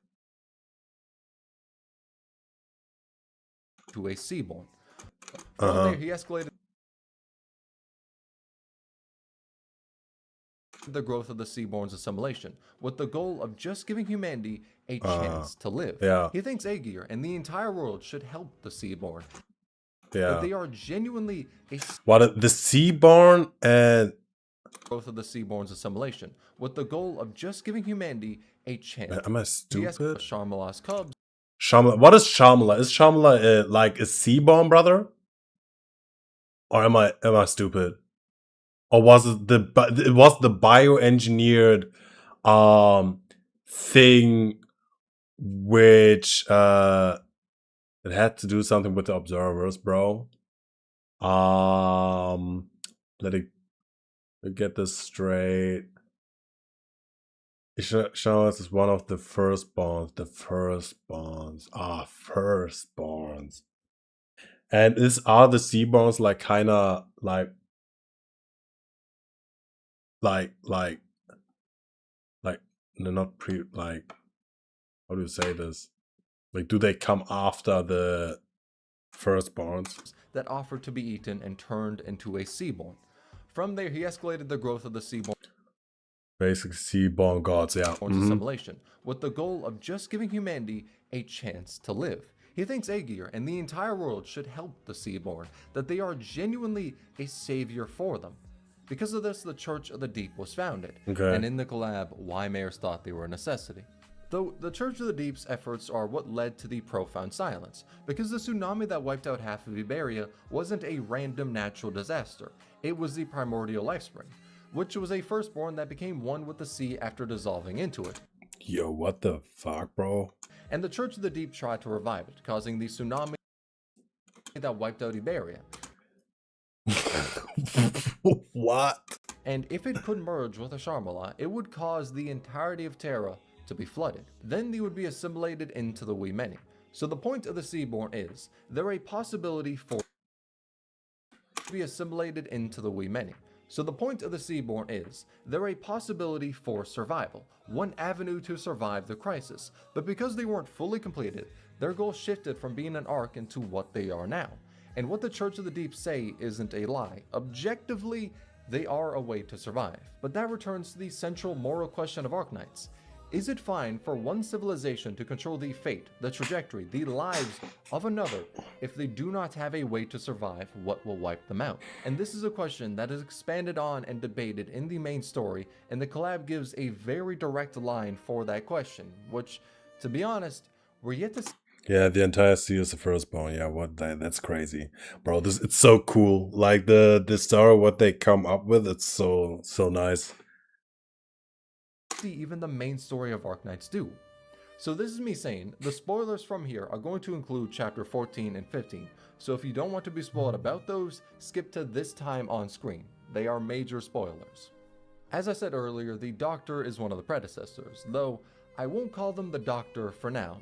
a Seaborn. From there, he escalated the growth of the Seaborn's assimilation, with the goal of just giving humanity a chance to live. Yeah. He thinks Aegir and the entire world should help the Seaborn. Yeah. That they are genuinely the Seaborn and growth of the Seaborn's assimilation, with the goal of just giving humanity a chance. Am I stupid? Asharmala's cubs. Shamala. What is Shamala? Is Shamala like a Seaborn brother? Or am I stupid? Or was it the bioengineered thing which it had to do something with the observers, bro? Let me get this straight. Shamala is one of the firstborns. The firstborns. Firstborns. And are the Seaborns like kind of like they're not like, how do you say this? Like, do they come after the firstborns that offered to be eaten and turned into a Seaborn? From there, he escalated the growth of the Seaborn. Basic Seaborn gods, yeah. Assimilation, with the goal of just giving humanity a chance to live. He thinks Aegir and the entire world should help the Seaborn, that they are genuinely a savior for them. Because of this, the Church of the Deep was founded, and in the collab, why mayors thought they were a necessity. Though the Church of the Deep's efforts are what led to the profound silence, because the tsunami that wiped out half of Iberia wasn't a random natural disaster, it was the primordial lifespring, which was a firstborn that became one with the sea after dissolving into it. Yo, what the fuck, bro? And the Church of the Deep tried to revive it, causing the tsunami that wiped out Iberia. What? And if it could merge with a Sharmala, it would cause the entirety of Terra to be flooded. Then they would be assimilated into the wee many. So the point of the Seaborn is, they're a possibility for be assimilated into the wee many. So the point of the Seaborn is, they're a possibility for survival, one avenue to survive the crisis, but because they weren't fully completed, their goal shifted from being an arc into what they are now. And what the Church of the Deep say isn't a lie. Objectively, they are a way to survive. But that returns to the central moral question of Arknights. Is it fine for one civilization to control the fate, the trajectory, the lives of another if they do not have a way to survive what will wipe them out? And this is a question that is expanded on and debated in the main story, and the collab gives a very direct line for that question, which, to be honest, we're yet to see. Yeah, the entire sea is the firstborn. Yeah, that's crazy. Bro, it's so cool. Like the story, what they come up with, it's so nice. Even the main story of Arknights do. So this is me saying, the spoilers from here are going to include chapter 14 and 15, so if you don't want to be spoiled about those, skip to this time on screen. They are major spoilers. As I said earlier, the Doctor is one of the predecessors, though I won't call them the Doctor for now.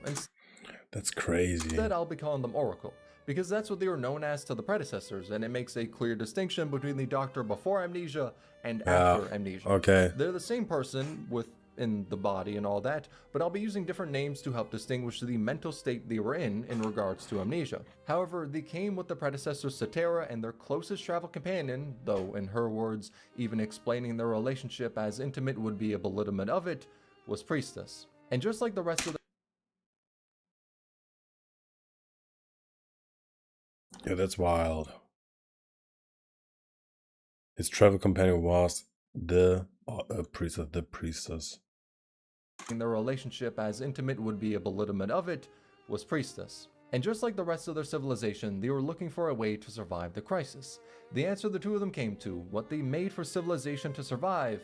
That's crazy. Instead, I'll be calling them Oracle, because that's what they were known as to the predecessors, and it makes a clear distinction between the Doctor before amnesia and after amnesia. Okay. They're the same person within the body and all that, but I'll be using different names to help distinguish the mental state they were in regards to amnesia. However, they came with the predecessor Satera and their closest travel companion, though in her words, even explaining their relationship as intimate would be a belittlement of it, was Priestess. And just like the rest of the Yeah, that's wild. His travel companion was the priestess. Their relationship as intimate would be a belittlement of it, was Priestess. And just like the rest of their civilization, they were looking for a way to survive the crisis. The answer the two of them came to, what they made for civilization to survive,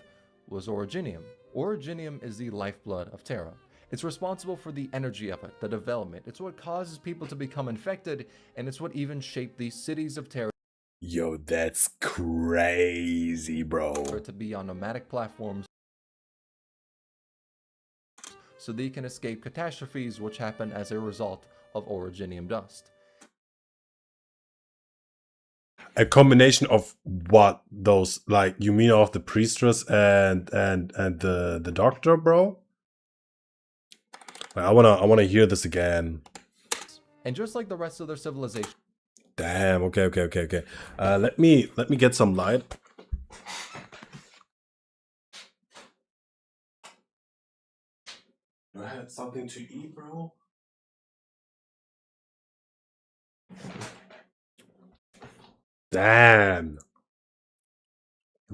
was Originium. Originium is the lifeblood of Terra. It's responsible for the energy of it, the development. It's what causes people to become infected, and it's what even shaped the cities of Terra. Yo, that's crazy, bro. To be on nomadic platforms so they can escape catastrophes which happen as a result of Originium dust. A combination of what? Those, like, you mean of the priestess and the doctor, bro? I wanna hear this again. And just like the rest of their civilization. Damn. Okay. Let me get some light. Do I have something to eat, bro? Damn.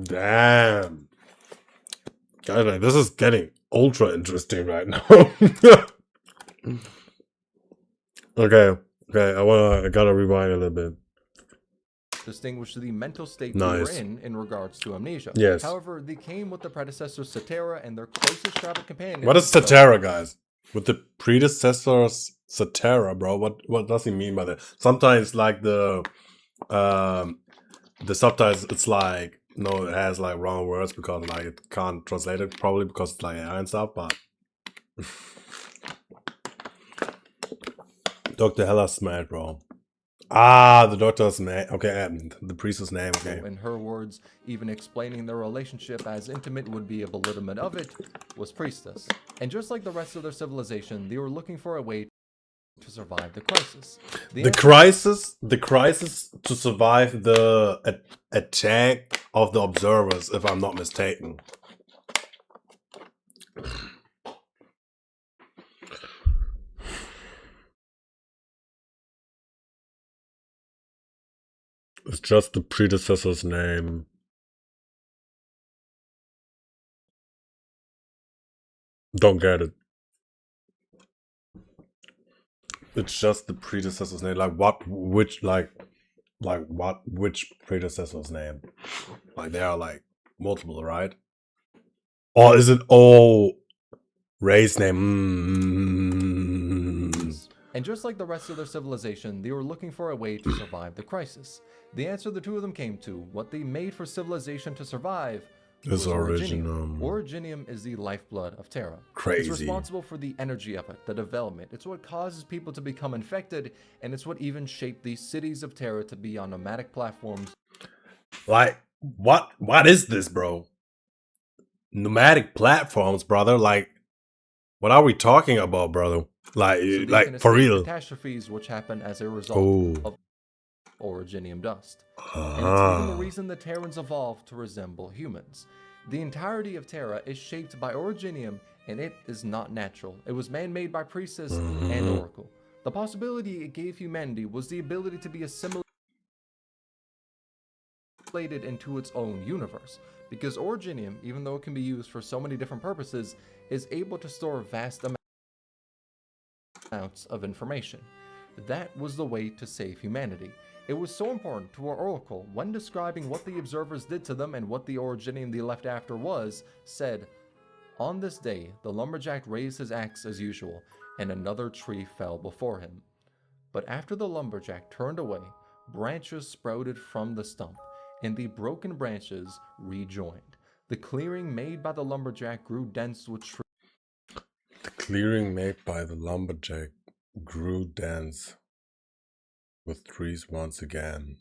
Guys, like, this is getting ultra interesting right now. Okay, I gotta rewind a little bit. Distinguish the mental state they were in regards to amnesia. Yes. However, they came with the predecessors Satera and their closest travel companion. What is Satera, guys? With the predecessors Satera, bro? What does he mean by that? Sometimes, like, the subtitles, it's like, no, it has like wrong words because like it can't translate it, probably because it's like AI and stuff, but Dr. Hella smart, bro. Ah, the doctor's name. Okay, the priest's name. Okay. In her words, even explaining their relationship as intimate would be a belittlement of it, was priestess. And just like the rest of their civilization, they were looking for a way to survive the crisis. The crisis to survive the attack of the observers, if I'm not mistaken. It's just the predecessor's name. Don't get it. It's just the predecessor's name. Like which predecessor's name? Like there are like multiple, right? Or is it all Ray's name? And just like the rest of their civilization, they were looking for a way to survive the crisis. The answer the two of them came to, what they made for civilization to survive, is Originium. Originium is the lifeblood of Terra. Crazy. It's responsible for the energy of it, the development. It's what causes people to become infected, and it's what even shaped the cities of Terra to be on nomadic platforms. Like, what is this, bro? Nomadic platforms, brother? Like, what are we talking about, brother? Like for real. Catastrophes which happen as a result of Originium dust. And it's even the reason the Terrans evolved to resemble humans. The entirety of Terra is shaped by Originium, and it is not natural. It was man-made by Priestess and Oracle. The possibility it gave humanity was the ability to be assimilated into its own universe. Because Originium, even though it can be used for so many different purposes, is able to store vast amounts of information. That was the way to save humanity. It was so important to our Oracle, when describing what the observers did to them and what the Originium they left after was, said, "On this day, the lumberjack raised his axe as usual, and another tree fell before him. But after the lumberjack turned away, branches sprouted from the stump, and the broken branches rejoined. The clearing made by the lumberjack grew dense with trees." The clearing made by the lumberjack grew dense with trees once again.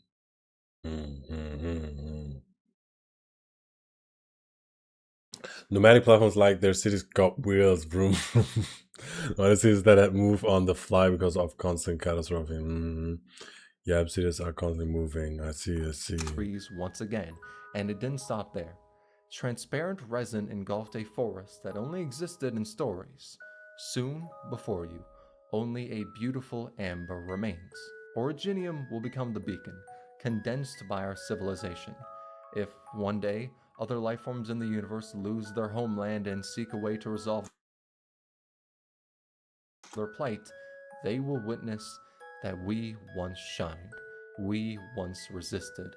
Nomadic platforms like their cities got wheels, vroom. Other cities that move on the fly because of constant catastrophe. Yeah, cities are constantly moving. I see. Trees once again, and it didn't stop there. Transparent resin engulfed a forest that only existed in stories. Soon, before you, only a beautiful amber remains. Originium will become the beacon, condensed by our civilization. If one day, other life forms in the universe lose their homeland and seek a way to resolve their plight, they will witness that we once shined, we once resisted,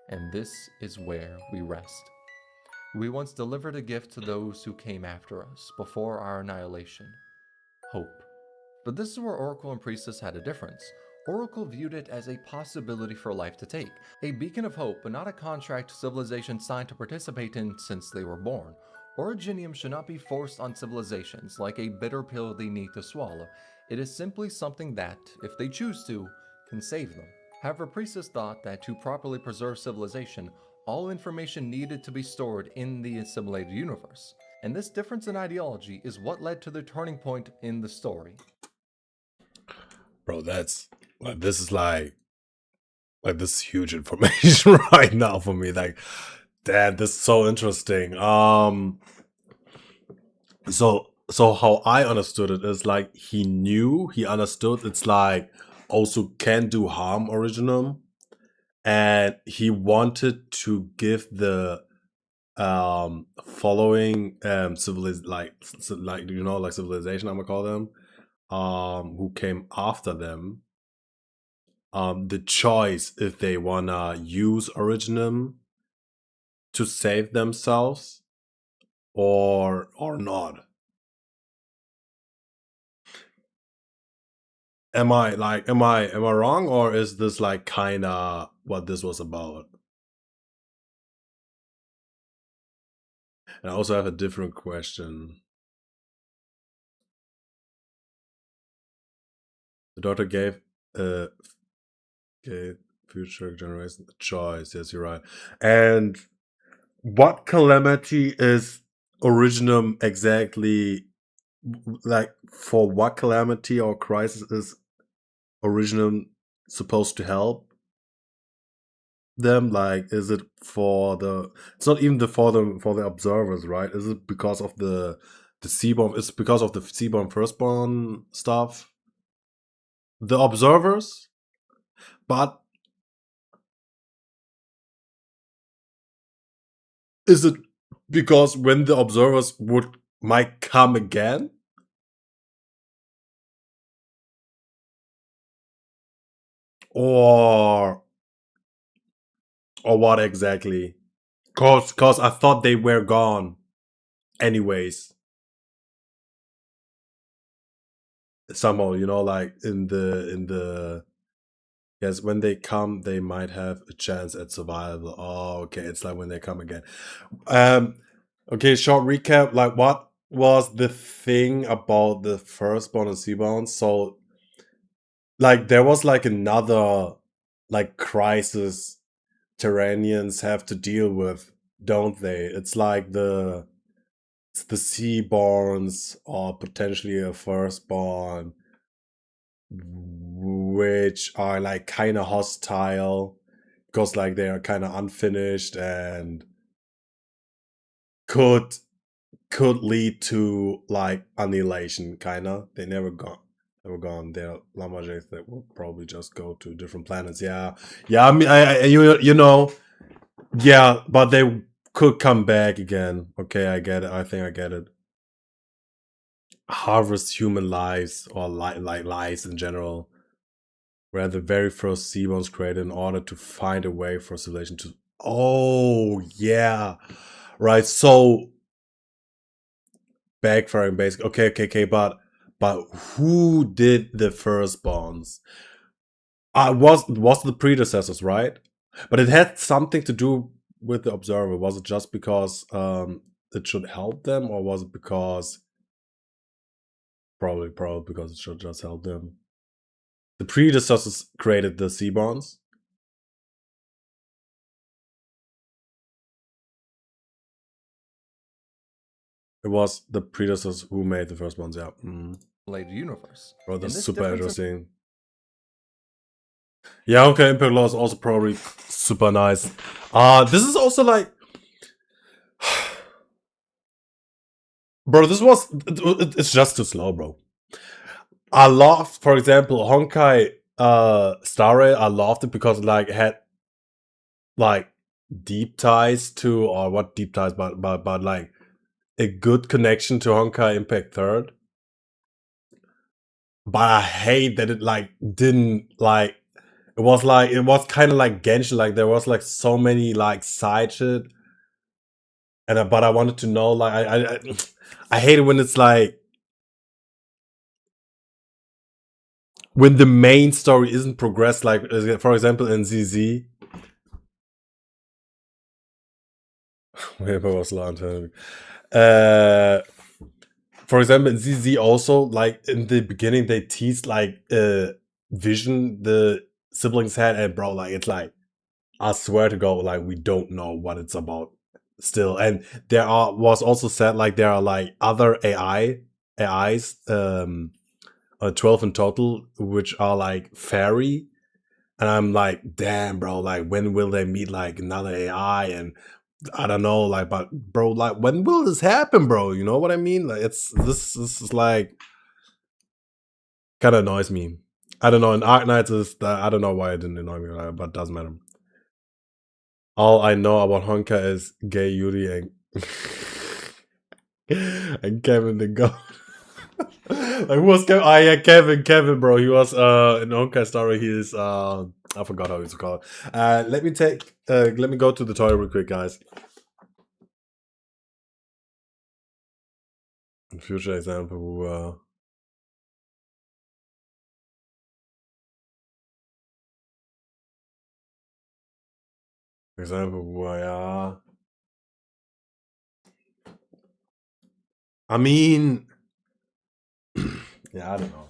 and this is where we rest. We once delivered a gift to those who came after us before our annihilation: hope. But this is where Oracle and Priestess had a difference. Oracle viewed it as a possibility for life to take, a beacon of hope, but not a contract civilization signed to participate in since they were born. Originium should not be forced on civilizations like a bitter pill they need to swallow. It is simply something that, if they choose to, can save them. However, Priestess thought that to properly preserve civilization, all information needed to be stored in the assimilated universe. And this difference in ideology is what led to the turning point in the story. Bro, this is like this is huge information right now for me. Like, damn, this is so interesting. So how I understood it is like he understood it's like also can do harm Originium, and he wanted to give the following civilization, like civilization, I'm gonna call them, who came after them, the choice if they wanna use Originium to save themselves or not. Am I wrong, or is this like kinda what this was about? And I also have a different question. The daughter gave Okay, future generation choice. Yes, you're right. And what calamity is originum exactly? Like, for what calamity or crisis is originum supposed to help them? Like, is it for the? It's not even for the observers, right? Is it because of the Seaborn? It's because of the Seaborn firstborn stuff. The observers, but is it because when the observers might come again? Or what exactly? Cause I thought they were gone anyways. Somehow, like in the yes, when they come, they might have a chance at survival. Oh, okay, it's like when they come again. Okay, short recap. Like, what was the thing about the firstborn and seaborn? So, like, there was like another like crisis Terranians have to deal with, don't they? It's like the seaborns or potentially a firstborn, which are like kind of hostile because like they are kind of unfinished and could lead to like annihilation. Kind of, they never gone. They're Lamajets that will probably just go to different planets. Yeah. I mean, you know, yeah, but they could come back again. Okay, I get it. I think I get it. Harvest human lives or like lives in general, where the very first sea was created in order to find a way for civilization to. Oh yeah, right. So backfiring, basic. Okay, but who did the first bonds? Was the predecessors, right? But it had something to do with the observer. Was it just because it should help them, or was it because probably because it should just help them? The predecessors created the sea bonds. It was the predecessors who made the first ones. Yeah. Later universe. Bro, that's super interesting. Yeah, okay, Impact Law is also probably super nice. This is also like bro, it's just too slow, bro. I loved, for example, Honkai Star Rail. I loved it because like it had like deep ties to, or what deep ties, but like a good connection to Honkai Impact Third. But I hate that it like didn't like it was kind of like Genshin, like there was like so many like side shit, and but I wanted to know like I hate it when it's like when the main story isn't progressed, like for example in ZZ. Where was Lantern? For example in ZZ also, like in the beginning they teased like vision the siblings had, and bro, like it's like I swear to God, like we don't know what it's about still. And was also said like there are like other AIs, 12 in total, which are like fairy. And I'm like, damn, bro, like when will they meet like another AI? And I don't know, like, but bro, like when will this happen, bro? You know what I mean? Like this is like kind of annoys me. I don't know. In Arknights is I don't know why it didn't annoy me, but it doesn't matter. All I know about Honka is gay Yuri and Kevin the Goat. Like who was Kevin? Oh yeah, Kevin, bro. He was in Honka story. He is I forgot how he's called. Let me go to the toilet real quick, guys. Future example. Yeah. I mean, yeah, I don't know.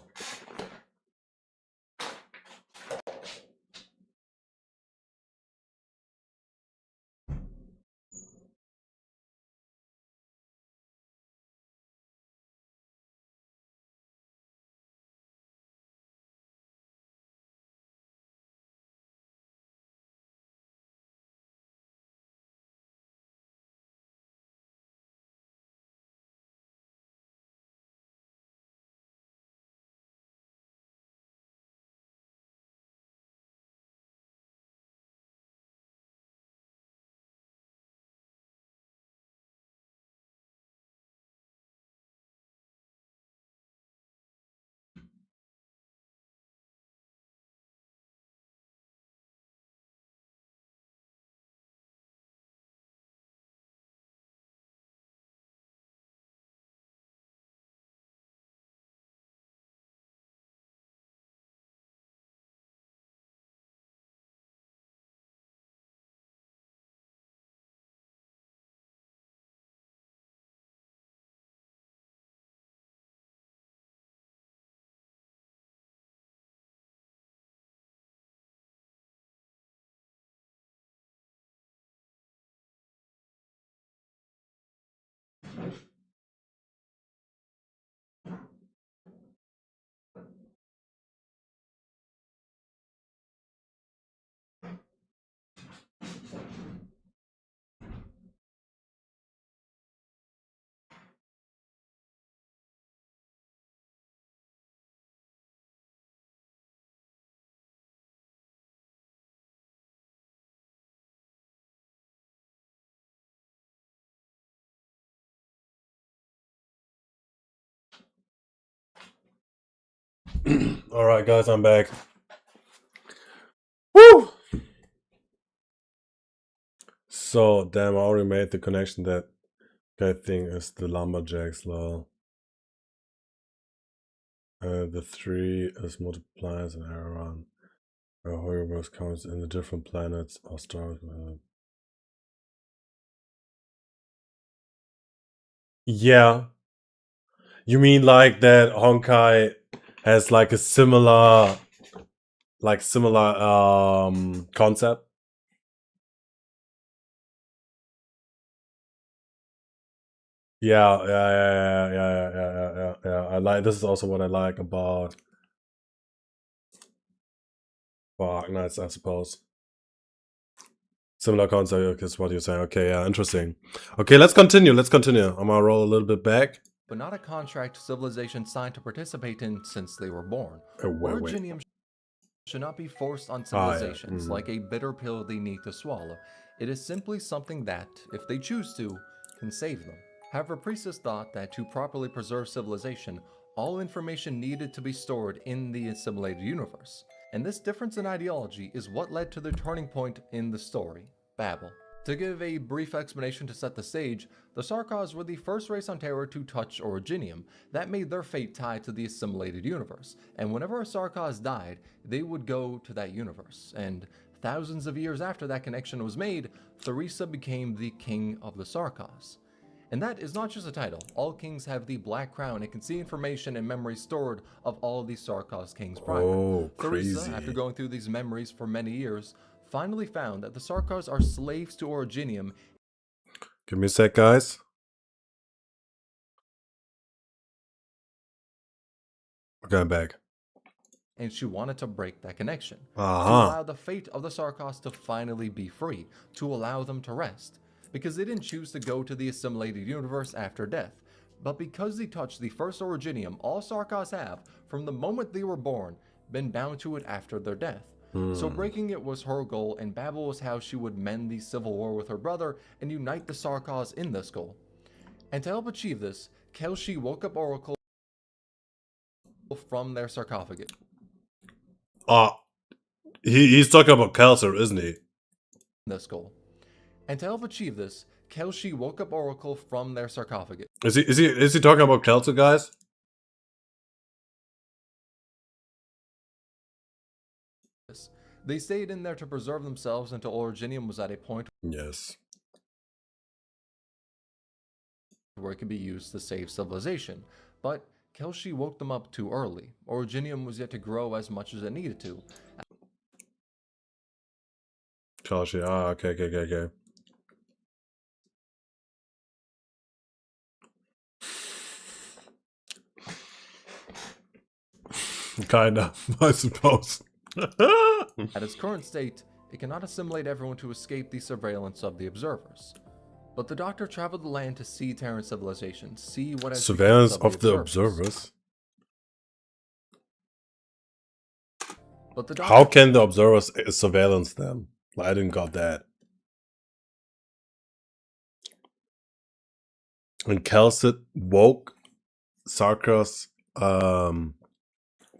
Alright, guys, I'm back. Woo! So, damn, I already made the connection that guy thing is the lumberjacks law. The 3 is multiplies and error on where Horriverse counts in the different planets or stars. Yeah. You mean like that Honkai has like a similar concept? Yeah. I like this is also what I like about Arknights, I suppose. Similar concept is what you're saying. Okay, yeah, interesting. Okay, let's continue. I'm gonna roll a little bit back. But not a contract civilization signed to participate in since they were born. Wait. Originium should not be forced on civilizations like a bitter pill they need to swallow. It is simply something that, if they choose to, can save them. However, Priestess thought that to properly preserve civilization, all information needed to be stored in the assimilated universe. And this difference in ideology is what led to the turning point in the story, Babel. To give a brief explanation to set the stage, the Sarkaz were the first race on Terra to touch Originium. That made their fate tied to the assimilated universe, and whenever a Sarkaz died, they would go to that universe. And thousands of years after that connection was made, Theresa became the king of the Sarkaz. And that is not just a title. All kings have the Black Crown and can see information and memories stored of all the Sarkaz kings prior. Oh, crazy. Theresa, after going through these memories for many years, finally found that the Sarkaz are slaves to Originium. Give me a sec, guys. Okay, I'm back. And she wanted to break that connection. To allow the fate of the Sarkaz to finally be free. To allow them to rest. Because they didn't choose to go to the assimilated universe after death. But because they touched the first Originium, all Sarkaz have, from the moment they were born, been bound to it after their death. So breaking it was her goal, and Babel was how she would mend the civil war with her brother and unite the Sarkaz in this goal. And to help achieve this, Kelshi woke up Oracle from their sarcophagus. He's talking about Kelser, isn't he? This goal. And to help achieve this, Kelshi woke up Oracle from their sarcophagus. Is he talking about Kelser, guys? They stayed in there to preserve themselves until Originium was at a point where it could be used to save civilization. But Kelshi woke them up too early. Originium was yet to grow as much as it needed to. Kelshi, okay. Kinda, I suppose. At its current state, it cannot assimilate everyone to escape the surveillance of the observers. But the Doctor traveled the land to see Terran civilization, see what has surveillance of the observers. But the How can the observers surveillance them? I didn't got that. And Kelsit woke Sarkaz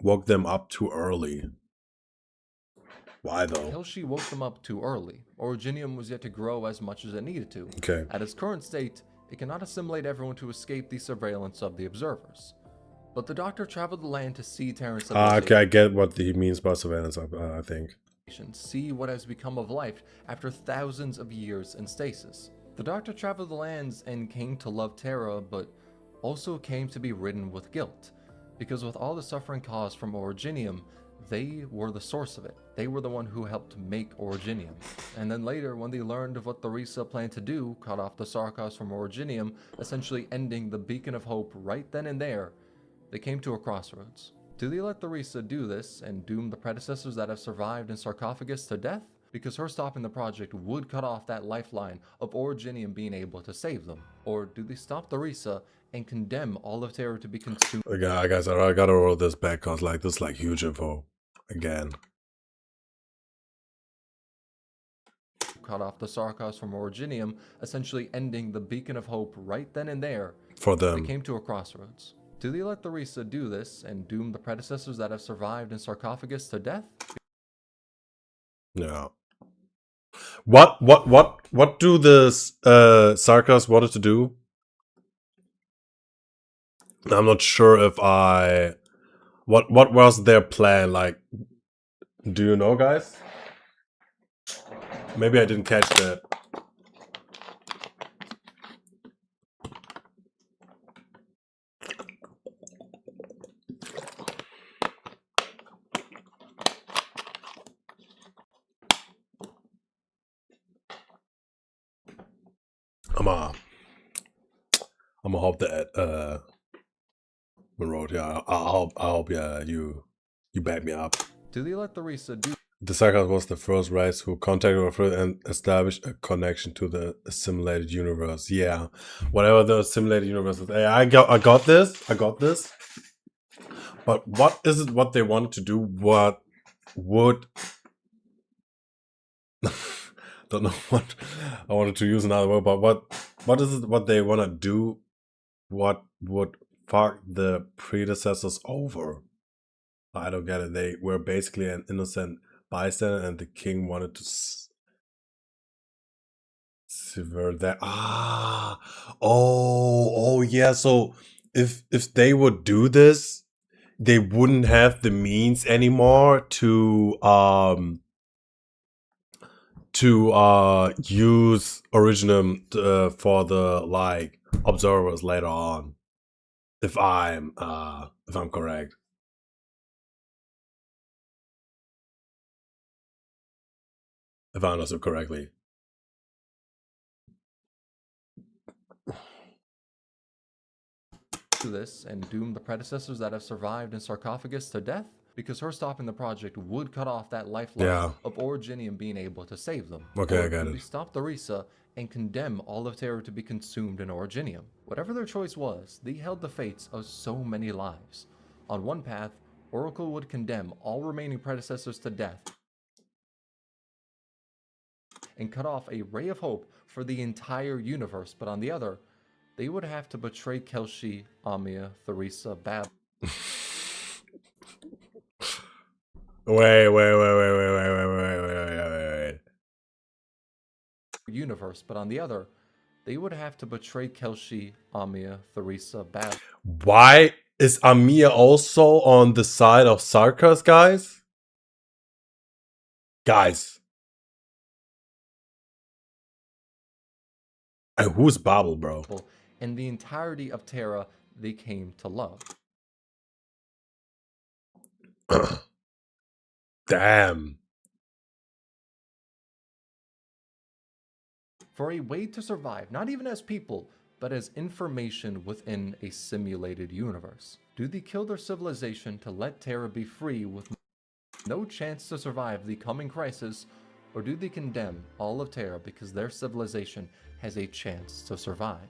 woke them up too early. Why though? Kelshi woke them up too early. Originium was yet to grow as much as it needed to. Okay. At its current state, it cannot assimilate everyone to escape the surveillance of the observers. But the Doctor traveled the land to see Terran civilization. Okay, I get what he means by surveillance, I think. See what has become of life after thousands of years in stasis. The Doctor traveled the lands and came to love Terra, but also came to be ridden with guilt. Because with all the suffering caused from Originium, they were the source of it. They were the one who helped make Originium. And then later, when they learned of what Theresa planned to do, cut off the Sarkaz from Originium, essentially ending the beacon of hope right then and there, they came to a crossroads. Do they let Theresa do this and doom the predecessors that have survived in sarcophagus to death? Because her stopping the project would cut off that lifeline of Originium being able to save them. Or do they stop Theresa and condemn all of Terra to be consumed? Okay, guys, I gotta roll this back because like this is like huge info. Again. Cut off the Sarkaz from Originium, essentially ending the beacon of hope right then and there. For them. They came to a crossroads. Do they let Theresa do this and doom the predecessors that have survived in sarcophagus to death? No. What do the Sarkas wanted to do? I'm not sure if I... What was their plan? Like, do you know, guys? Maybe I didn't catch that. I'm gonna hope that Monroe, yeah, I hope you back me up. Do they let Theresa do? The Sarkas was the first race who contacted Earth and established a connection to the assimilated universe. Yeah, whatever the assimilated universe is. Hey, I got this. But what is it? What they wanted to do? What would? Don't know what I wanted to use another word, but what is it? What they want to do? What would fuck the predecessors over? I don't get it. They were basically an innocent bystander, and the king wanted to sever that. Oh, yeah. So if they would do this, they wouldn't have the means anymore to use Originum for the like observers later on. If I'm correct. If I understood correctly. This and doom the predecessors that have survived in sarcophagus to death? Because her stopping the project would cut off that lifeline of Originium being able to save them. Okay, I got it. We stop Theresa and condemn all of Terra to be consumed in Originium. Whatever their choice was, they held the fates of so many lives. On one path, Oracle would condemn all remaining predecessors to death and cut off a ray of hope for the entire universe, but on the other, they would have to betray Kelshi, Amia, Theresa, Bab. Wait. Universe, but on the other, they would have to betray Kelshi, Amia, Theresa, Bab. Why is Amia also on the side of Sarkas, guys? And who's Babel, bro? And the entirety of Terra they came to love. Damn. For a way to survive, not even as people, but as information within a simulated universe. Do they kill their civilization to let Terra be free with no chance to survive the coming crisis, or do they condemn all of Terra because their civilization has a chance to survive?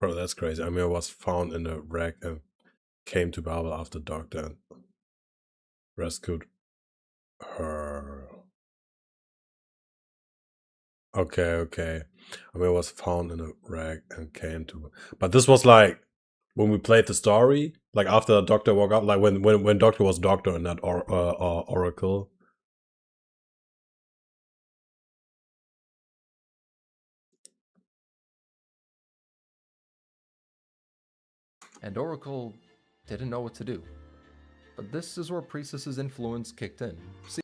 Bro, that's crazy. Amir was found in a wreck and came to Babel after Doctor and rescued her. Okay. Amir was found in a wreck and came to... But this was like when we played the story, like after Doctor woke up, like when Doctor was Doctor in that Oracle. And Oracle didn't know what to do. But this is where Priestess's influence kicked in. See,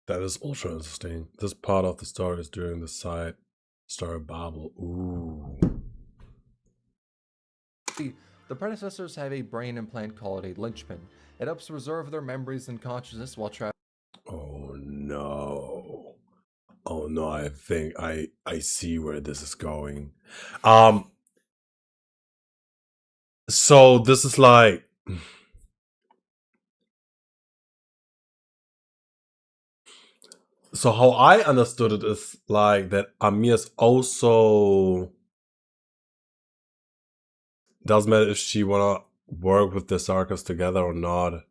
that is ultra interesting. This part of the story is during the side story Babel. Ooh. See, the predecessors have a brain implant called a linchpin. It helps preserve their memories and consciousness while traveling. Oh no, I think I see where this is going. So this is like... So how I understood it is like that Amir's also... Doesn't matter if she wanna work with the Sarkas together or not.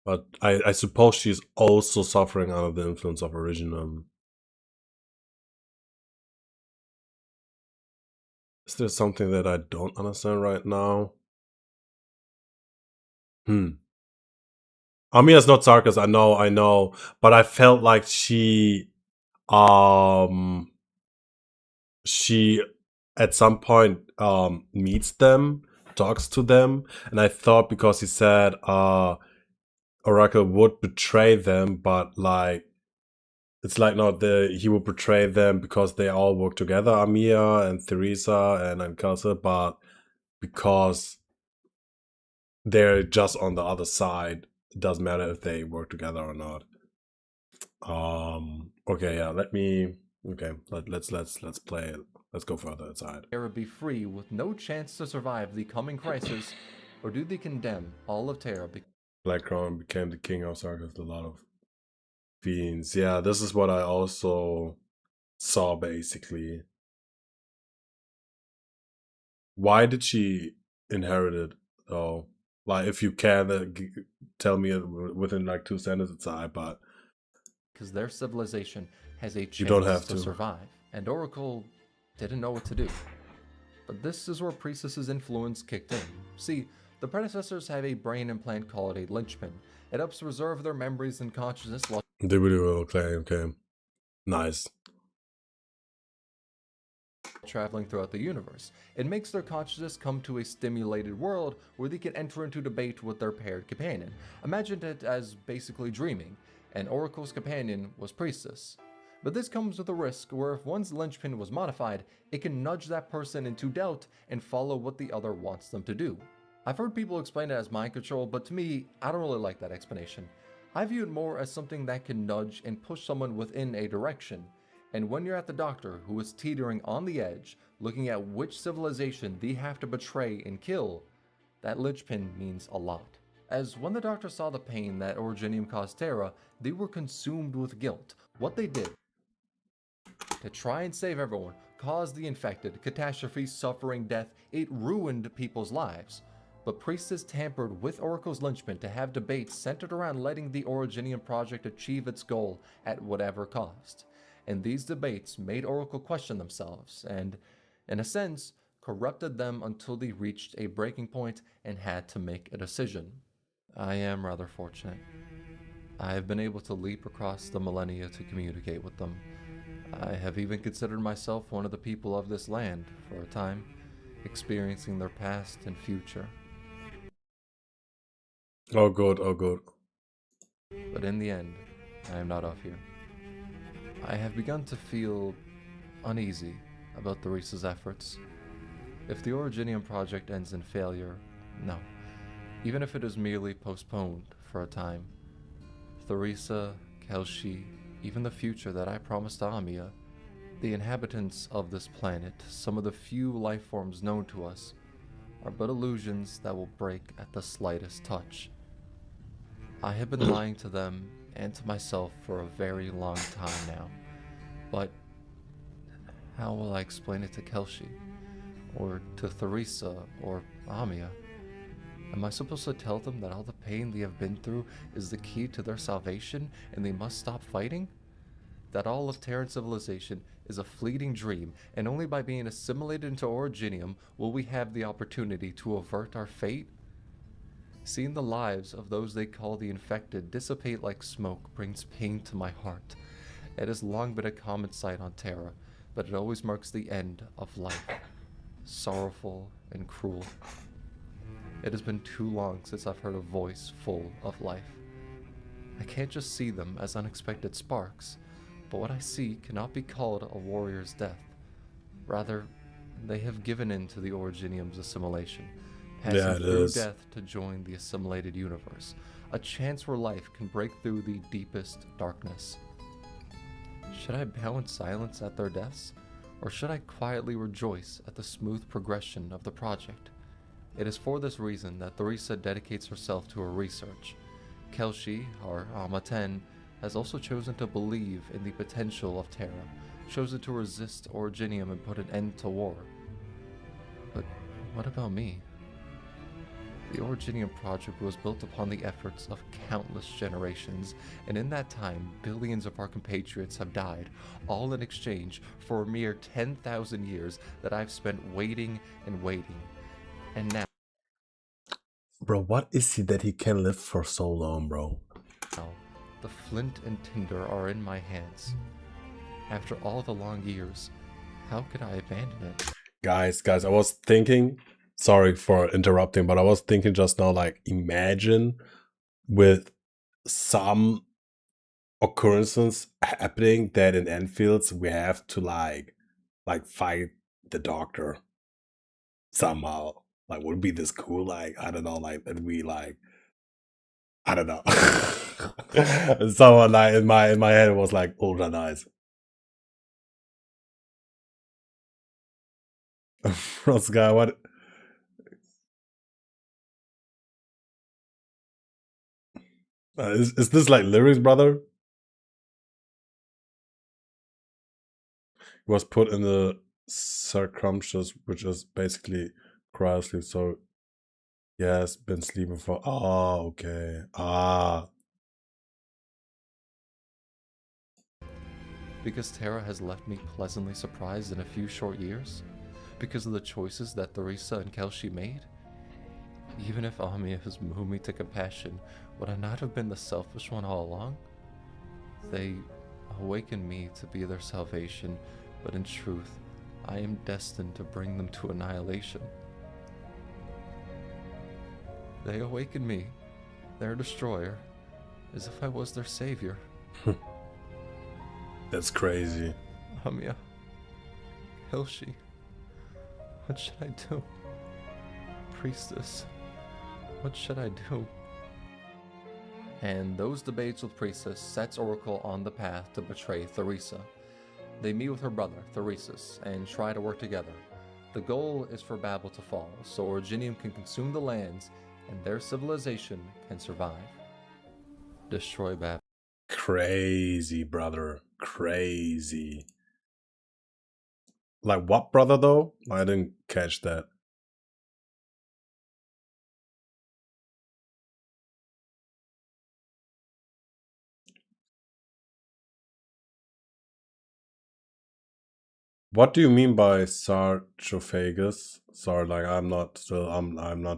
But I suppose she's also suffering under the influence of Originum. Is there something that I don't understand right now? Amiya's not Sarkis, I know, but I felt like she at some point meets them, talks to them, and I thought because he said Oracle would betray them, but like it's like not he would betray them because they all work together, Amiya and Theresa and Kelsey, but because they're just on the other side, it doesn't matter if they work together or not. Okay, yeah, let's play it. Let's go further inside. Terra be free with no chance to survive the coming crisis, or do they condemn all of Terra? Blackcrown became the king of Sarkis, a lot of fiends. Yeah, this is what I also saw basically. Why did she inherit it though? Like, if you can tell me within like 2 sentences, but because their civilization has a chance to survive, and Oracle didn't know what to do. But this is where Priestess's influence kicked in. See, the predecessors have a brain implant called a linchpin. It helps preserve their memories and consciousness. They really will. Okay. Nice. Traveling throughout the universe. It makes their consciousness come to a stimulated world where they can enter into debate with their paired companion. Imagine it as basically dreaming, and Oracle's companion was Priestess. But this comes with a risk where if one's linchpin was modified, it can nudge that person into doubt and follow what the other wants them to do. I've heard people explain it as mind control, but to me, I don't really like that explanation. I view it more as something that can nudge and push someone within a direction. And when you're at the doctor who is teetering on the edge, looking at which civilization they have to betray and kill, that linchpin means a lot. As when the doctor saw the pain that Originium caused Terra, they were consumed with guilt. What they did to try and save everyone caused the infected, catastrophe, suffering, death. It ruined people's lives. But Priestess tampered with Oracle's linchpin to have debates centered around letting the Originium project achieve its goal at whatever cost. And these debates made Oracle question themselves and, in a sense, corrupted them until they reached a breaking point and had to make a decision. I am rather fortunate. I have been able to leap across the millennia to communicate with them. I have even considered myself one of the people of this land for a time, experiencing their past and future. Oh good. But in the end, I am not of here. I have begun to feel uneasy about Theresa's efforts. If the Originium project ends in failure, no. Even if it is merely postponed for a time, Theresa, Kelshi, even the future that I promised Amiya, the inhabitants of this planet, some of the few life forms known to us, are but illusions that will break at the slightest touch. I have been lying to them and to myself for a very long time now, but how will I explain it to Kelshi, or to Theresa, or Amiya? Am I supposed to tell them that all the pain they have been through is the key to their salvation and they must stop fighting? That all of Terran civilization is a fleeting dream, and only by being assimilated into Originium will we have the opportunity to avert our fate? Seeing the lives of those they call the infected dissipate like smoke brings pain to my heart. It has long been a common sight on Terra, but it always marks the end of life. Sorrowful and cruel. It has been too long since I've heard a voice full of life. I can't just see them as unexpected sparks, but what I see cannot be called a warrior's death. Rather, they have given in to the Originium's assimilation, passing through death to join the assimilated universe, a chance where life can break through the deepest darkness. Should I bow in silence at their deaths, or should I quietly rejoice at the smooth progression of the project? It is for this reason that Theresa dedicates herself to her research. Kelshi, or Amaten, has also chosen to believe in the potential of Terra, chosen to resist Originium and put an end to war. But what about me? The Originium project was built upon the efforts of countless generations, and in that time, billions of our compatriots have died, all in exchange for a mere 10,000 years that I've spent waiting and waiting. And now... Bro, what is he that he can live for so long, bro? Now, the flint and tinder are in my hands. After all the long years, how could I abandon it? Guys, I was thinking, sorry for interrupting, but I was thinking just now, like, imagine with some occurrences happening that in Endfields we have to like fight the doctor somehow. Like, would it be this cool? Like, I don't know, like that we like, I don't know. Someone like in my head was like ultra nice. Rosca, what? Is this like lyrics, brother? He was put in the circumstances, which is basically cryosleep. So, yes, been sleeping for. Oh, okay. Because Terra has left me pleasantly surprised in a few short years? Because of the choices that Theresa and Kelshi made? Even if Amia has moved me to compassion, would I not have been the selfish one all along? They awakened me to be their salvation, but in truth, I am destined to bring them to annihilation. They awakened me, their destroyer, as if I was their savior. That's crazy. Amia, Kelshi, what should I do? Priestess, what should I do? And those debates with Priestess sets Oracle on the path to betray Theresa. They meet with her brother, Theresus, and try to work together. The goal is for Babel to fall, so Originium can consume the lands and their civilization can survive. Destroy Babel. Crazy, brother. Crazy. Like what, brother, though? I didn't catch that. What do you mean by sarcophagus? Sorry, like I'm not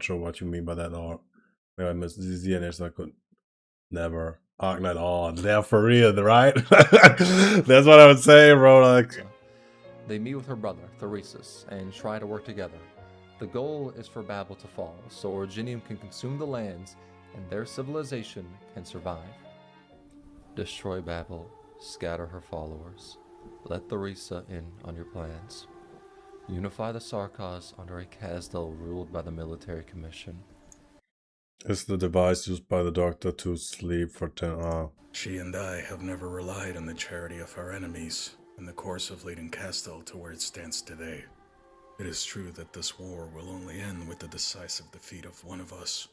sure what you mean by that, or maybe I missed the and I could never. Arknight, oh, they're for real, right? That's what I would say, bro. Like, they meet with her brother, Theresus, and try to work together. The goal is for Babel to fall, so Originium can consume the lands and their civilization can survive. Destroy Babel, scatter her followers. Let Theresa in on your plans. Unify the Sarkaz under a Kazdel ruled by the military commission. Is the device used by the doctor to sleep for 10 hours? She and I have never relied on the charity of our enemies in the course of leading Kazdel to where it stands today. It is true that this war will only end with the decisive defeat of one of us.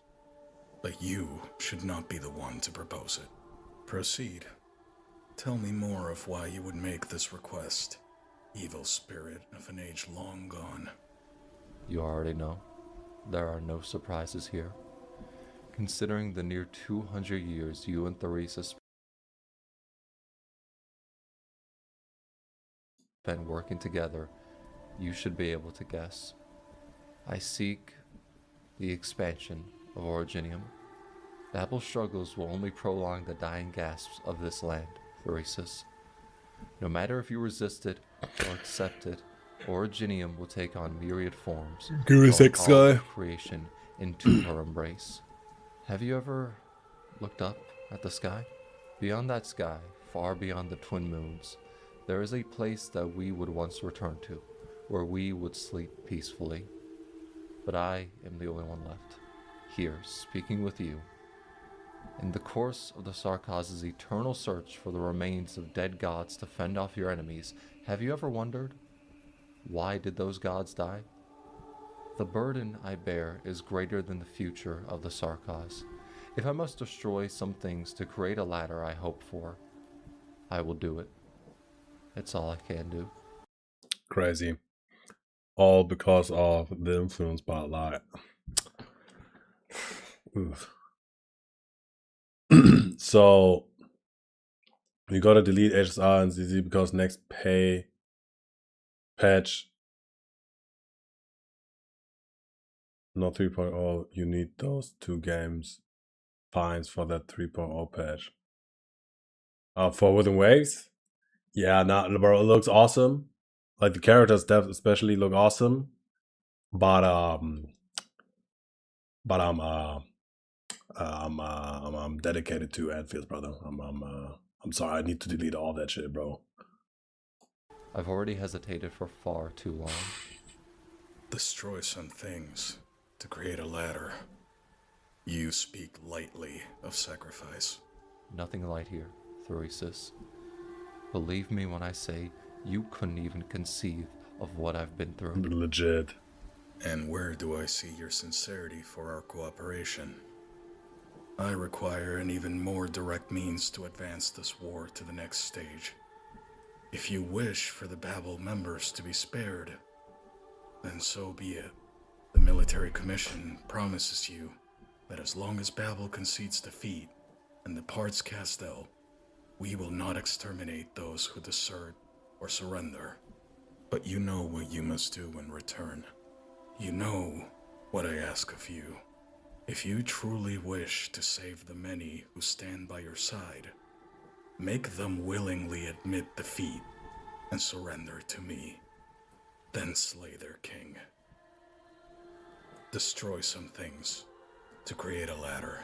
But you should not be the one to propose it. Proceed. Tell me more of why you would make this request, evil spirit of an age long gone. You already know. There are no surprises here. Considering the near 200 years you and Theresa spent working together, you should be able to guess. I seek the expansion of Originium. Babel's struggles will only prolong the dying gasps of this land, Theresus. No matter if you resist it or accept it, Originium will take on myriad forms, drawing all of creation into her embrace. Have you ever looked up at the sky? Beyond that sky, far beyond the twin moons, there is a place that we would once return to, where we would sleep peacefully. But I am the only one left, here, speaking with you. In the course of the Sarkaz's eternal search for the remains of dead gods to fend off your enemies, have you ever wondered, why did those gods die? The burden I bear is greater than the future of the Sarkaz. If I must destroy some things to create a ladder I hope for, I will do it. It's all I can do. Crazy. All because of the influence by light. So we gotta delete HSR and ZZ because next patch not 3.0, you need those 2 games fines for that 3.0 patch. For Within Waves? Yeah, nah, bro, it looks awesome. Like the characters especially look awesome. But I'm dedicated to Endfields, brother. I'm sorry, I need to delete all that shit, bro. I've already hesitated for far too long. Destroy some things to create a ladder. You speak lightly of sacrifice. Nothing light here, Theresis. Believe me when I say you couldn't even conceive of what I've been through. Legit. And where do I see your sincerity for our cooperation? I require an even more direct means to advance this war to the next stage. If you wish for the Babel members to be spared, then so be it. The military commission promises you that as long as Babel concedes defeat and departs Castel, we will not exterminate those who desert or surrender. But you know what you must do in return. You know what I ask of you. If you truly wish to save the many who stand by your side, make them willingly admit defeat and surrender to me. Then slay their king. Destroy some things to create a ladder.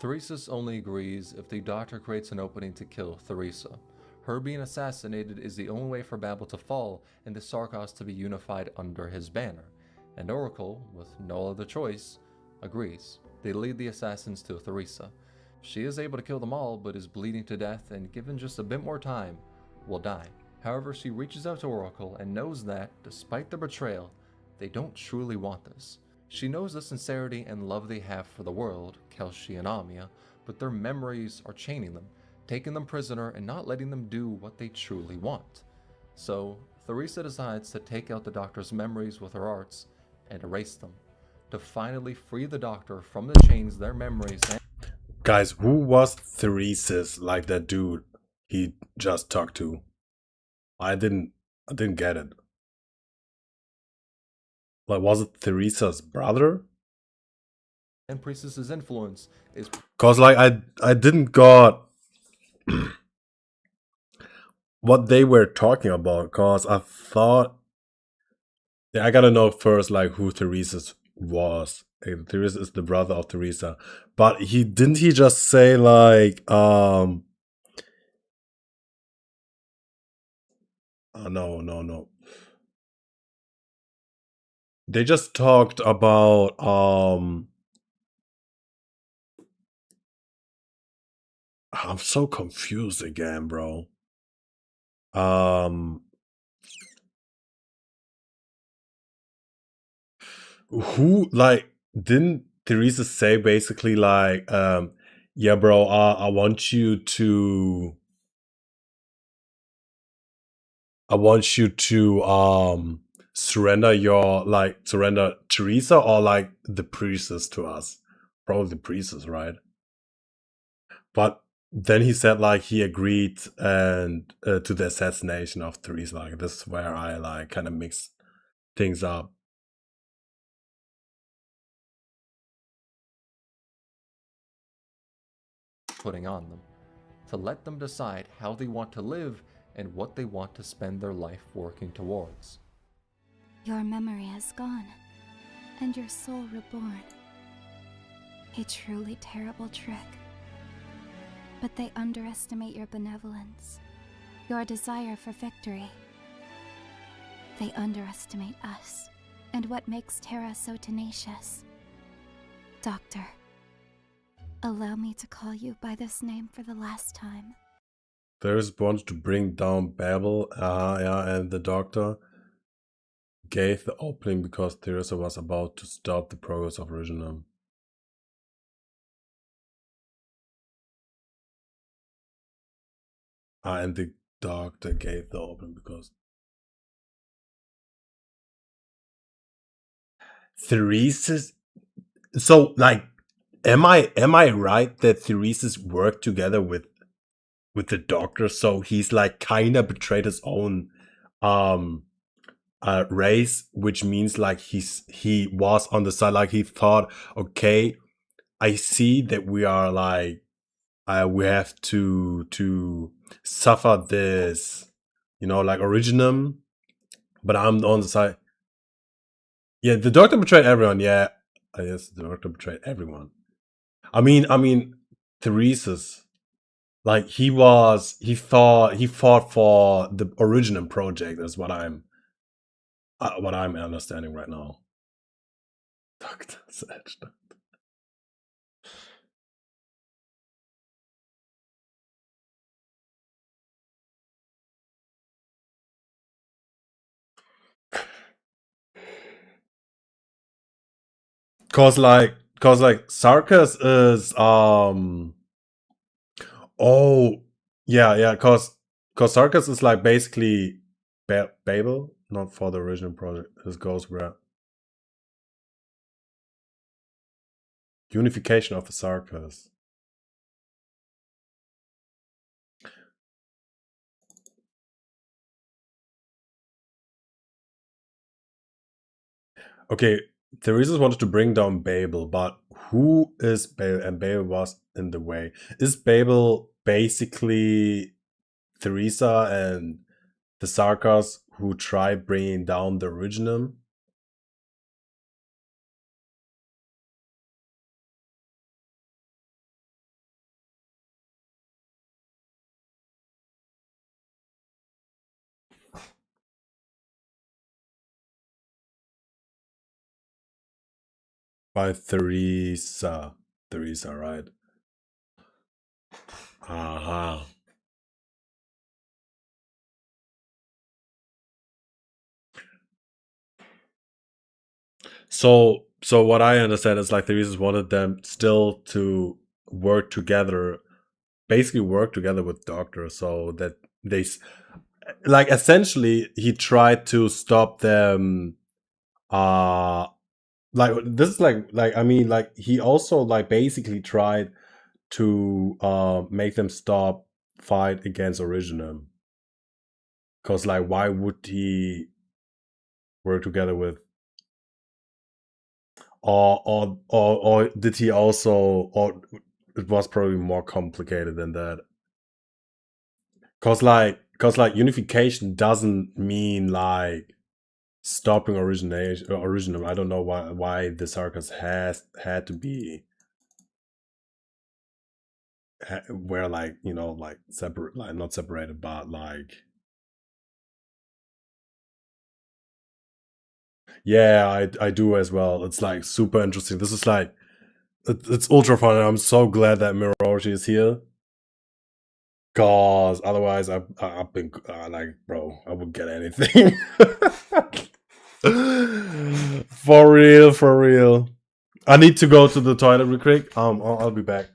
Theresis only agrees if the Doctor creates an opening to kill Theresa. Her being assassinated is the only way for Babel to fall and the Sarkos to be unified under his banner. And Oracle, with no other choice, agrees. They lead the assassins to Theresa. She is able to kill them all, but is bleeding to death and given just a bit more time, will die. However, she reaches out to Oracle and knows that, despite the betrayal, they don't truly want this. She knows the sincerity and love they have for the world, Kelshi and Amia, but their memories are chaining them, taking them prisoner and not letting them do what they truly want. So, Theresa decides to take out the Doctor's memories with her arts and erase them, to finally free the Doctor from the chains their memories and... Guys, who was Theresis, like that dude he just talked to? I didn't get it. Like, was it Theresa's brother? And Priestess's influence is... Cause like I didn't got what they were talking about, cause I thought, yeah, I gotta know first like who Theresis was. Theresis is the brother of Theresa, but he just say like no. They just talked about I'm so confused again, bro. Who, like, didn't Theresa say basically like yeah, bro, I want you to surrender Teresa or like the priestess to us. Probably the priestess, right? But then he said like he agreed and to the assassination of Teresa. Like this is where I like kind of mix things up. putting on them, to let them decide how they want to live and what they want to spend their life working towards. Your memory has gone, and your soul reborn. A truly terrible trick. But they underestimate your benevolence, your desire for victory. They underestimate us, and what makes Terra so tenacious. Doctor, allow me to call you by this name for the last time. There's wanted to bring down Babel, yeah, and the Doctor gave the opening because Theresa was about to stop the progress of Originum. And the Doctor gave the opening because Theresa's. So, like, am I right that Theresis worked together with the Doctor, so he's like kind of betrayed his own race, which means like he was on the side, like he thought, okay, I see that we are like we have to suffer this, like originum, but I'm on the side. Yeah, the Doctor betrayed everyone. Yeah, yes, the Doctor betrayed everyone. I mean, Theresa's like he fought for the original project. Is what I'm understanding right now. Doctor Sedge. Cause like Sarkis is oh yeah cause Sarkis is like basically Babel, not for the original project. This goes where unification of the Sarkis. Okay, Theresis wanted to bring down Babel, but who is Babel? And Babel was in the way. Is Babel basically Theresa and the Sarkis who try bringing down the originum? By Theresa. Theresa, right? Uh-huh. So what I understand is like Theresa wanted them still to work together, basically work together with Doctor, so that they like essentially he tried to stop them. Like this is like I mean like he also like basically tried to make them stop fight against Originum, because like why would he work together with, or did he also, or it was probably more complicated than that, because like unification doesn't mean like stopping originum. I don't know why the Sarkis has had to be where like like separate, like not separated, but like yeah, I do as well. It's like super interesting. This is like it's ultra fun, and I'm so glad that Miroshi is here. Cause otherwise, I've been like, bro, I would get anything. For real, for real. I need to go to the toilet real quick. I'll be back.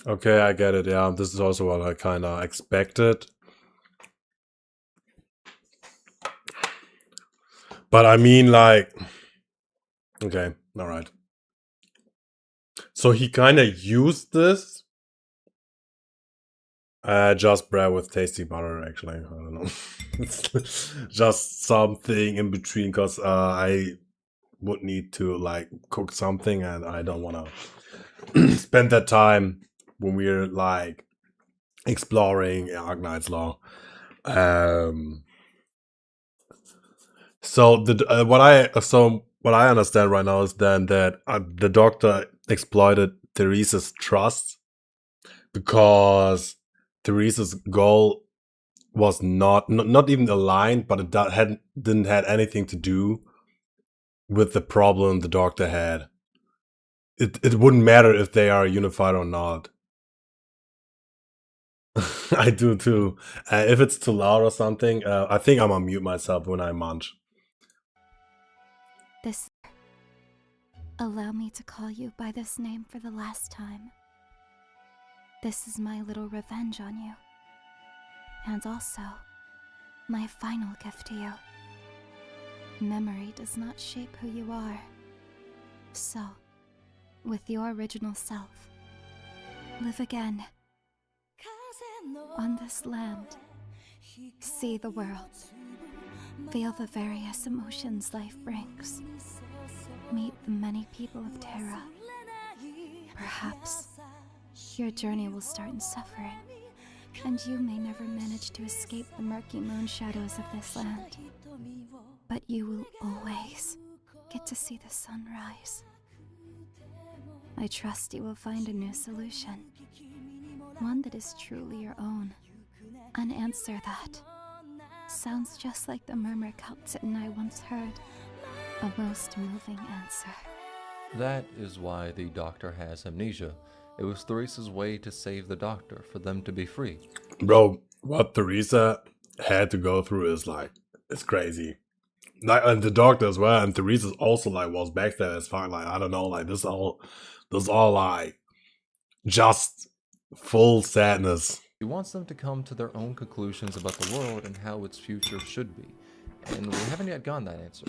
Okay, I get it. Yeah, this is also what I kind of expected. But I mean, like, okay, all right. So he kind of used this. Just bread with tasty butter, actually. I don't know. It's just something in between, because I would need to, like, cook something, and I don't want to spend that time when we're, like, exploring Arknights law. So what I understand right now is then that the doctor exploited Therese's trust, because Therese's goal was not even aligned, but it didn't had anything to do with the problem the doctor had. It wouldn't matter if they are unified or not. I do too. If it's too loud or something, I think I'm gonna mute myself when I munch. Allow me to call you by this name for the last time. This is my little revenge on you. And also, my final gift to you. Memory does not shape who you are. So, with your original self, live again. On this land, see the world. Feel the various emotions life brings. Meet the many people of Terra. Perhaps your journey will start in suffering, and you may never manage to escape the murky moon shadows of this land. But you will always get to see the sun rise. I trust you will find a new solution, one that is truly your own. An answer that sounds just like the murmur Kaltzit and I once heard. A most moving answer. That is why the doctor has amnesia. It was Therese's way to save the doctor, for them to be free. Bro, what Theresa had to go through is like, it's crazy. Like, and the doctor as well, and Theresa's also like was back there as far, like, I don't know, like this all like just full sadness. He wants them to come to their own conclusions about the world and how its future should be. And we haven't yet gotten that answer.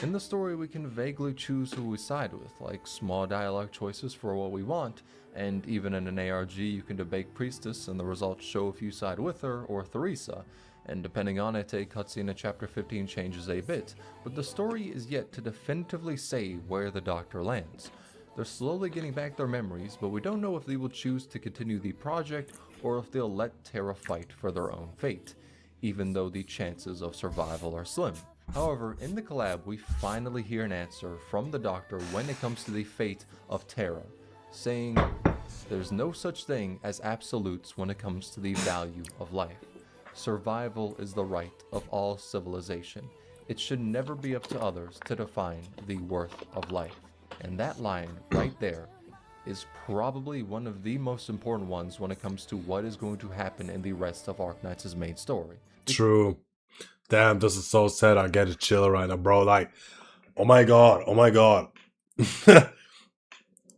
In the story, we can vaguely choose who we side with, like small dialogue choices for what we want, and even in an ARG you can debate Priestess and the results show if you side with her or Theresa, and depending on it, a cutscene in Chapter 15 changes a bit, but the story is yet to definitively say where the Doctor lands. They're slowly getting back their memories, but we don't know if they will choose to continue the project or if they'll let Terra fight for their own fate, even though the chances of survival are slim. However, in the collab, we finally hear an answer from the Doctor when it comes to the fate of Terra, saying there's no such thing as absolutes when it comes to the value of life. Survival is the right of all civilization. It should never be up to others to define the worth of life. And that line right there is probably one of the most important ones when it comes to what is going to happen in the rest of Arknights' main story. True. Damn, this is so sad. I get a chill right now, bro. Like, oh my god.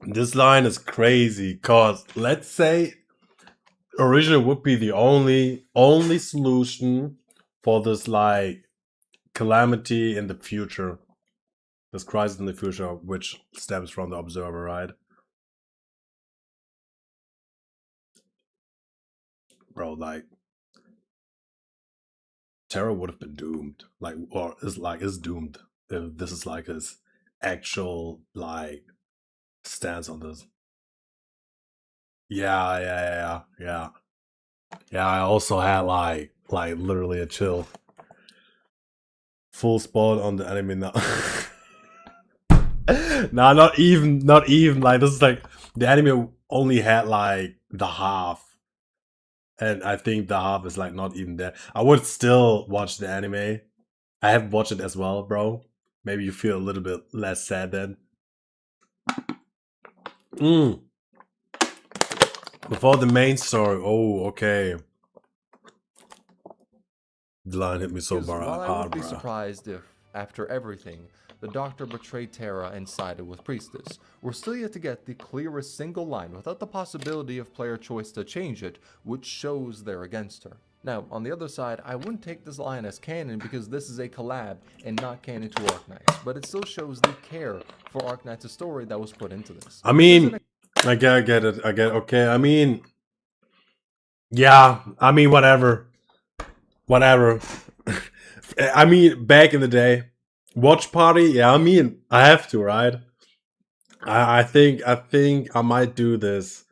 This line is crazy, cause let's say originally would be the only solution for this like calamity in the future. This crisis in the future, which stems from the observer, right? Bro, like Terra would have been doomed, like, or is doomed if this is like his actual like stance on this. Yeah. Yeah, I also had like literally a chill. Full spot on the anime now. Nah, not even. Like, this is like, the anime only had like the half. And I think the half is like not even there. I would still watch the anime. I have watched it as well, bro. Maybe you feel a little bit less sad then. Before the main story. Oh, okay. The line hit me so hard, while I wouldn't be bro. surprised if, after everything, the Doctor betrayed Terra and sided with Priestess, we're still yet to get the clearest single line without the possibility of player choice to change it, which shows they're against her. Now, on the other side, I wouldn't take this line as canon because this is a collab and not canon to Arknights, but it still shows the care for Arknights' story that was put into this. I mean, I get it. Okay. I mean, yeah. I mean, whatever. I mean, back in the day, watch party. Yeah, I mean, I have to, right? I think I might do this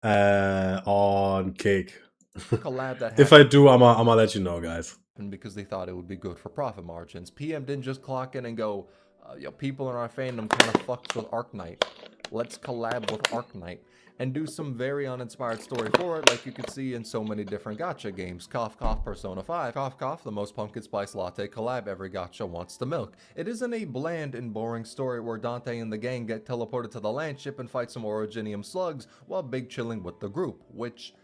on Cake. Collab that if I do, I'ma let you know, guys. Because they thought it would be good for profit margins. PM didn't just clock in and go, yo, people in our fandom kind of fucks with Arknight. Let's collab with Arknight and do some very uninspired story for it, like you could see in so many different gacha games. Cough cough Persona 5. Cough cough, the most pumpkin spice latte collab every gacha wants to milk. It isn't a bland and boring story where Dante and the gang get teleported to the land ship and fight some originium slugs while big chilling with the group, which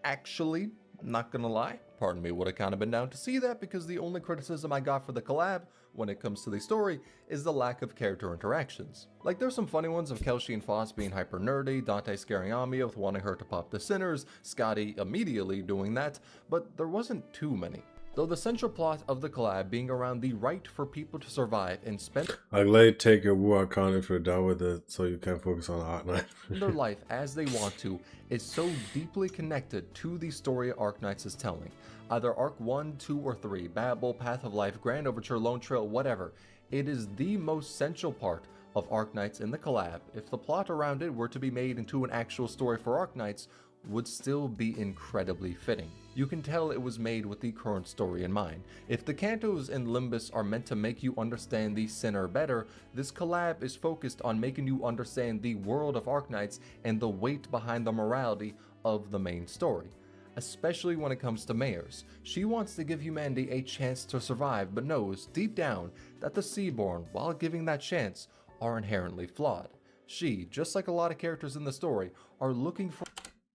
actually, not gonna lie, part of me would have kind of been down to see that, because the only criticism I got for the collab when it comes to the story is the lack of character interactions. Like, there's some funny ones of Kelshi and Foss being hyper nerdy, Dante scaring Ami with wanting her to pop the sinners, Scotty immediately doing that, but there wasn't too many. Though the central plot of the collab being around the right for people to survive and spend I'd like to take your Wu account if you're done with it, so you can focus on Arknight. their life as they want to is so deeply connected to the story Arknights is telling. Either Arc 1, 2, or 3, Babel, Path of Life, Grand Overture, Lone Trail, whatever. It is the most central part of Arknights in the collab. If the plot around it were to be made into an actual story for Arknights, would still be incredibly fitting. You can tell it was made with the current story in mind. If the Cantos and Limbus are meant to make you understand the Sinner better, this collab is focused on making you understand the world of Arknights and the weight behind the morality of the main story. Especially when it comes to Mayors. She wants to give humanity a chance to survive, but knows deep down that the Seaborn, while giving that chance, are inherently flawed. She, just like a lot of characters in the story, are looking for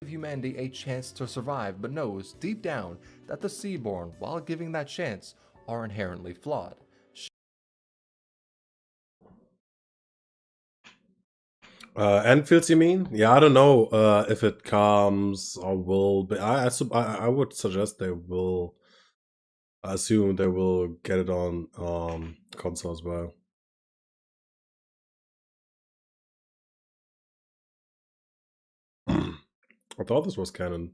humanity a chance to survive, but knows deep down that the Seaborn, while giving that chance, are inherently flawed. Endfields, you mean? Yeah, I don't know if it comes or will be. I would suggest they will. I assume they will get it on console as well. I thought this was canon.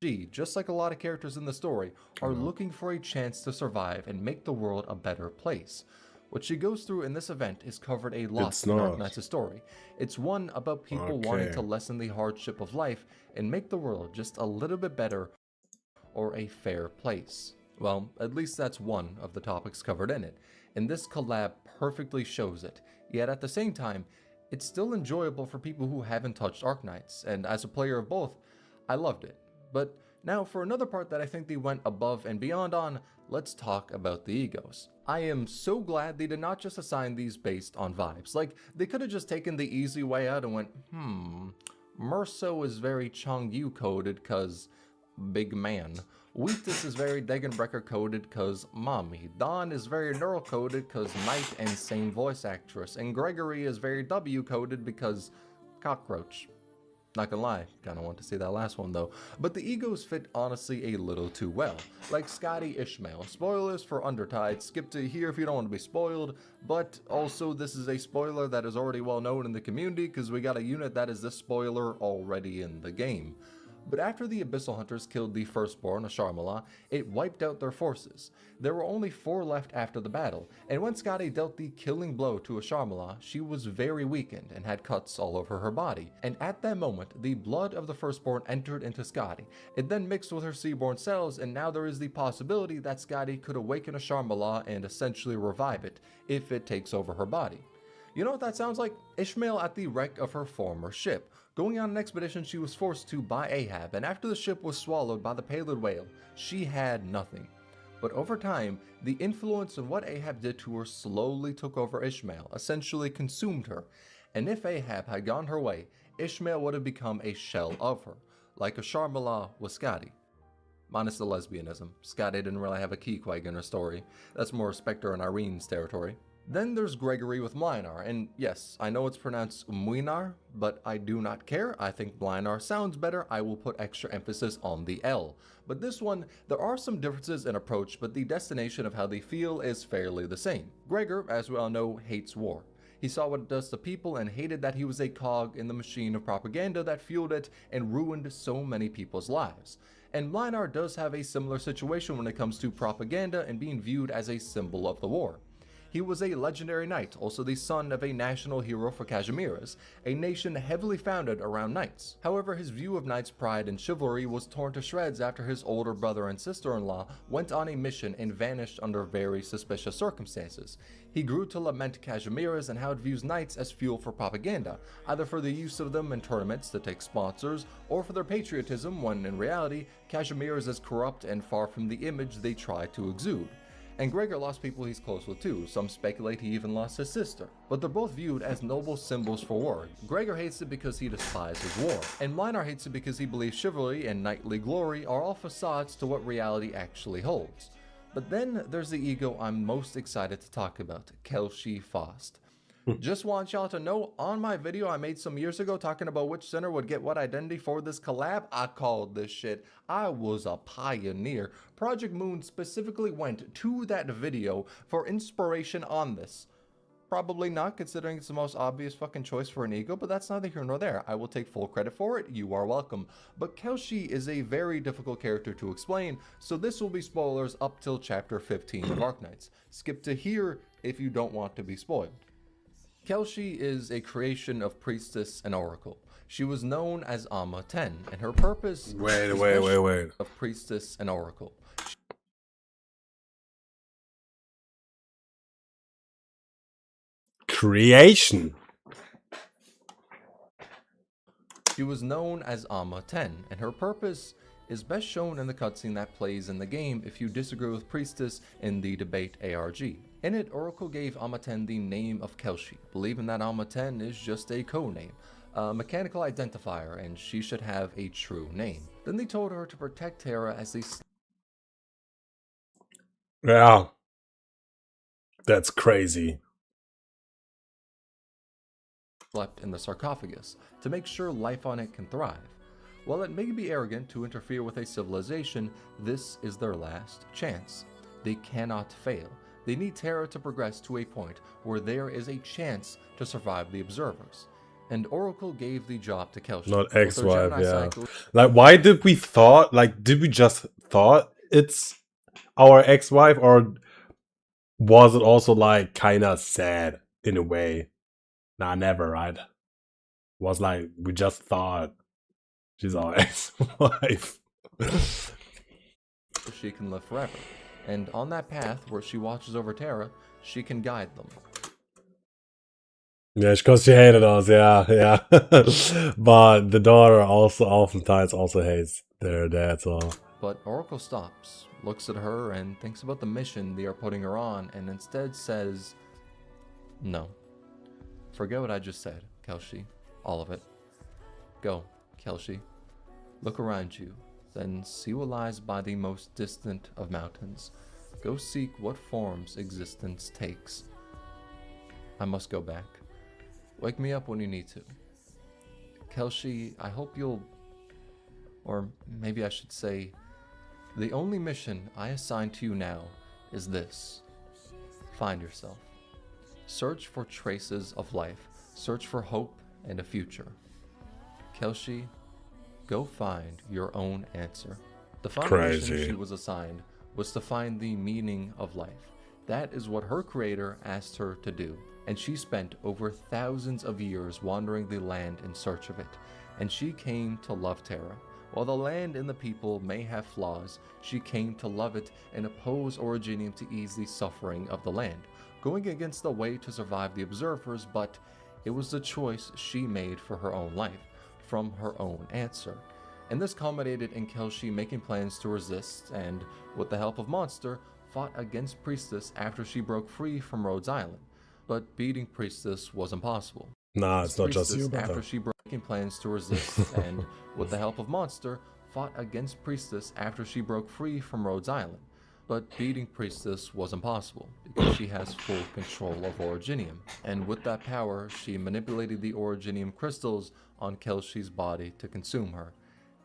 She, just like a lot of characters in the story, are looking for a chance to survive and make the world a better place. What she goes through in this event is covered a lot in Arknights' story. It's one about people wanting to lessen the hardship of life and make the world just a little bit better, or a fair place. Well, at least that's one of the topics covered in it, and this collab perfectly shows it. Yet at the same time, it's still enjoyable for people who haven't touched Arknights, and as a player of both, I loved it. But now for another part that I think they went above and beyond on, let's talk about the egos. I am so glad they did not just assign these based on vibes. Like, they could have just taken the easy way out and went, Merso is very Changyu coded cause big man. Wheatus is very Degenbrecher coded cause mommy. Dawn is very neural coded cause night and same voice actress. And Gregory is very W coded because cockroach. Not gonna lie, kinda want to see that last one though. But the egos fit honestly a little too well. Like Scotty Ishmael. Spoilers for Undertide, skip to here if you don't want to be spoiled. But also this is a spoiler that is already well known in the community because we got a unit that is this spoiler already in the game. But after the Abyssal Hunters killed the firstborn, Asharmala, it wiped out their forces. There were only 4 left after the battle, and when Skadi dealt the killing blow to Asharmala, she was very weakened and had cuts all over her body. And at that moment, the blood of the firstborn entered into Skadi. It then mixed with her seaborn cells, and now there is the possibility that Skadi could awaken Asharmala and essentially revive it, if it takes over her body. You know what that sounds like? Ishmael at the wreck of her former ship. Going on an expedition she was forced to by Ahab, and after the ship was swallowed by the Palid whale, she had nothing. But over time, the influence of what Ahab did to her slowly took over Ishmael, essentially consumed her. And if Ahab had gone her way, Ishmael would have become a shell of her, like Asharmala was Skadi. Minus the lesbianism. Skadi didn't really have a Keequeg in her story. That's more Spectre and Irene's territory. Then there's Gregory with Mlynar, and yes, I know it's pronounced Mwynar, but I do not care. I think Mlynar sounds better. I will put extra emphasis on the L. But this one, there are some differences in approach, but the destination of how they feel is fairly the same. Gregor, as we all know, hates war. He saw what it does to people and hated that he was a cog in the machine of propaganda that fueled it and ruined so many people's lives. And Mlynar does have a similar situation when it comes to propaganda and being viewed as a symbol of the war. He was a legendary knight, also the son of a national hero for Cashmeres, a nation heavily founded around knights. However, his view of knights' pride and chivalry was torn to shreds after his older brother and sister-in-law went on a mission and vanished under very suspicious circumstances. He grew to lament Cashmeres and how it views knights as fuel for propaganda, either for the use of them in tournaments to take sponsors, or for their patriotism when, in reality, Cashmeres is corrupt and far from the image they try to exude. And Gregor lost people he's close with too. Some speculate he even lost his sister. But they're both viewed as noble symbols for war. Gregor hates it because he despises war, and Mlynar hates it because he believes chivalry and knightly glory are all facades to what reality actually holds. But then there's the ego I'm most excited to talk about, Kelshi Faust. Just want y'all to know, on my video I made some years ago talking about which center would get what identity for this collab, I called this shit. I was a pioneer. Project Moon specifically went to that video for inspiration on this. Probably not, considering it's the most obvious fucking choice for an ego, but that's neither here nor there. I will take full credit for it, you are welcome. But Kelshi is a very difficult character to explain, so this will be spoilers up till chapter 15 of Arknights. Skip to here if you don't want to be spoiled. Kelshi is a creation of priestess and oracle. She was known as Amma 10, and her purpose wait. Of priestess and oracle. Creation. She was known as Amma 10, and her purpose is best shown in the cutscene that plays in the game if you disagree with Priestess in the debate ARG. In it, Oracle gave Amma 10 the name of Kelshi, believing that Amma 10 is just a codename, a mechanical identifier, and she should have a true name. Then they told her to protect Terra as they Yeah. That's crazy. slept in the sarcophagus, to make sure life on it can thrive. While it may be arrogant to interfere with a civilization, this is their last chance. They cannot fail. They need Terra to progress to a point where there is a chance to survive the observers. And Oracle gave the job to Kelshi. Not ex-wife, yeah. Like, why did we thought, like, did we just thought it's our ex-wife, or was it also, like, kind of sad in a way? Nah, never, right? Was like, we just thought she's our ex-wife. She can live forever. And on that path where she watches over Terra, she can guide them. Yeah, because she hated us, yeah. But the daughter also oftentimes also hates their dad, so. But Oracle stops, looks at her, and thinks about the mission they are putting her on, and instead says, no. Forget what I just said, Kelshi. All of it. Go, Kelshi. Look around you, then see what lies by the most distant of mountains. Go seek what forms existence takes. I must go back. Wake me up when you need to. Kelshi, I hope you'll... Or maybe I should say, the only mission I assign to you now is this. Find yourself. Search for traces of life. Search for hope and a future. Kelshi, go find your own answer. The final mission she was assigned was to find the meaning of life. That is what her creator asked her to do, and she spent over thousands of years wandering the land in search of it, and she came to love Terra. While the land and the people may have flaws, she came to love it and oppose Originium to ease the suffering of the land, going against the way to survive the observers, but it was the choice she made for her own life, from her own answer. And this culminated in Kelshi making plans to resist and, with the help of Monster, fought against Priestess after she broke free from Rhodes Island. But beating Priestess was impossible. Nah, it's not just you, brother. After she broke plans to resist and, with the help of Monster, fought against Priestess after she broke free from Rhodes Island. But beating Priestess was impossible because she has full control of Originium, and with that power, she manipulated the Originium crystals on Kelshi's body to consume her,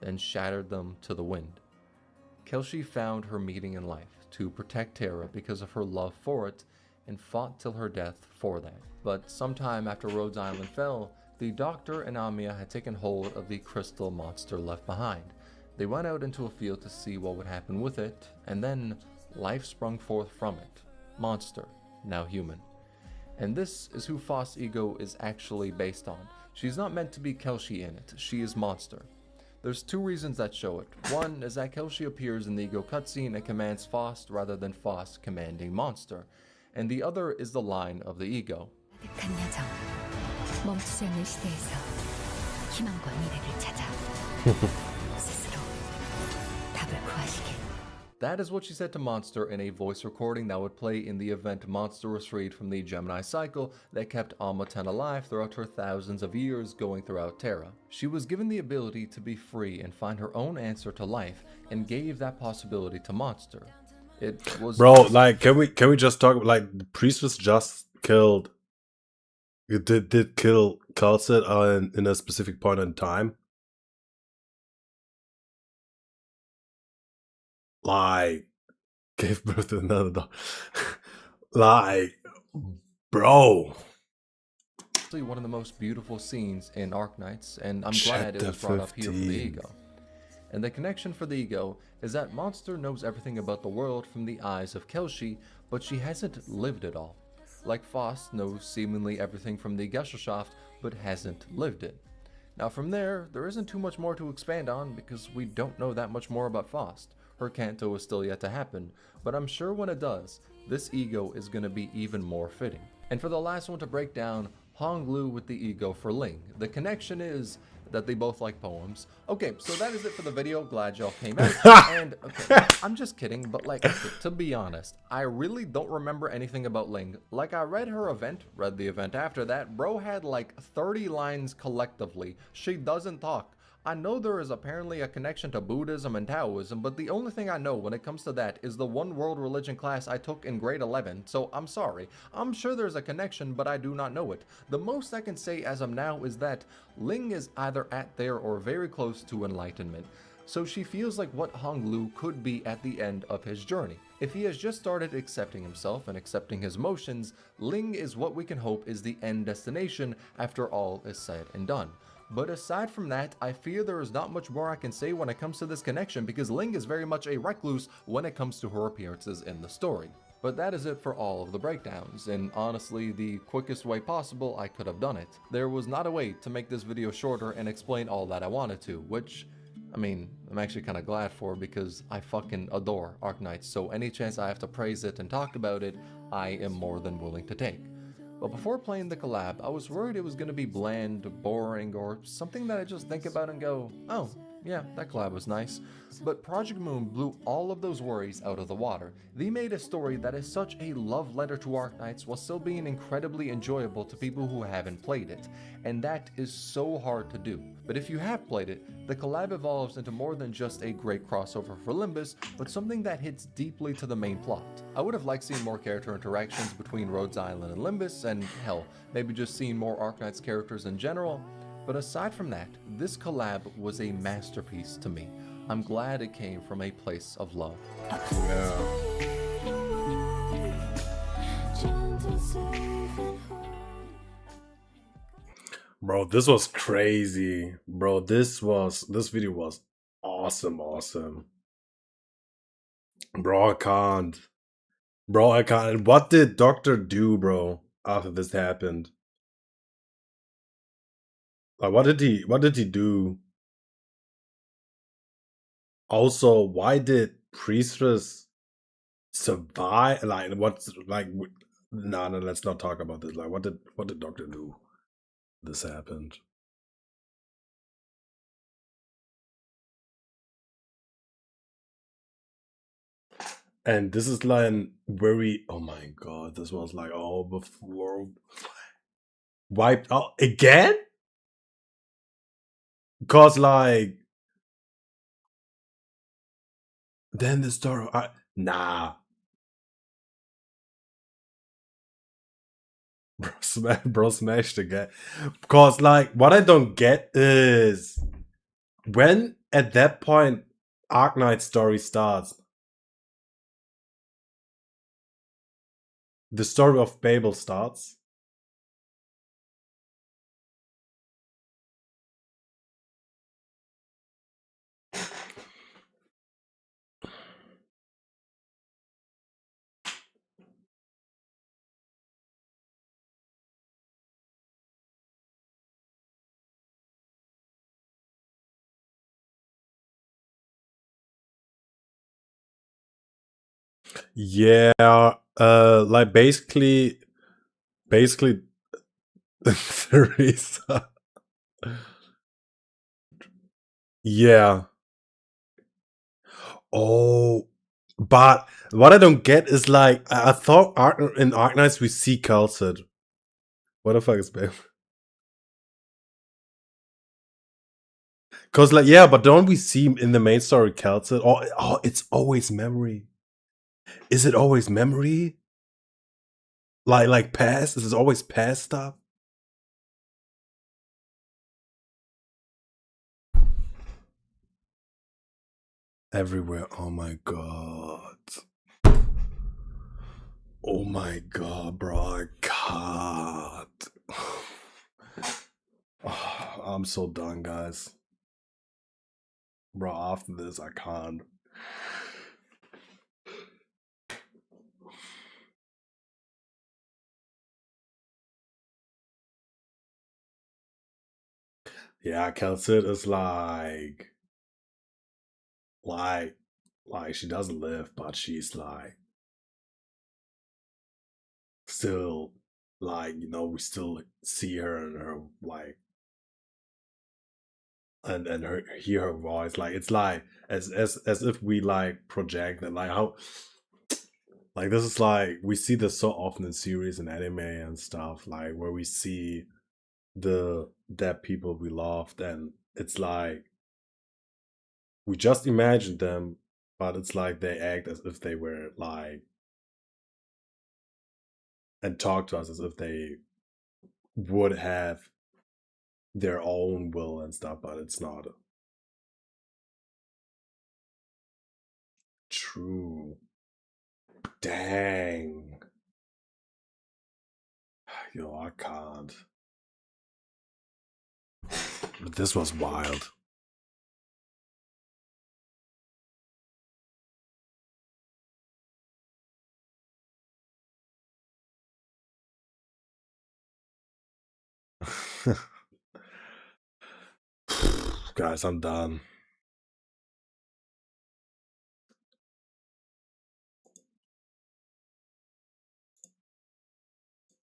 then shattered them to the wind. Kelshi found her meaning in life to protect Terra because of her love for it, and fought till her death for that. But sometime after Rhodes Island fell, the Doctor and Amiya had taken hold of the crystal Monster left behind. They went out into a field to see what would happen with it, and then life sprung forth from it. Monster, now human. And this is who Phos's ego is actually based on. She's not meant to be Kelshi in it, she is Monster. There's two reasons that show it. One is that Kelshi appears in the ego cutscene and commands Phos rather than Phos commanding Monster. And the other is the line of the ego. That is what she said to Monster in a voice recording that would play in the event Monster was freed from the Gemini cycle that kept Alma 10 alive throughout her thousands of years going throughout Terra. She was given the ability to be free and find her own answer to life, and gave that possibility to Monster. It was like, can we just talk, like, the Priestess just killed, did kill Calcit in a specific point in time? Like, gave birth to another dog. Like, bro. One of the most beautiful scenes in Arknights, and I'm glad it was brought up here for the ego. And the connection for the ego is that Monster knows everything about the world from the eyes of Kelshi, but she hasn't lived it all. Like Phos knows seemingly everything from the Gesellschaft, but hasn't lived it. Now from there isn't too much more to expand on because we don't know that much more about Phos. Her Canto is still yet to happen, but I'm sure when it does, this ego is going to be even more fitting. And for the last one to break down, Honglu with the ego for Ling. The connection is that they both like poems. Okay, so that is it for the video. Glad y'all came out. And okay, I'm just kidding, but like, to be honest, I really don't remember anything about Ling. Like, I read her event, read the event after that. Bro had like 30 lines collectively. She doesn't talk. I know there is apparently a connection to Buddhism and Taoism, but the only thing I know when it comes to that is the one world religion class I took in grade 11, so I'm sorry. I'm sure there's a connection, but I do not know it. The most I can say as of now is that Ling is either at there or very close to enlightenment. So she feels like what Honglu could be at the end of his journey. If he has just started accepting himself and accepting his emotions, Ling is what we can hope is the end destination after all is said and done. But aside from that, I fear there is not much more I can say when it comes to this connection because Ling is very much a recluse when it comes to her appearances in the story. But that is it for all of the breakdowns, and honestly the quickest way possible I could have done it. There was not a way to make this video shorter and explain all that I wanted to, which, I mean, I'm actually kind of glad for because I fucking adore Arknights, so any chance I have to praise it and talk about it, I am more than willing to take. But before playing the collab, I was worried it was going to be bland, boring, or something that I just think about and go, oh, yeah, that collab was nice. But Project Moon blew all of those worries out of the water. They made a story that is such a love letter to Arknights while still being incredibly enjoyable to people who haven't played it. And that is so hard to do. But if you have played it, the collab evolves into more than just a great crossover for Limbus, but something that hits deeply to the main plot. I would have liked seeing more character interactions between Rhodes Island and Limbus, and hell, maybe just seeing more Arknights characters in general. But aside from that, this collab was a masterpiece to me. I'm glad it came from a place of love. Bro, this was crazy. Bro, this video was awesome. Bro, I can't. Bro, I can't. What did Doctor do, bro, after this happened? Like, what did he do? Also, why did Priestess survive? Like, what's like? No, let's not talk about this. Like, what did Doctor do? This happened. And this is like very. Oh my god, this was like all before wiped out again. Cause like then the story. Nah. Bro, smashed again. Because, like, what I don't get is when at that point Arknight story starts, the story of Babel starts. Yeah, like basically Teresa. Yeah. Oh, but what I don't get is like I thought in Arknights we see Calcid. What the fuck is Babel? Cause like yeah, but don't we see in the main story Calcid? Oh, it's always memory. Is it always memory? Like past? Is it always past stuff? Everywhere. Oh my god. Oh my god, bro. I can't. I'm so done, guys. Bro, after this, I can't. Yeah, Calcid is like she doesn't live, but she's like still like, you know, we still see her and her like and her hear her voice. Like it's like as if we like project that like how like this is like we see this so often in series and anime and stuff, like where we see the dead people we loved and it's like we just imagine them, but it's like they act as if they were like and talk to us as if they would have their own will and stuff, but it's not true. Dang. Yo, I can't. But this was wild. Guys, I'm done.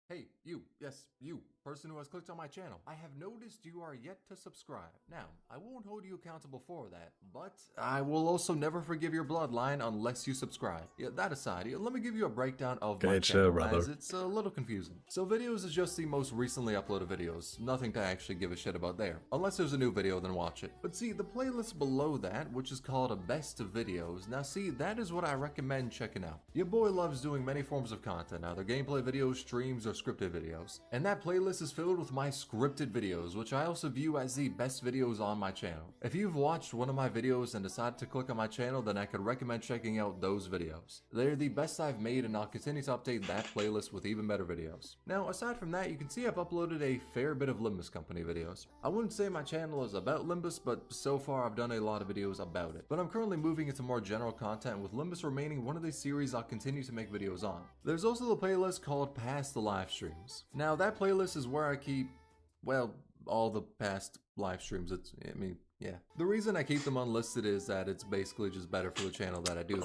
Hey, you, yes, you, person who has clicked on my channel. I have noticed you are yet to subscribe. Now, I won't hold you accountable for that, but I will also never forgive your bloodline unless you subscribe. Yeah, that aside, let me give you a breakdown of my channel, brother. as it's a little confusing. So videos is just the most recently uploaded videos, nothing to actually give a shit about there. Unless there's a new video, then watch it. But see, the playlist below that, which is called a best of videos, now see, that is what I recommend checking out. Your boy loves doing many forms of content, either gameplay videos, streams, or scripted videos. And that playlist playlist is filled with my scripted videos, which I also view as the best videos on my channel. If you've watched one of my videos and decided to click on my channel, then I could recommend checking out those videos. They're the best I've made, and I'll continue to update that playlist with even better videos. Now, aside from that, you can see I've uploaded a fair bit of Limbus Company videos. I wouldn't say my channel is about Limbus, but so far I've done a lot of videos about it. But I'm currently moving into more general content, with Limbus remaining one of the series I'll continue to make videos on. There's also the playlist called Past the Live Streams. Now, that playlist is where I keep, well, all the past live streams. Yeah. The reason I keep them unlisted is that it's basically just better for the channel that I do.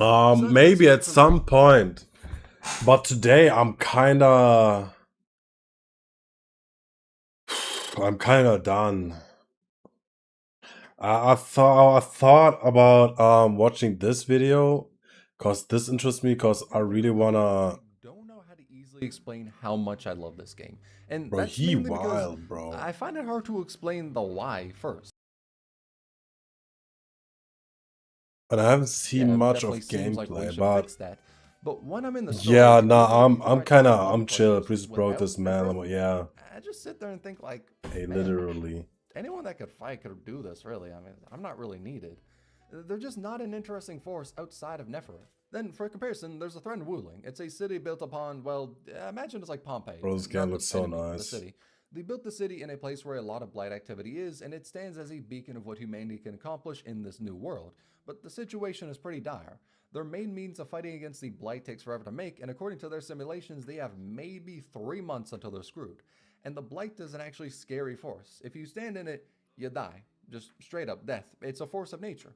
Maybe at some point. But today I'm kinda done. I thought about watching this video because this interests me, because I really wanna. Don't know how to easily explain how much I love this game, and bro, that's he mainly wild, because bro. I find it hard to explain the why first. And I haven't seen much of gameplay, but that. But when I'm in the story, yeah, I'm chill. Please broke this man. Yeah, I just sit there and think like, hey, literally. Anyone that could fight could do this, really. I mean, I'm not really needed. They're just not an interesting force outside of Nefereth. Then, for comparison, there's a threat in Wuling. It's a city built upon, well, imagine it's like Pompeii. Bro, this game looks so nice. The city. They built the city in a place where a lot of blight activity is, and it stands as a beacon of what humanity can accomplish in this new world. But the situation is pretty dire. Their main means of fighting against the blight takes forever to make, and according to their simulations, they have maybe 3 months until they're screwed. And the blight is an actually scary force. If you stand in it, you die. Just straight up death. It's a force of nature.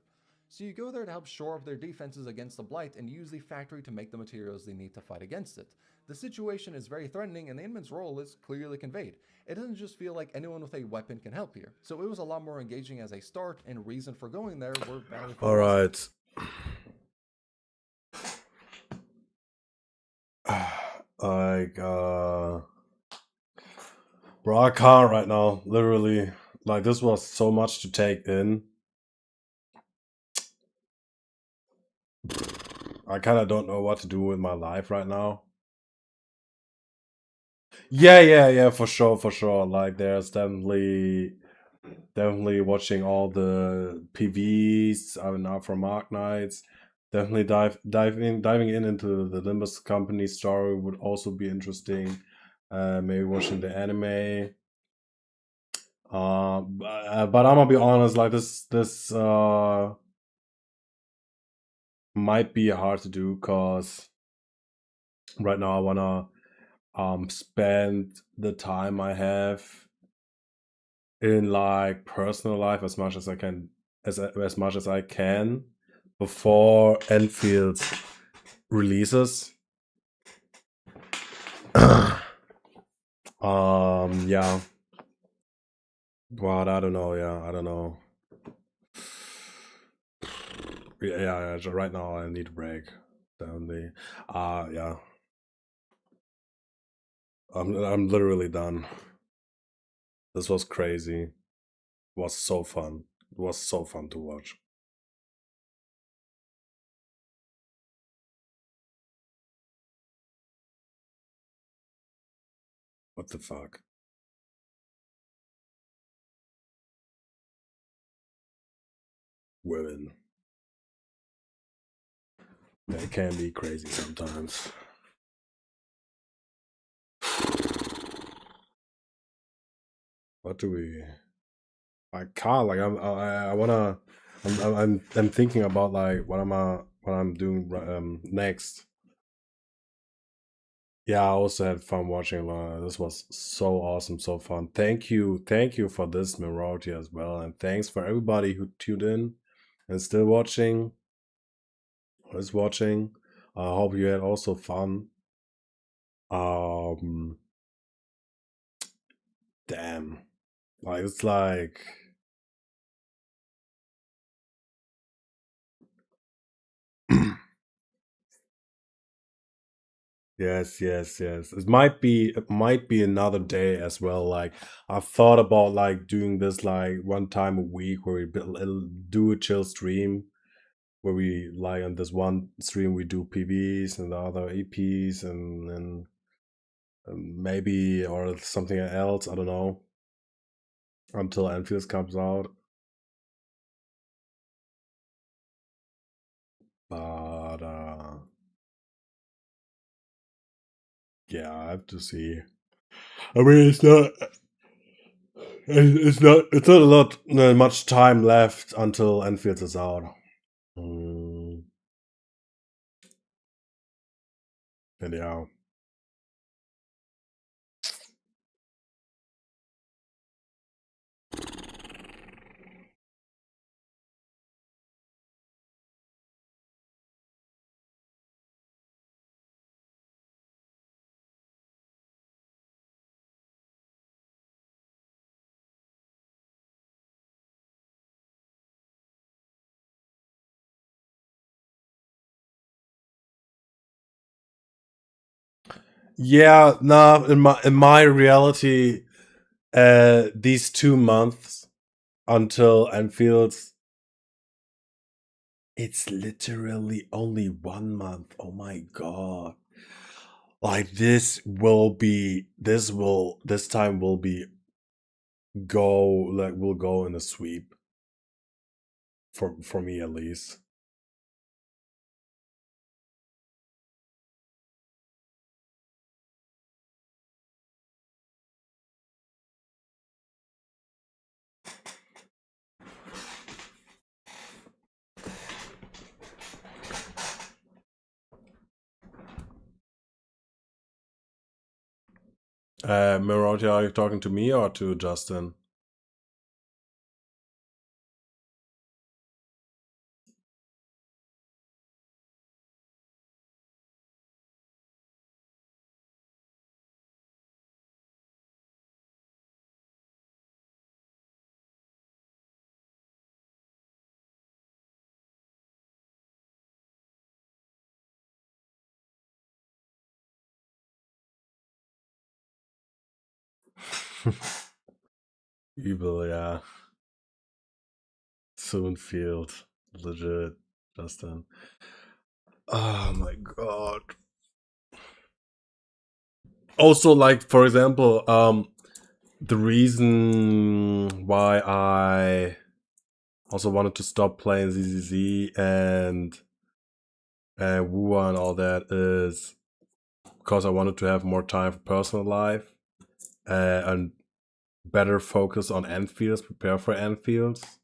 So you go there to help shore up their defenses against the blight and use the factory to make the materials they need to fight against it. The situation is very threatening, and the Inman's role is clearly conveyed. It doesn't just feel like anyone with a weapon can help here. So it was a lot more engaging as a start, and reason for going there were very Alright. Like, bro, I can't right now, literally. Like, this was so much to take in. I kind of don't know what to do with my life right now. Yeah, for sure. Like, there's definitely watching all the PVs now from Arknights. Definitely diving into the Limbus Company story would also be interesting. Maybe watching the anime. But I'm gonna be honest, like this might be hard to do, because right now I wanna spend the time I have in like personal life as much as I can, as much as I can, before Endfields releases. Yeah. But I don't know, I don't know. Yeah, right now I need a break. Definitely. Yeah. I'm literally done. This was crazy. It was so fun. It was so fun to watch. What the fuck? Women. They can be crazy sometimes. What do we? I can't. Like I wanna. I'm thinking about like what I'm doing next. Yeah, I also had fun watching. This was so awesome, so fun. Thank you for this Mirority as well, and thanks for everybody who tuned in and still watching. Is watching. I hope you had also fun. Damn, like it's like. Yes. It might be another day as well. Like I've thought about like doing this like one time a week, where we do a chill stream, where we like on this one stream we do PVs and the other EPs, and then maybe, or something else, I don't know, until Endfields comes out. But yeah, I have to see. I mean, it's not a lot much time left until Endfields is out. And yeah. Yeah, no, in my reality, these 2 months until Endfields, it's literally only 1 month. Oh my god. Like this time will be will go in a sweep. For me at least. Miroti, are you talking to me or to Justin? Evil, yeah. Soonfield, legit, Justin. Oh my god. Also, like, for example, the reason why I also wanted to stop playing ZZZ and Wua and all that is because I wanted to have more time for personal life and better focus on Endfields, prepare for Endfields.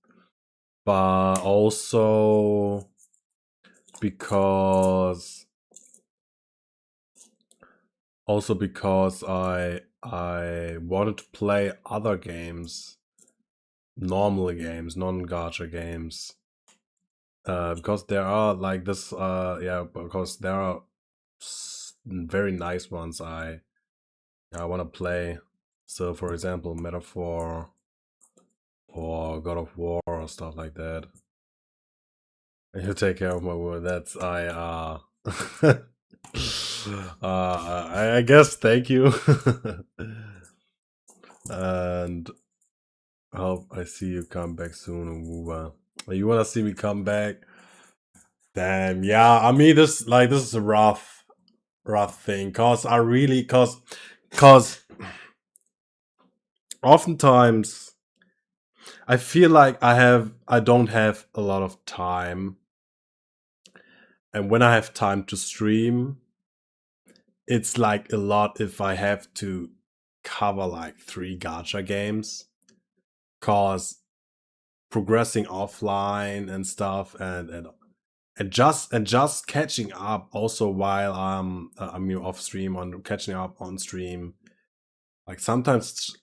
But also because I wanted to play other games, normal games, non-gacha games. Because there are like this because there are very nice ones I want to play. So for example, Metaphor or God of War or stuff like that. You take care of my word. That's I guess thank you. And I hope I see you come back soon, Wuba. You wanna see me come back? Damn, yeah. I mean, this is a rough thing, cause I really, cause oftentimes I feel like I don't have a lot of time, and when I have time to stream, it's like a lot if I have to cover like 3 gacha games, cause progressing offline and stuff and just catching up also while I'm off stream on catching up on stream, like sometimes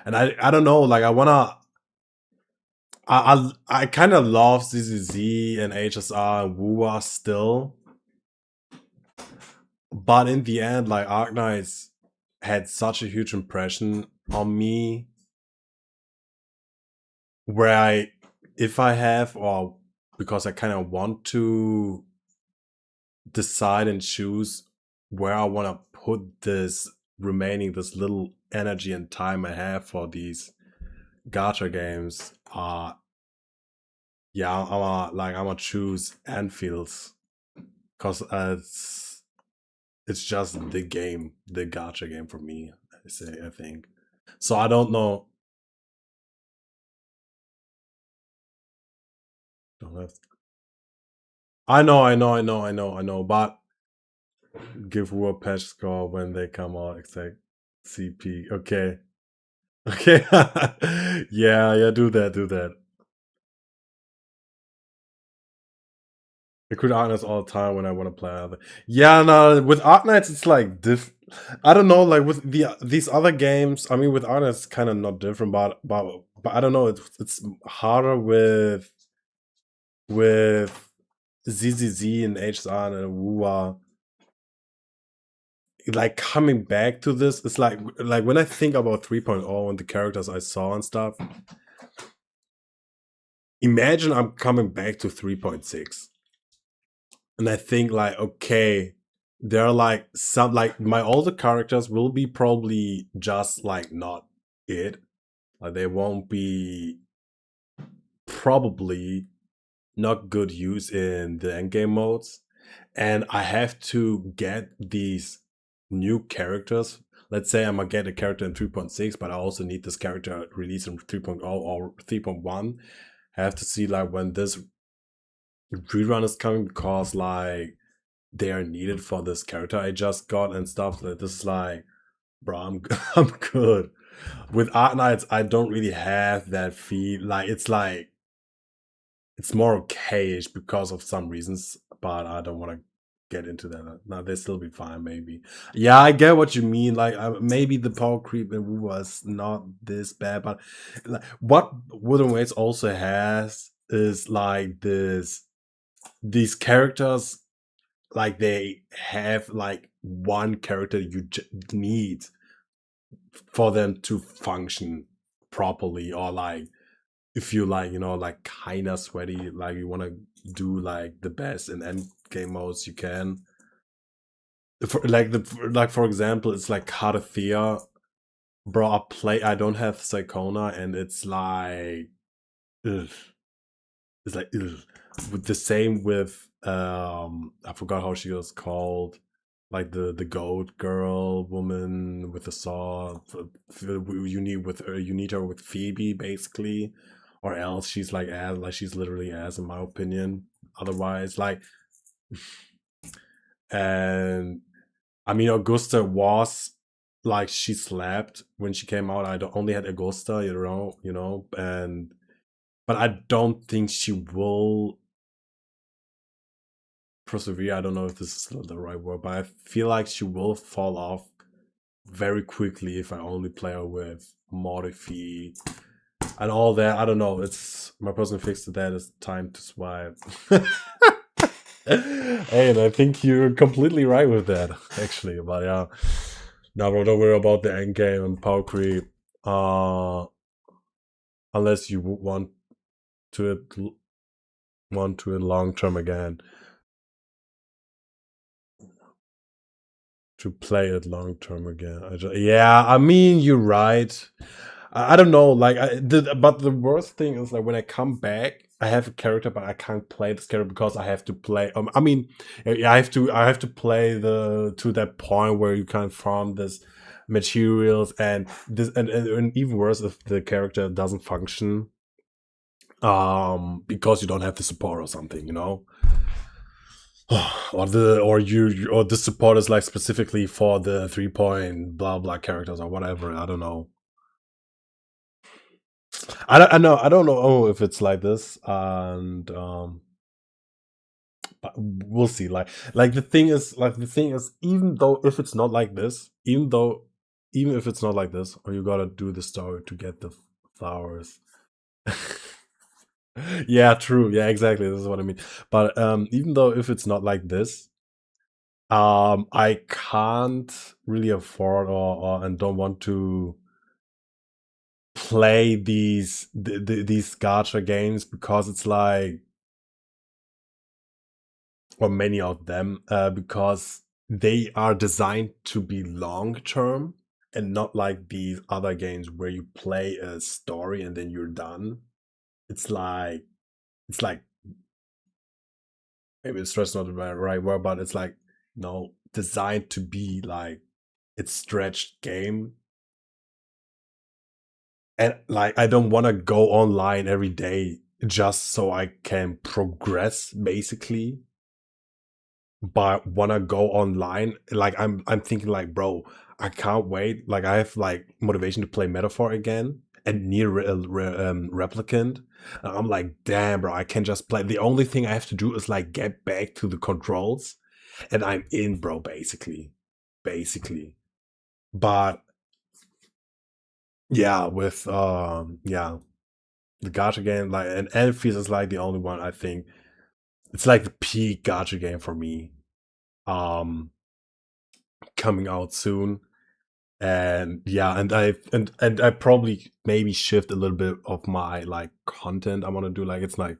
and I don't know, like I kind of love ZZZ and HSR and Wua still, but in the end, like Arknights had such a huge impression on me, where if I have, or because I kind of want to decide and choose where I want to put this little energy and time I have for these gacha games, yeah, I'm gonna choose Endfields, because It's just the game, the gacha game for me. I think. So I don't know. Don't have. I know. But give Wu a patch score when they come out. Exact CP. Okay. Okay. yeah. Do that. I could Arknights all the time when I want to play other. Yeah, no, with Arknights it's like I don't know, like with these other games. I mean, with Arknights it's kind of not different, but I don't know. It's harder with ZZZ and HSR and WUA. Like coming back to this, it's like when I think about 3.0 and the characters I saw and stuff. Imagine I'm coming back to 3.6. And I think like, okay, there are like some like my older characters will be probably just like not it. Like they won't be probably not good use in the endgame modes. And I have to get these new characters. Let's say I'm gonna get a character in 3.6, but I also need this character released in 3.0 or 3.1. I have to see like when this rerun is coming because like they are needed for this character I just got and stuff. Like this is like, bro, I'm good. With Arknights, I don't really have that feel. Like it's more okayish because of some reasons, but I don't want to get into that. No, they still be fine, maybe. Yeah, I get what you mean. Like maybe the power creep in Wu was not this bad, but like, what Wuthering Waves also has is like these characters, like they have like one character you need for them to function properly, or like if you like, you know, like kind of sweaty, like you want to do like the best in end game modes you can. For example, it's like Cardathea, bro. I don't have Psychona, and it's like, ugh. It's like, ugh. With the same with I forgot how she was called, like the goat girl woman with the saw. You need her with Phoebe basically, or else she's like as, like she's literally as, in my opinion. Otherwise, like, and I mean Augusta was like, she slapped when she came out. only had Augusta, you know, and but I don't think she will persevere. I don't know if this is the right word, but I feel like she will fall off very quickly if I only play her with Modifi and all that. I don't know. It's my personal fix to that is time to swipe. Hey, and I think you're completely right with that, actually. But yeah, now bro, don't worry about the end game and power creep. Unless you want to it long term again. To play it long term again. Yeah, I mean, you're right. I don't know, like but the worst thing is like when I come back, I have a character, but I can't play this character because I have to play. I mean, I have to play to that point where you can farm this materials and this, and even worse if the character doesn't function, because you don't have the support or something, you know. Or the support is like specifically for the 3 point blah blah characters or whatever. I don't know. I don't know if it's like this, and but we'll see. Like the thing is, even though if it's not like this, even if it's not like this, or you gotta do the story to get the flowers. Yeah, true. Yeah, exactly. This is what I mean. But even though if it's not like this, I can't really afford or and don't want to play these gacha games because it's like, or many of them, because they are designed to be long term and not like these other games where you play a story and then you're done. It's like maybe stress not the right word, but it's like designed to be like it's stretched game. And like I don't want to go online every day just so I can progress basically. But want to go online, like I'm thinking like, bro, I can't wait. Like I have like motivation to play Metaphor again and near Replicant. And I'm like, damn, bro, I can just play. The only thing I have to do is like get back to the controls, and I'm in, bro. Basically. But yeah, with the gacha game, like, and Endfields is like the only one I think it's like the peak gacha game for me. Coming out soon. And yeah, and I probably maybe shift a little bit of my like content I want to do. Like it's like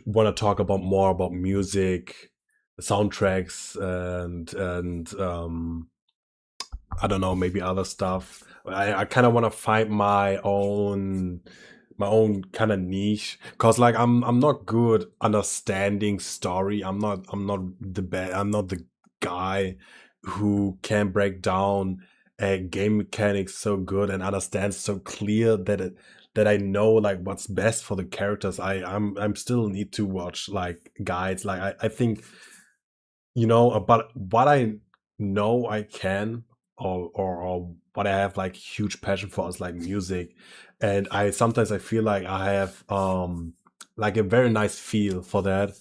want to talk about more about music, soundtracks, and I don't know, maybe other stuff. I kind of want to find my own kind of niche, because like I'm not good understanding story. I'm not the guy who can break down a game mechanics so good and understand so clear that I know like what's best for the characters. I'm still need to watch like guides. Like I think but what I know I can, or what I have like huge passion for is like music. And I sometimes I feel like I have like a very nice feel for that.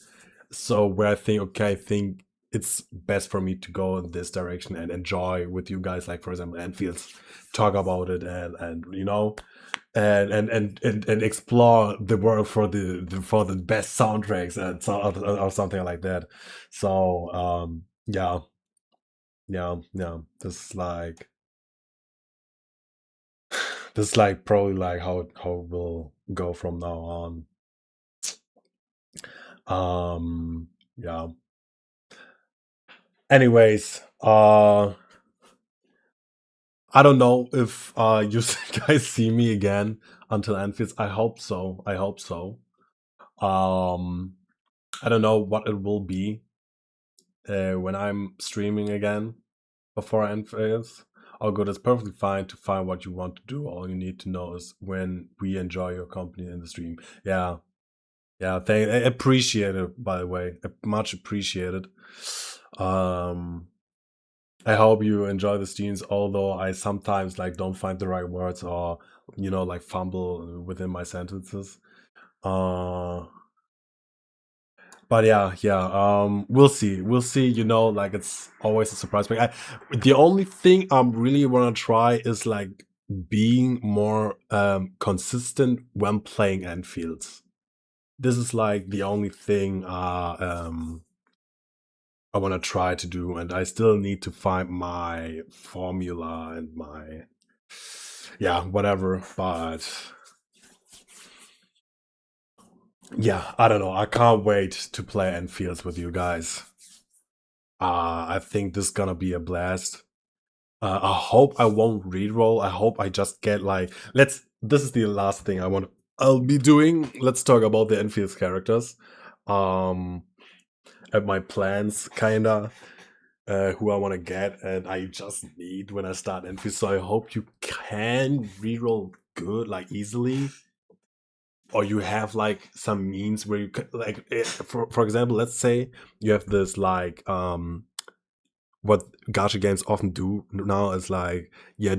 So where I think, okay, I think it's best for me to go in this direction and enjoy with you guys, like for example Endfields, talk about it, and and explore the world for the best soundtracks and so or something like that. So yeah, this is like probably like how it will go from now on. Yeah, anyways, I don't know if you guys see me again until Anfields. I hope so. I don't know what it will be when I'm streaming again before Anfields. Oh, good. It's perfectly fine to find what you want to do. All you need to know is when we enjoy your company in the stream. Yeah, I appreciate it. By the way, much appreciated. I hope you enjoy the streams, although I sometimes like don't find the right words, or like fumble within my sentences. But yeah, we'll see. Like it's always a surprise. The only thing I'm really wanna try is like being more consistent when playing Endfields. This is like the only thing I want to try to do, and I still need to find my formula and my whatever. But yeah, I don't know. I can't wait to play Endfields with you guys. I think this is gonna be a blast. I hope I won't reroll. I hope I just get like this is the last thing I'll be doing. Let's talk about the Endfields characters. And my plans kinda. Who I want to get, and I just need when I start Endfields. So I hope you can reroll good, like easily, or you have like some means where you could, like, for example, let's say you have this like what gacha games often do now is like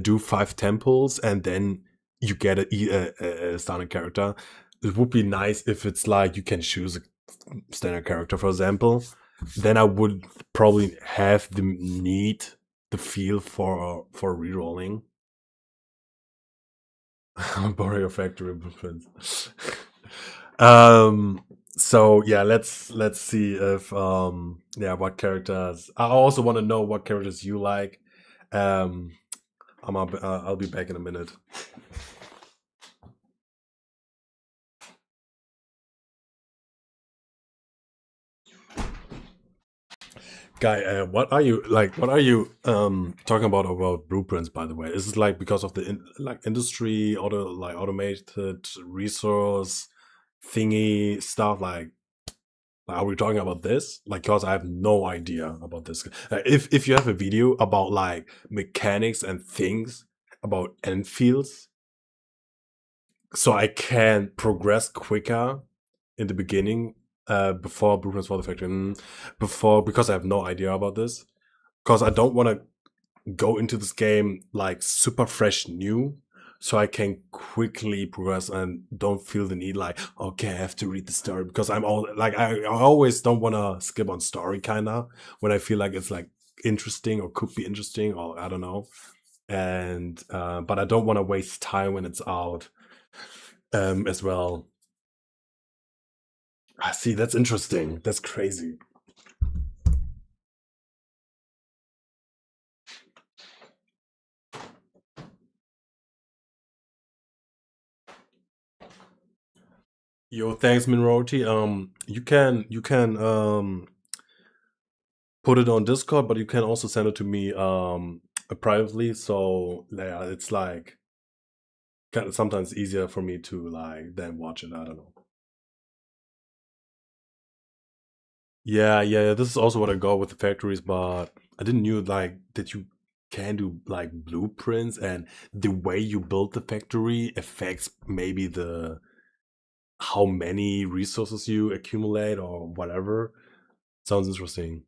do 5 temples and then you get a standard character. It would be nice if it's like you can choose a standard character, for example. Then I would probably have the feel for rerolling. Borrow your factory blueprints. So yeah, let's see if what characters. I also want to know what characters you like. I'll be back in a minute. Guy, what are you talking about blueprints? By the way, is it like because of the industry or the automated resource thingy stuff? Like Are we talking about this? Like, cause I have no idea about this. If you have a video about like mechanics and things about Endfields, so I can progress quicker in the beginning, before Blueprints for the Factory, because I have no idea about this. Because I don't want to go into this game like super fresh new, so I can quickly progress and don't feel the need like, okay, I have to read the story, because I'm all like, I always don't want to skip on story kinda when I feel like it's like interesting or could be interesting, or I don't know. And but I don't want to waste time when it's out, as well. I see, that's interesting. That's crazy. Yo, thanks, Minority. You can put it on Discord, but you can also send it to me privately. So yeah, it's like kind of sometimes easier for me to like then watch it. I don't know. Yeah. This is also what I got with the factories, but I didn't knew like that you can do like blueprints, and the way you build the factory affects maybe the how many resources you accumulate or whatever. Sounds interesting.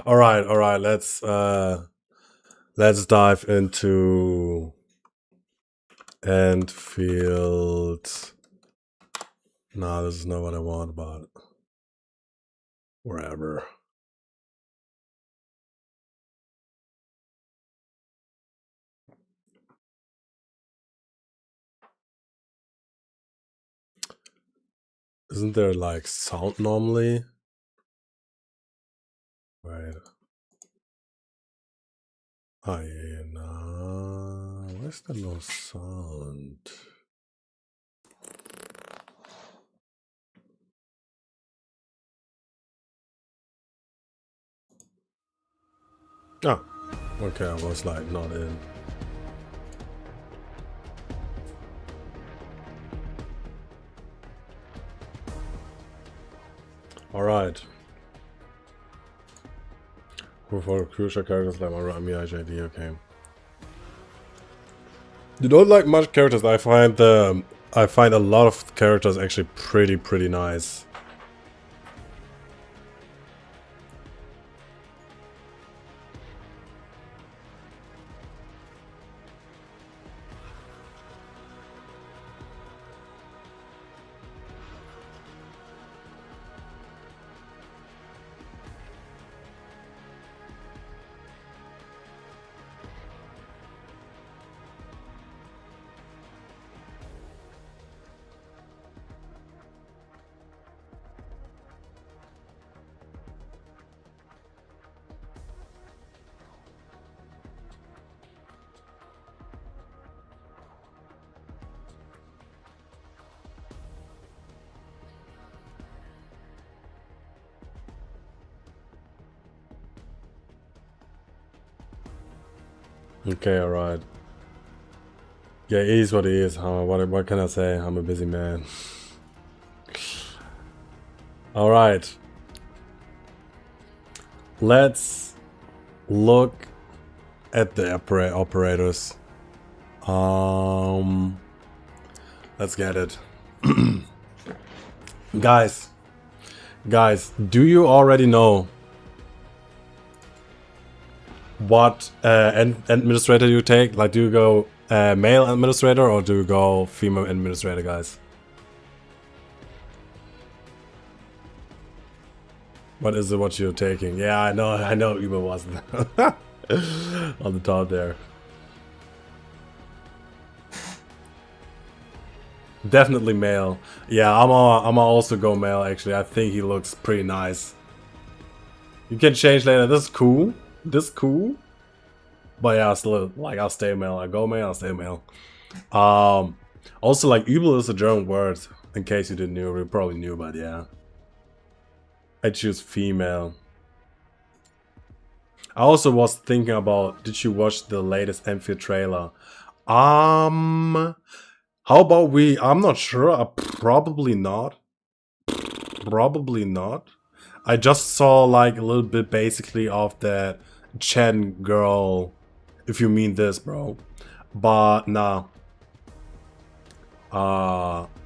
All right. All right. Let's dive into Endfields. Nah, this is not what I want about it. Wherever. Isn't there like sound normally? Right. Oh yeah, no. Why is there no sound? Oh, okay, I was like not in. Alright. For crucial characters like Rami IJD, okay. You don't like much characters. I find a lot of characters actually pretty nice. Okay, alright. Yeah, it is what it is, huh? What can I say? I'm a busy man. Alright. Let's look at the operators. Let's get it. Guys, do you already know what administrator you take? Like, do you go male administrator or do you go female administrator, guys? What is it what you're taking? Yeah, I know Uber wasn't on the top there. Definitely male. Yeah, I'm also go male actually. I think he looks pretty nice. You can change later. This is cool. But yeah, still like I'll stay male. I go male, I'll stay male. Also like übel is a German word, in case you didn't know. You probably knew, but yeah. I choose female. I also was thinking about, did you watch the latest Endfield trailer? How about we, I'm not sure, probably not. Probably not. I just saw like a little bit basically of that Chen girl, if you mean this, bro. But nah.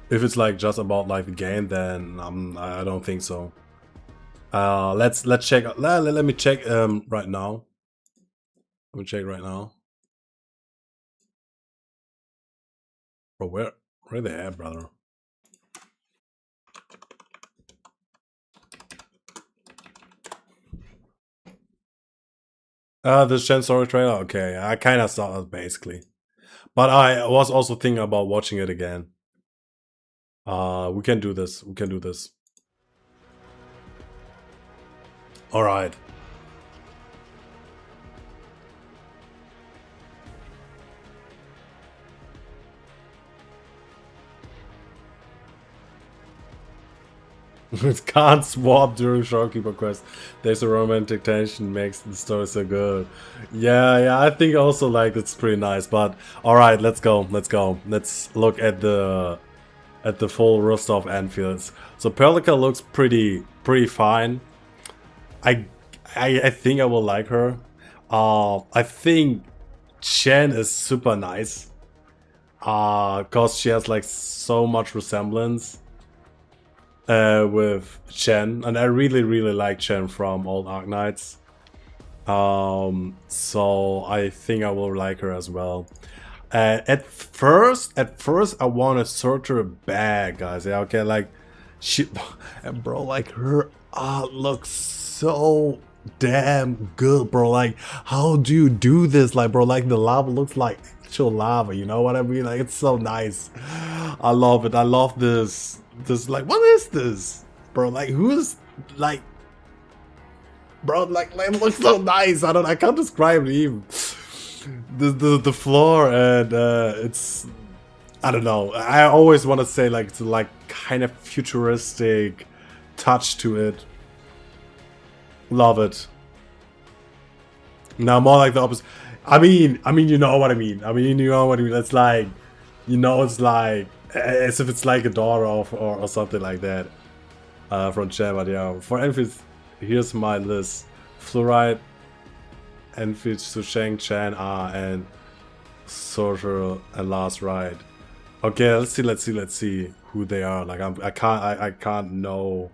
If it's like just about like the game, then I don't think so. Let's check. Let me check right now. Let me check right now. Bro, where they at, brother? The Shen story trailer. Okay, I kind of saw it basically, but I was also thinking about watching it again. We can do this. We can do this. All right. It can't swap during Shopkeeper quest. There's a romantic tension, makes the story so good. Yeah, I think also like it's pretty nice. But all right, let's go. Let's look at the full roster of Endfields. So Perlica looks pretty fine. I think I will like her. I think Chen is super nice. Cause she has like so much resemblance with Chen, and I really like Chen from old Arknights. So I think I will like her as well. At first I want to sort her back, guys. Yeah, okay, like She, and bro, like her art looks so damn good, bro. Like, how do you do this? Like, bro, like the lava looks like actual lava. You know what I mean? Like, it's so nice. I love it. I love this. This, like, what is this, bro? Like, who's like, bro? Like, it looks so nice. I can't describe it even. The floor and it's, I don't know. I always want to say like it's like kind of futuristic touch to it. Love it. Now more like the opposite. I mean, you know what I mean. You know what I mean. It's like, you know, it's like as if it's like a daughter of or something like that. From Chan, but yeah. For Endfields, here's my list: Fluoride, Endfields, Susheng, Chan, and Social and Last Ride. Okay, let's see who they are. Like I can't know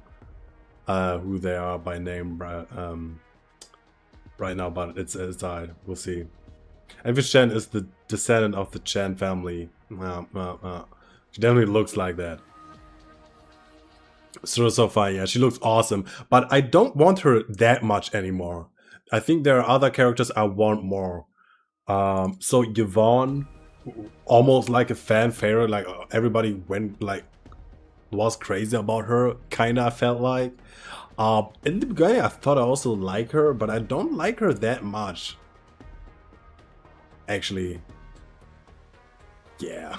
who they are by name right now, but it's aside. We'll see. Endfields Chan is the descendant of the Chan family. She definitely looks like that. So far, yeah, she looks awesome, but I don't want her that much anymore. I think there are other characters I want more. So Yvonne, almost like a fan favorite, like everybody went like was crazy about her. Kinda, I felt like. In the beginning, I thought I also like her, but I don't like her that much. Actually, yeah,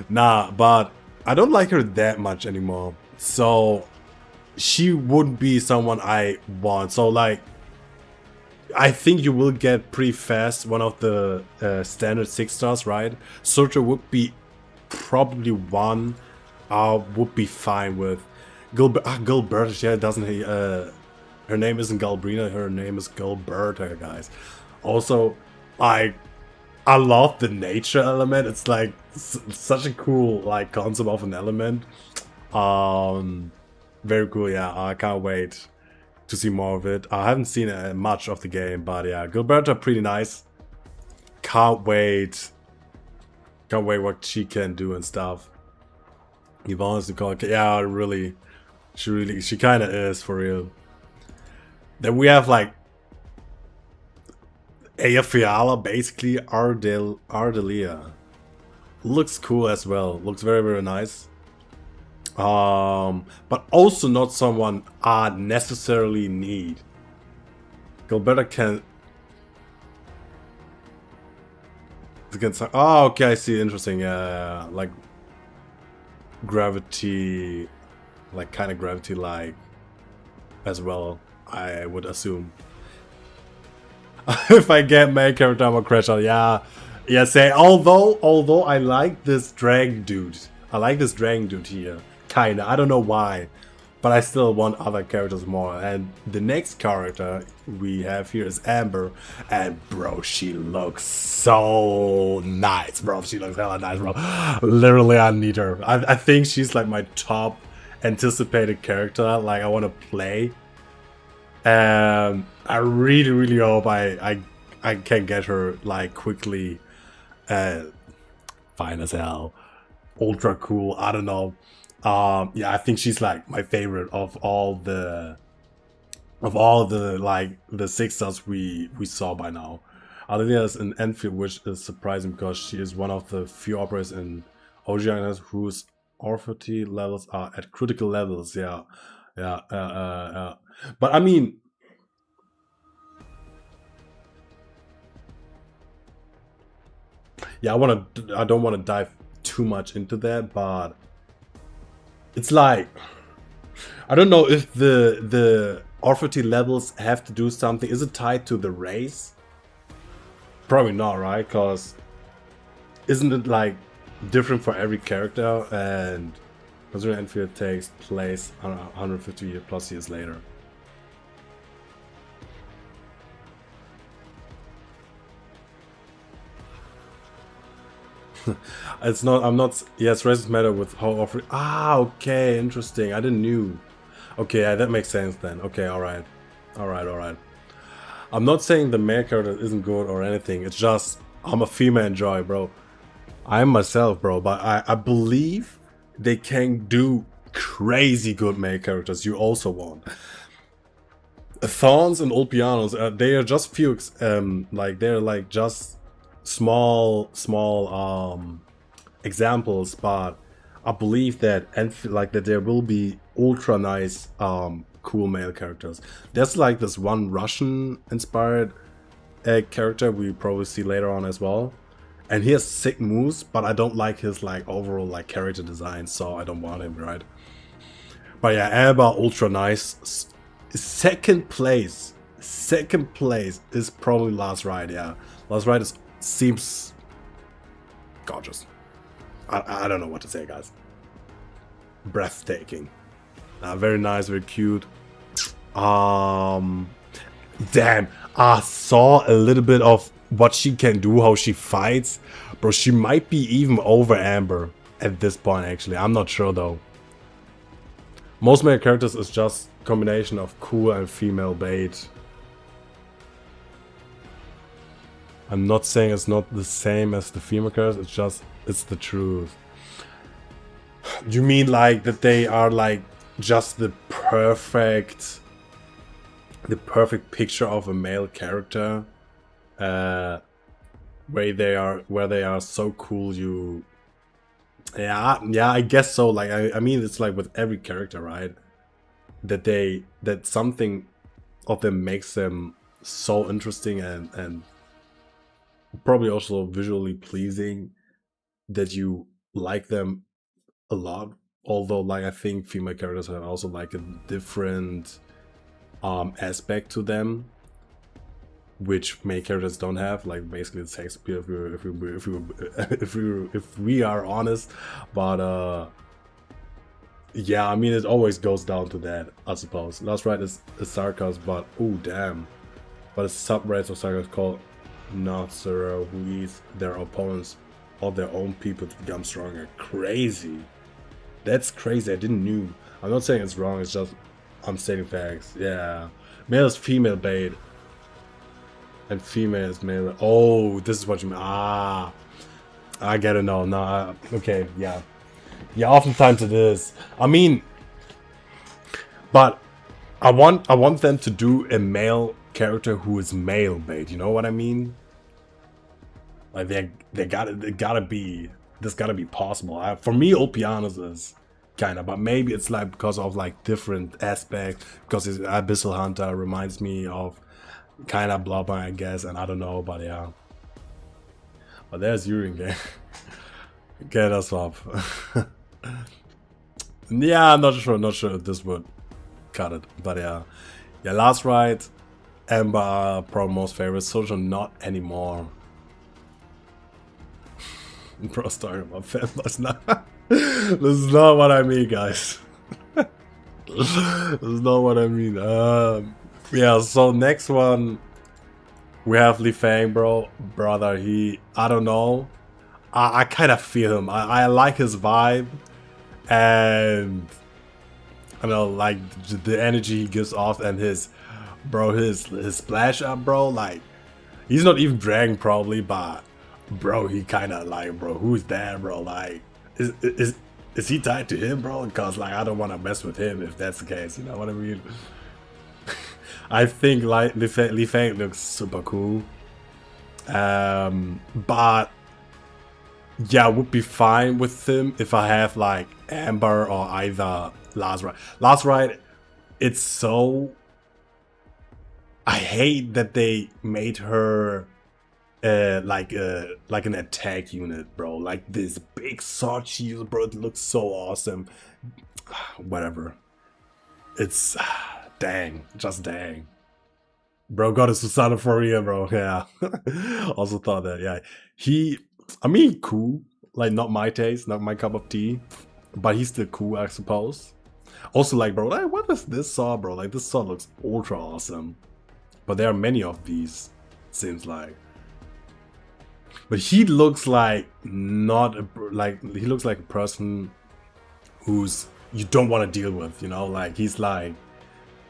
nah, but I don't like her that much anymore. So she wouldn't be someone I want. So like, I think you will get pretty fast one of the standard 6 stars, right? Soldier would be probably one I would be fine with. Gilbert, yeah, doesn't he? Her name isn't Galbrina, her name is Gilberta, guys. Also, I love the nature element. It's like such a cool like concept of an element. Very cool, yeah. I can't wait to see more of it. I haven't seen much of the game, but yeah, Gilberta pretty nice. Can't wait what she can do and stuff. Yvonne is the call. Yeah, really, she kind of is for real. Then we have like Aya Fiala, basically Ardelia. Looks cool as well. Looks very, very nice. But also not someone I necessarily need. Gilberta can. Oh, okay, I see. Interesting. Yeah, like gravity, like kind of gravity-like as well. I would assume. If I get main character, I'm gonna crash out. Yeah. Say although I like this dragon dude. I like this dragon dude here. Kinda. I don't know why, but I still want other characters more. And the next character we have here is Amber, and bro, she looks so nice, bro. She looks hella nice, bro. Literally, I need her. I think she's like my top anticipated character. Like I want to play. And I really, really hope I can get her like quickly. Fine as hell, ultra cool. I don't know. Yeah, I think she's like my favorite of all the like the 6 stars we saw by now. Adelia is an Enfield, which is surprising because she is one of the few operators in Oceania whose authority levels are at critical levels. Yeah. But I mean, yeah, I don't want to dive too much into that, but it's like, I don't know if the authority levels have to do something. Is it tied to the race? Probably not, right? Because isn't it like different for every character? And considering Enfield takes place 150 plus years later. It's not, I'm not, yes, races matter with how often. Ah, okay, interesting. I didn't knew. Okay, yeah, that makes sense then. Okay, alright. I'm not saying the male character isn't good or anything. It's just, I'm a female enjoy, bro. I am myself, bro, but I believe they can do crazy good male characters you also want. Thorns and old pianos, they are just few, like they're like just small examples, but I believe that like that there will be ultra nice cool male characters. There's like this one Russian inspired character we probably see later on as well, and he has sick moves, but I don't like his like overall like character design, so I don't want him, right? But yeah, Amber, ultra nice. Second place is probably Last Ride. Yeah, Last Ride seems gorgeous. I don't know what to say, guys. Breathtaking. Very nice, very cute. Damn, I saw a little bit of what she can do, how she fights. Bro, she might be even over Amber at this point, actually. I'm not sure, though. Most male characters is just a combination of cool and female bait. I'm not saying it's not the same as the female characters, it's the truth. You mean like that they are like just the perfect picture of a male character, where they are so cool. Yeah, I guess so. Like I mean, it's like with every character, right? That something of them makes them so interesting and probably also visually pleasing that you like them a lot. Although, like, I think female characters have also like a different aspect to them, which male characters don't have. Like basically the sex appeal, if we are honest. But yeah, I mean, it always goes down to that, I suppose. Last Ride is sarcasm, but oh damn. But a subrace of sarcasm called not Zero, who eats their opponents or their own people to become stronger. Crazy. That's crazy. I didn't know. I'm not saying it's wrong, it's just I'm stating facts. Yeah. Male is female bait. And female is male. Oh, this is what you mean. Ah. I get it now. No, okay, yeah. Yeah, oftentimes it is. I mean, but I want them to do a male character who is male bait, you know what I mean? Like this gotta be possible. For me, old pianos is kind of, but maybe it's like because of like different aspects, because it's Abyssal Hunter reminds me of kind of Blobber, I guess, and I don't know, but yeah. But there's Yuri again. Get us up. Yeah, I'm not sure if this would cut it, but yeah. Yeah, Last Ride, Amber, probably most favorite. Social, not anymore. Bro's talking about fanboys now. This is not what I mean, guys. This is not what I mean. Yeah, so next one we have Li Fang, brother. I don't know. I kind of feel him. I like his vibe, and I don't know, like the energy he gives off, and his splash up, bro. Like he's not even dragging probably, but bro, he kind of like, bro, who's that, bro? Like, is he tied to him, bro? Because like I don't want to mess with him if that's the case. You know what I mean? I think like Li Fang looks super cool, but yeah, I would be fine with him if I have like Amber or either Last Ride. Last Ride, it's so... I hate that they made her like an attack unit, bro. Like this big sword she uses, bro. It looks so awesome. Whatever. It's... dang. Just dang. Bro got a Susanna for you, bro. Yeah. Also thought that, yeah. I mean, cool. Like, not my taste, not my cup of tea. But he's still cool, I suppose. Also, like, bro, like, what is this saw, bro? Like, this saw looks ultra awesome. But there are many of these, seems like. But he looks like not a, like, he looks like a person who's you don't want to deal with, you know? Like, he's like,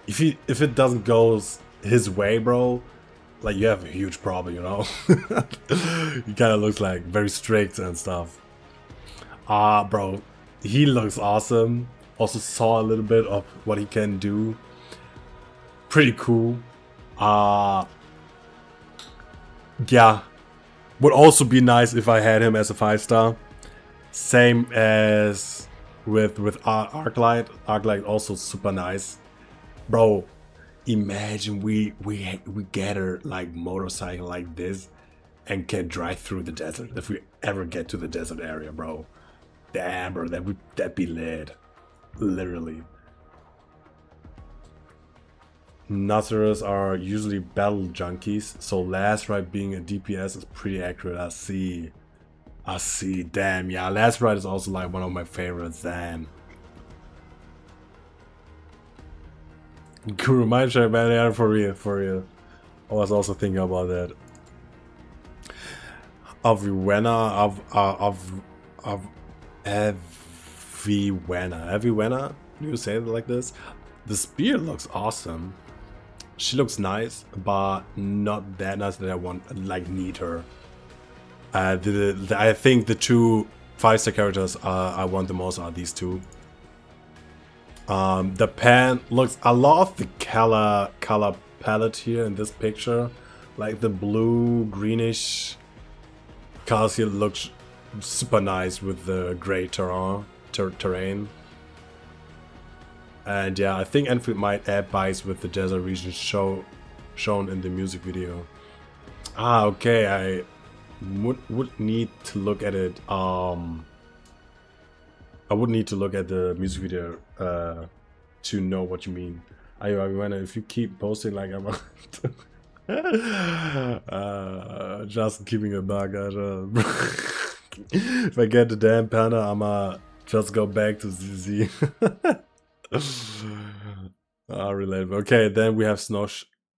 if it doesn't go his way, bro, like you have a huge problem, you know? He kind of looks like very strict and stuff. Bro, he looks awesome. Also saw a little bit of what he can do. Pretty cool. Yeah. Would also be nice if I had him as a 5-star. Same as with Arklight. Arklight also super nice. Bro, imagine we get a like motorcycle like this and can drive through the desert if we ever get to the desert area, bro. Damn, bro, that'd be lit. Literally. Nazarus are usually battle junkies, so Last Ride being a DPS is pretty accurate. I see. Damn, yeah, Last Ride is also like one of my favorites. Damn. Guru Mindshare, man, yeah, for real. I was also thinking about that. Aviwenna, Aviwenna, do you say it like this? The spear looks awesome. She looks nice, but not that nice that I want, like, need her. I think the two 5-star characters I want the most are these two. The pen looks, I love the color palette here in this picture. Like the blue, greenish colors here looks super nice with the gray terrain. And yeah, I think Enfield might add bikes with the desert region shown in the music video. Ah, okay, I would need to look at it. I would need to look at the music video to know what you mean. Aviwenna, if you keep posting like I'm just keeping a bug. If I get the damn panda, I'ma just go back to ZZ. Relatable. Okay, then we have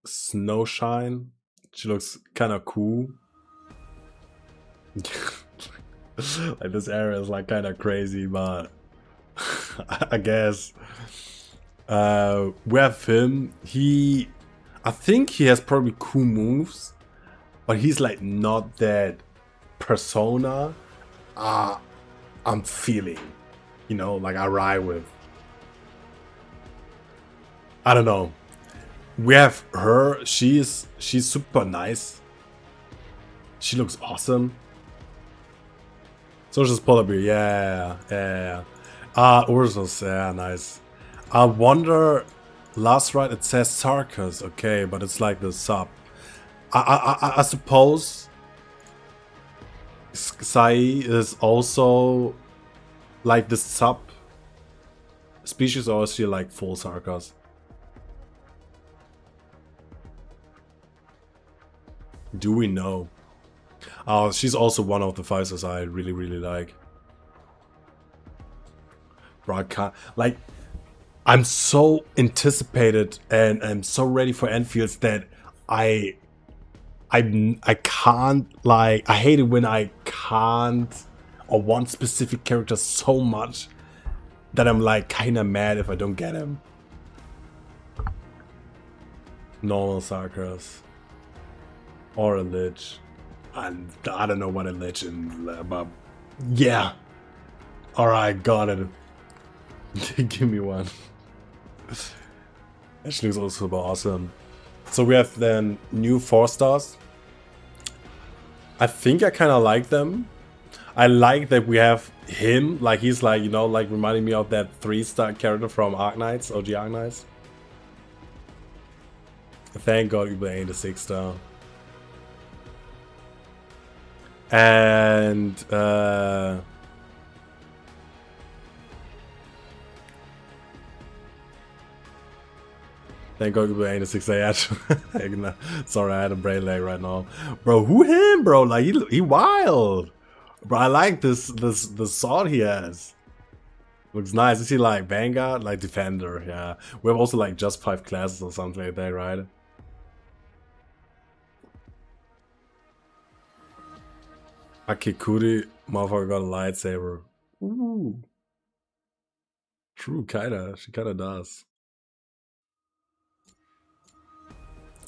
Snowshine. She looks kind of cool. Like this area is like kind of crazy, but I guess we have him. I think he has probably cool moves, but he's like not that persona I'm feeling, you know, like I ride with. I don't know. We have her. She's super nice. She looks awesome. So just Polar Bear, yeah. Ursus, yeah, nice. I wonder, last ride it says Sarkis, okay, but it's like the sub. I suppose Sai is also like the sub species, or is she like full Sarkis? Do we know? Oh, she's also one of the fighters I really like. Bro, I can't, like, I'm so anticipated and I'm so ready for Endfields that I can't, like, I hate it when I can't or want specific character so much that I'm like kinda mad if I don't get him. Normal Sarkis. Or a Lich. And I don't know what a Lich is, but yeah. Alright, got it. Give me one. That looks also super awesome. So we have then new 4-stars. I think I kind of like them. I like that we have him, like he's like, you know, like reminding me of that 3-star character from Arknights, OG Arknights. Thank God Uber ain't a 6-star. And thank God Uber ain't a 6-star. Sorry, I had a brain lag right now. Bro, who him, bro? Like he wild. Bro, I like the sword he has. Looks nice. Is he like Vanguard? Like Defender, yeah. We have also like just 5 classes or something like that, right? Akikuri, motherfucker got a lightsaber. Ooh. True, kinda. She kinda does.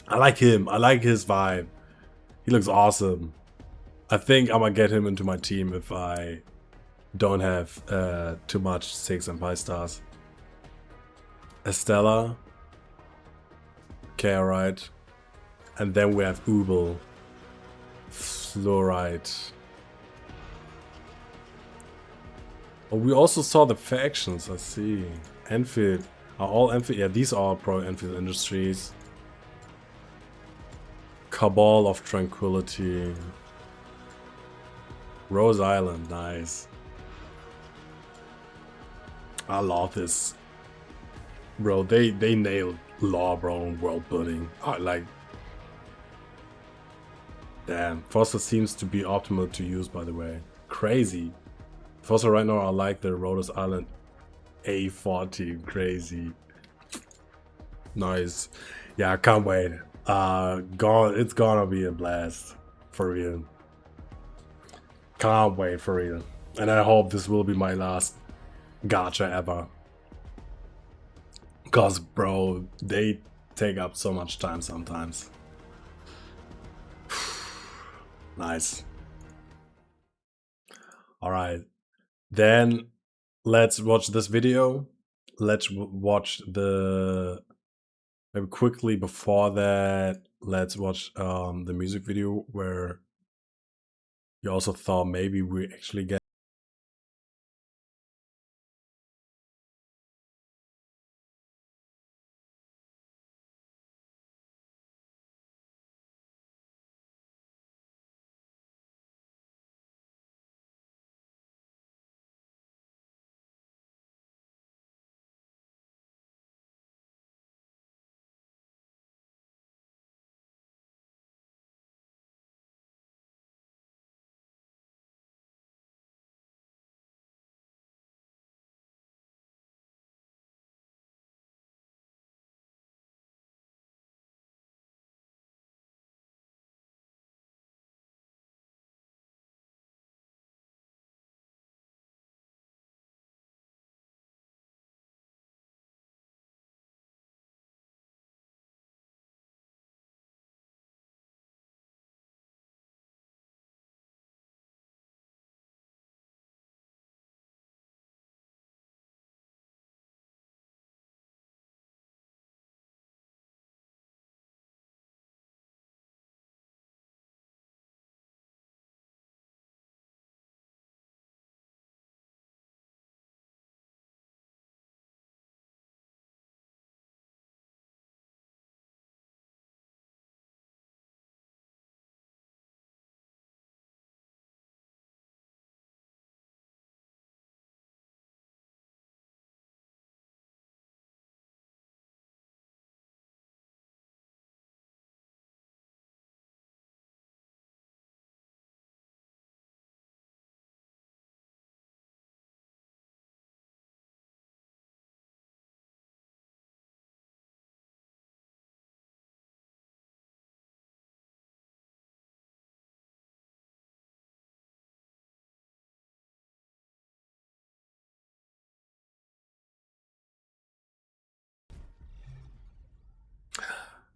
I like him. I like his vibe. He looks awesome. I think I'm gonna get him into my team if I don't have too much 6 and 5 stars. Estella, Carite, and then we have Ubel, Fluorite. Oh, we also saw the factions, I see. Enfield, are all Enfield? Yeah, these are pro Enfield Industries. Cabal of Tranquility. Rose Island, nice. I love this. Bro, they nailed law, bro, and world building. I like. Damn, Foster seems to be optimal to use, by the way. Crazy. Foster right now, I like the Rhodes Island A40. Crazy. Nice. Yeah, I can't wait. It's gonna be a blast. For real. Can't wait, for real. And I hope this will be my last gacha ever. Cause, bro, they take up so much time sometimes. Nice. Alright. Then let's watch this video. Let's watch the... Maybe quickly before that, let's watch the music video where you also thought maybe we actually get...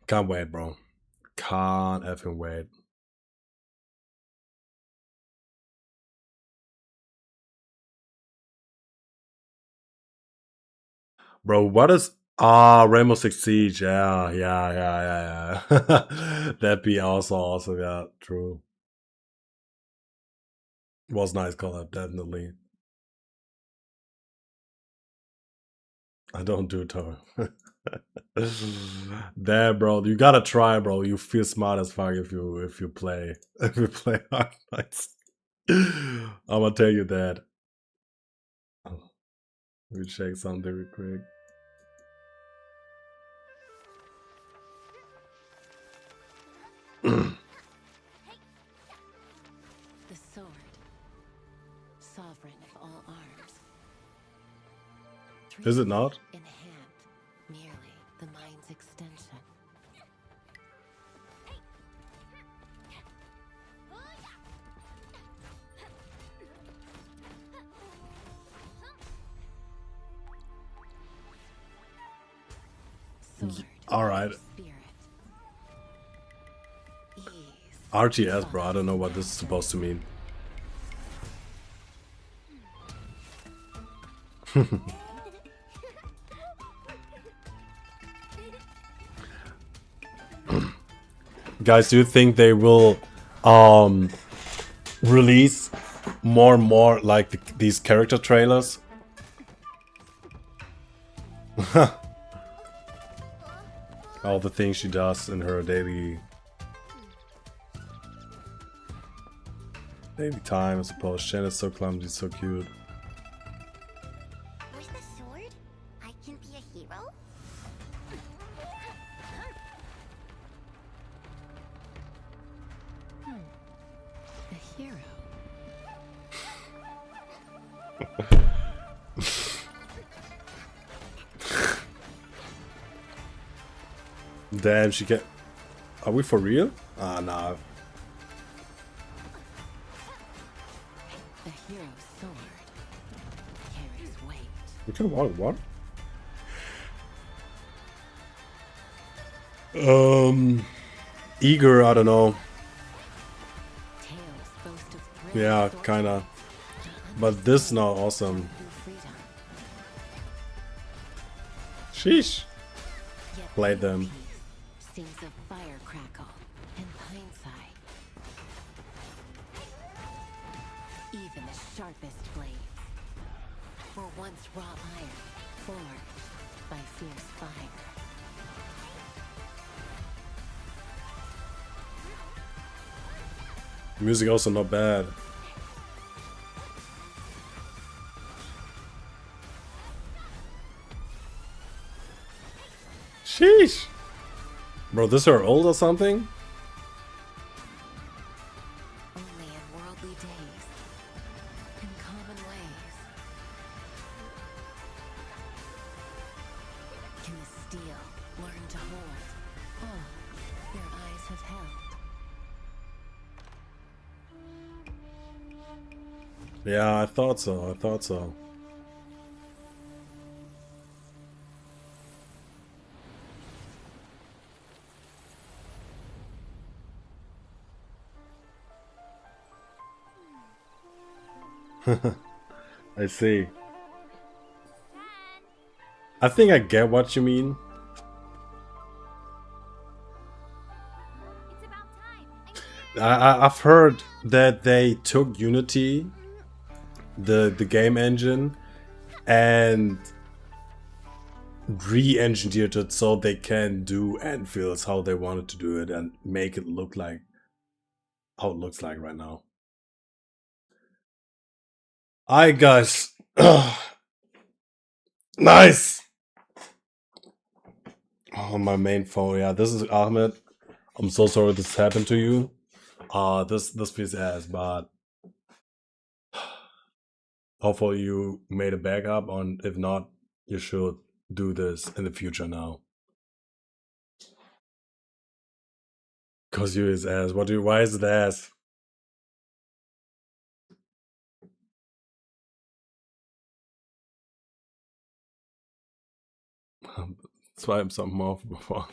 Can't wait, bro. Can't effing wait. Bro, what is... Ah, Rainbow Six Siege. Yeah. That'd be also awesome. Yeah, true. Was nice collab, definitely. I don't do Tor. There, bro. You gotta try, bro. You feel smart as fuck if you play Arknights. I'm gonna tell you that. Let me check something real quick. The sword, sovereign of all arms. Is it not? In hand, merely the mind's extension. Sword, all right. spirit. Ease, RTS, bro. I don't know what this is supposed to mean. Guys, do you think they will release more and more like these character trailers? All the things she does in her daily time, I suppose. Shen is so clumsy, so cute. With the sword, I can be a hero? A hero. Damn, she get. Are we for real? Ah, nah. The hero's sword carries weight. We can walk what? Eager, I don't know. Tales boast of Yeah, thrilling kinda. But this is not awesome. freedom. Sheesh. Yet Play them. peace sings of fire crackle and hindsight. Even the sharpest blades were once raw iron, forged by fierce fire. Music also not bad. Sheesh. Bro, this her old or something? Only in worldly days, in common ways, can the steel learn to hold all your eyes have held. Yeah, I thought so. I thought so. I see. I think I get what you mean. It's about time. I've heard that they took Unity, the game engine, and re-engineered it so they can do Endfields how they wanted to do it and make it look like how it looks like right now. Alright, guys. Nice. Oh, my main phone. Yeah, this is Ahmed. I'm so sorry this happened to you. This piece ass, but hopefully you made a backup. On if not, you should do this in the future now. Cause you is ass. Why is it ass? That's why I'm something more before.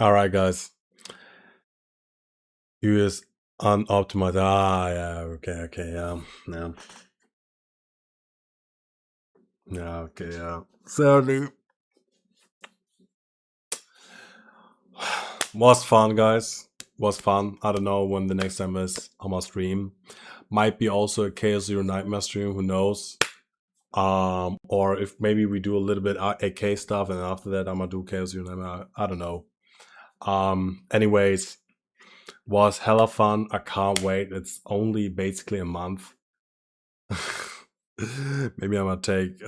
Alright, guys. You is unoptimized. Ah, yeah, okay, yeah. Yeah, okay, yeah. Sorry. Was fun, guys. Was fun. I don't know when the next time is on my stream. Might be also a Chaos Zero Nightmare stream, who knows? Or if maybe we do a little bit AK stuff and after that I'm gonna do Chaos Zero Nightmare. I don't know. Anyways, was hella fun. I can't wait. It's only basically a month. Maybe I'm gonna take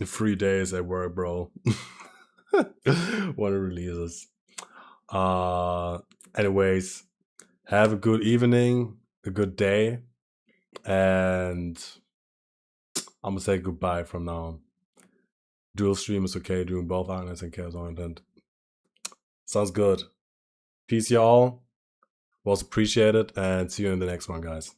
3 days at work, bro. When it releases. Anyways, have a good evening, a good day, and I'm gonna say goodbye from now on. Dual stream is okay, doing both Arknights and Chaos Oriented. Sounds good. Peace, y'all. Was appreciated, and see you in the next one, guys.